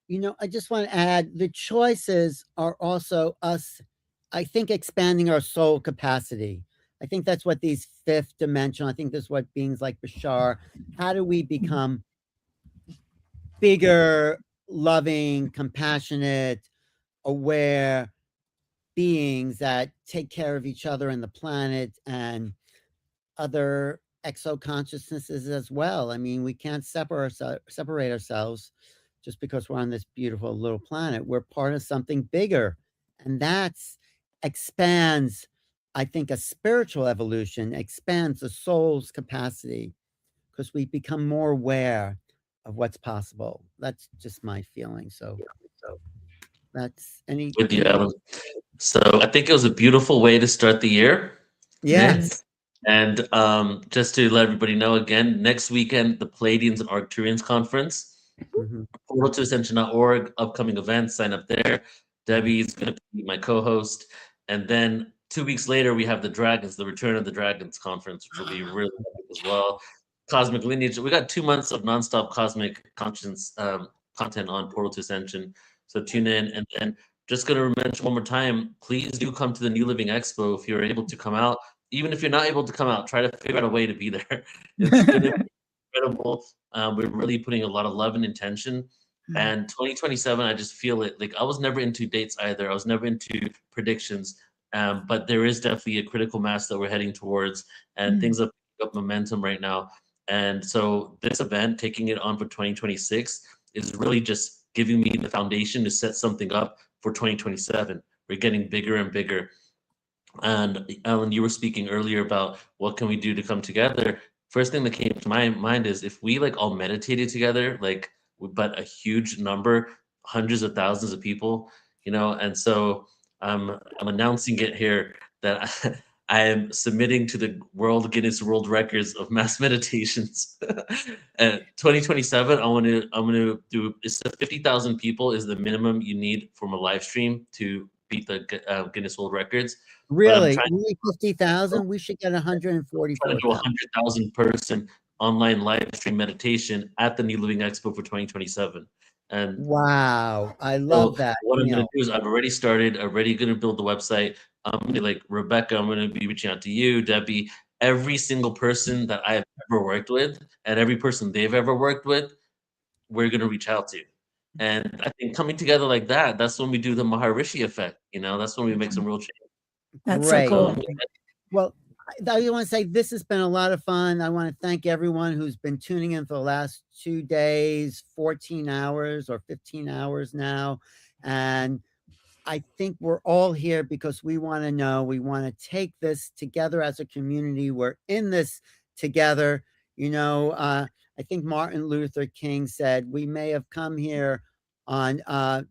You know, I just want to add the choices are also us, I think, expanding our soul capacity. I think that's what these fifth dimensional, I think this is what beings like Bashar, how do we become bigger, loving, compassionate, aware beings that take care of each other and the planet and other exo consciousnesses as well. I mean, we can't separate ourselves just because we're on this beautiful little planet. We're part of something bigger, and that's expands, I think, a spiritual evolution, expands the soul's capacity because we become more aware of what's possible. That's just my feeling. So that's any With you, Alan. So I think it was a beautiful way to start the year. Yes. And just to let everybody know again, next weekend, the Palladians and Arcturians Conference. Portal to Ascension.org, upcoming events, sign up there. Debbie's going to be my co-host. And then 2 weeks later, we have the Dragons, the Return of the Dragons Conference, which will be really epic as well. Cosmic Lineage. We got 2 months of nonstop cosmic conscience content on Portal to Ascension. So tune in. And then just going to mention one more time, please do come to the New Living Expo if you're able to come out. Even if you're not able to come out, try to figure out a way to be there. It's going to be incredible. We're really putting a lot of love and intention. And 2027, I just feel it. Like I was never into dates either. I was never into predictions. But there is definitely a critical mass that we're heading towards, and things are picking up momentum right now. And so this event, taking it on for 2026, is really just giving me the foundation to set something up for 2027. We're getting bigger and bigger. And Alan, you were speaking earlier about what can we do to come together. First thing that came to my mind is if we like all meditated together, like but a huge number, hundreds of thousands of people, you know. And so I'm announcing it here that I am submitting to the Guinness World Records of mass meditations. 2027, I'm gonna do. It's 50,000 people is the minimum you need from a live stream to beat the Guinness World Records. Really? Only 50,000? We should get Trying to do 144,000. 100,000 person online live stream meditation at the New Living Expo for 2027. And wow, I so love that. what I'm going Neil. to do is I've already started, already going to build the website. I'm going to like Rebecca, I'm going to be reaching out to you, Debbie, every single person that I've ever worked with and every person they've ever worked with, we're going to reach out to. And I think coming together like that, that's when we do the Maharishi effect. You know, that's when we make some real change. That's so Great. cool. Well, I want to say this has been a lot of fun. I want to thank everyone who's been tuning in for the last 2 days, 14 hours or 15 hours now. And I think we're all here because we want to know, we want to take this together as a community. We're in this together. You know, I think Martin Luther King said, we may have come here on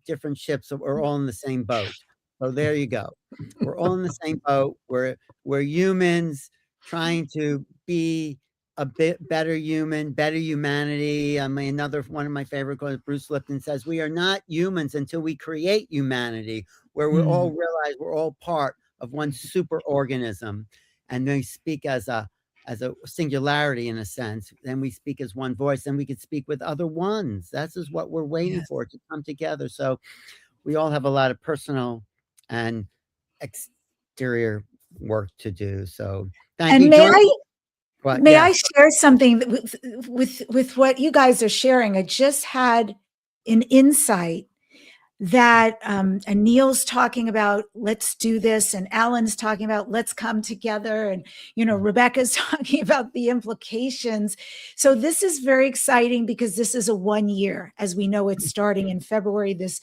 different ships, but we're all in the same boat. So there you go. We're all in the same boat. We're humans trying to be a bit better human, better humanity. I mean, another one of my favorite quotes, Bruce Lipton says, we are not humans until we create humanity, where we all realize we're all part of one super organism. And they speak as a singularity in a sense. Then we speak as one voice, and we could speak with other ones. That's just what we're waiting for, to come together. So we all have a lot of personal and exterior work to do. So thank you. May I share something with what you guys are sharing? I just had an insight that and Neil's talking about, let's do this, and Alan's talking about, let's come together, and Rebecca's talking about the implications. So this is very exciting because this is a 1 year, as we know, it's starting in February, this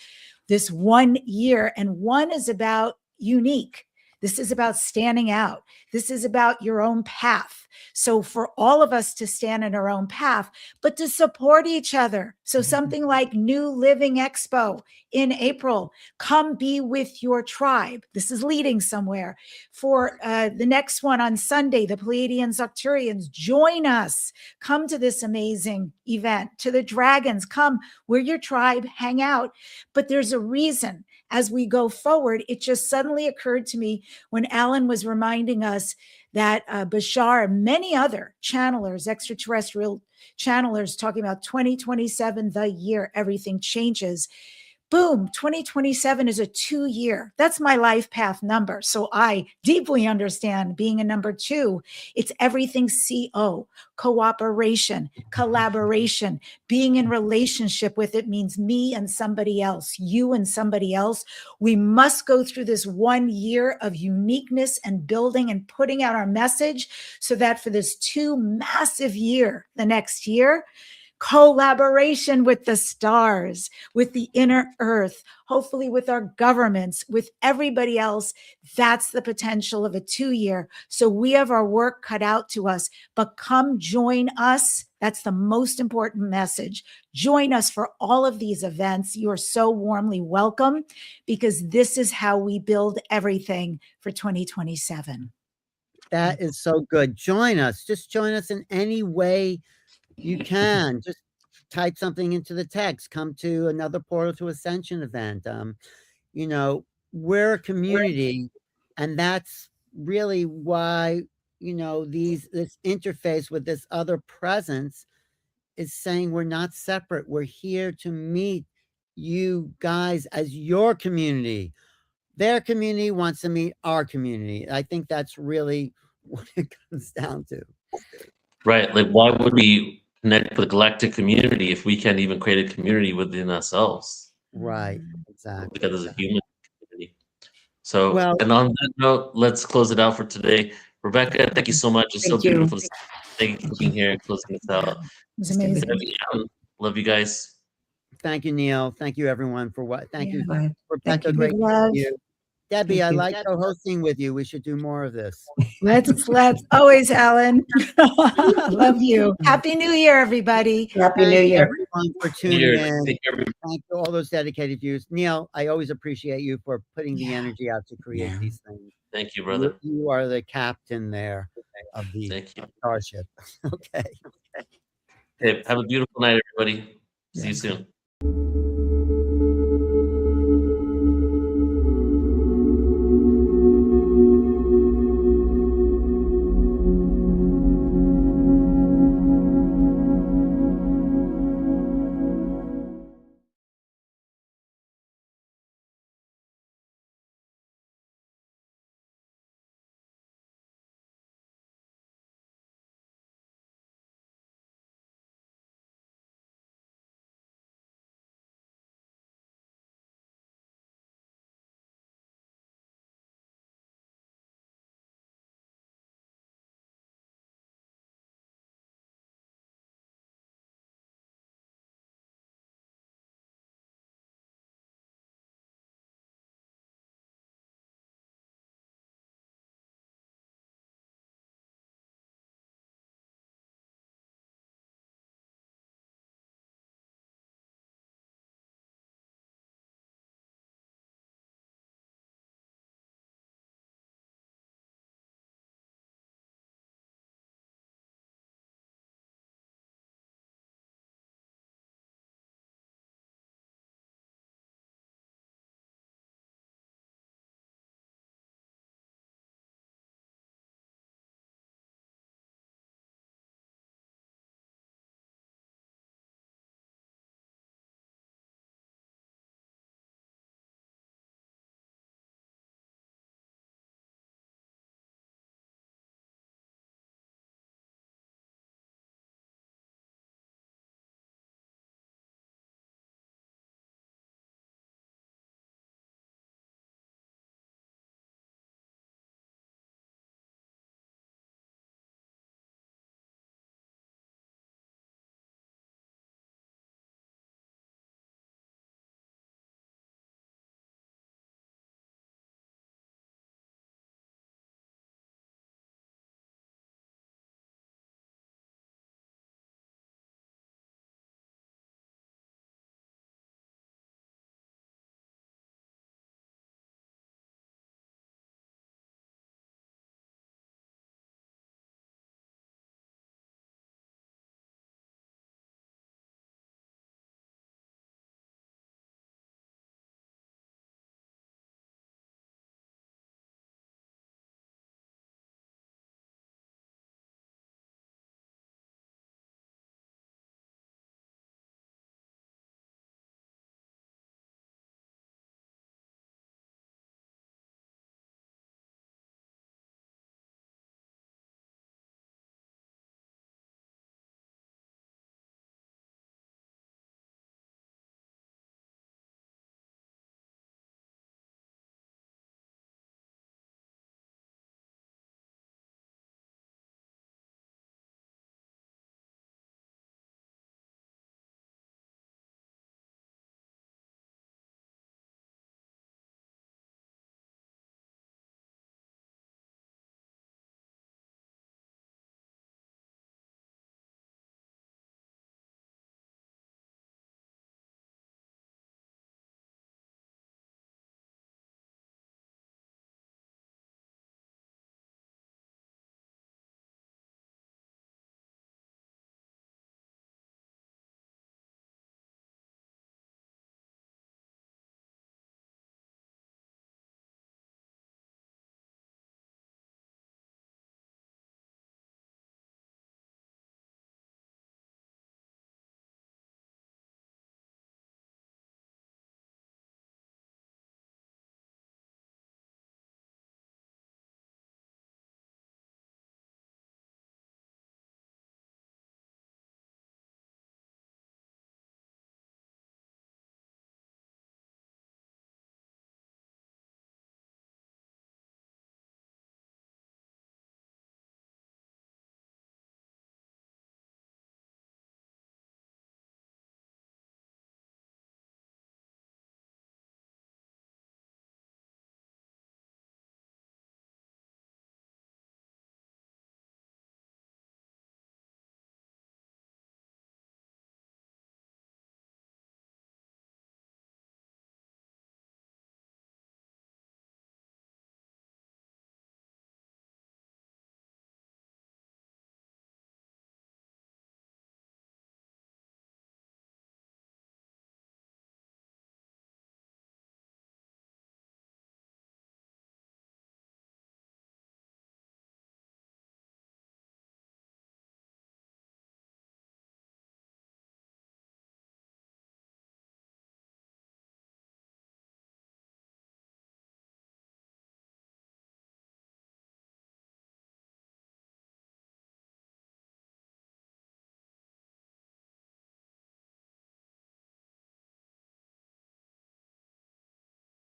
1 year, and one is about unique. This is about standing out. This is about your own path. So for all of us to stand in our own path, but to support each other. So something like New Living Expo in April, come be with your tribe. This is leading somewhere. For the next one on Sunday, the Pleiadians, Octurians, join us. Come to this amazing event. To the Dragons, come. We're your tribe, hang out. But there's a reason. As we go forward, it just suddenly occurred to me when Alan was reminding us that Bashar and many other channelers, extraterrestrial channelers, talking about 2027, the year everything changes. Boom, 2027 is a 2 year. That's my life path number. So I deeply understand being a number 2. It's everything CO, cooperation, collaboration. Being in relationship with it means me and somebody else, you and somebody else. We must go through this 1 year of uniqueness and building and putting out our message so that for this 2 massive year, the next year, collaboration with the stars, with the inner earth, hopefully with our governments, with everybody else. That's the potential of a 2 year. So we have our work cut out to us, but come join us. That's the most important message. Join us for all of these events. You are so warmly welcome, because this is how we build everything for 2027. That is so good. Join us. Just join us in any way you can. Just type something into the text. Come to another Portal to Ascension event. We're a community, and that's really why this interface with this other presence is saying we're not separate. We're here to meet you guys as your community. Their community wants to meet our community. I think that's really what it comes down to. Right. Like, why would we connect with the galactic community if we can't even create a community within ourselves? Right. Exactly. Because as a human community. So, Well, and on that note, let's close it out for today. Rebecca, thank you so much. It's so beautiful. Thank you for being here and closing this out. It was amazing. Love you guys. Thank you, Neil. Thank you, everyone, for what. Thank you, Bye. Rebecca. Thank you, Great big to love. meet you. Debbie, Thank I you. like co-hosting with you. We should do more of this. Let's always, Alan. Love you. Happy New Year, everybody. Happy New Thank you, Year. everyone, for tuning in. Thank you, all those dedicated viewers. Neil, I always appreciate you for putting the energy out to create these things. Thank you, brother. You are the captain there of the starship. Okay. Okay. Have a beautiful night, everybody. See you soon.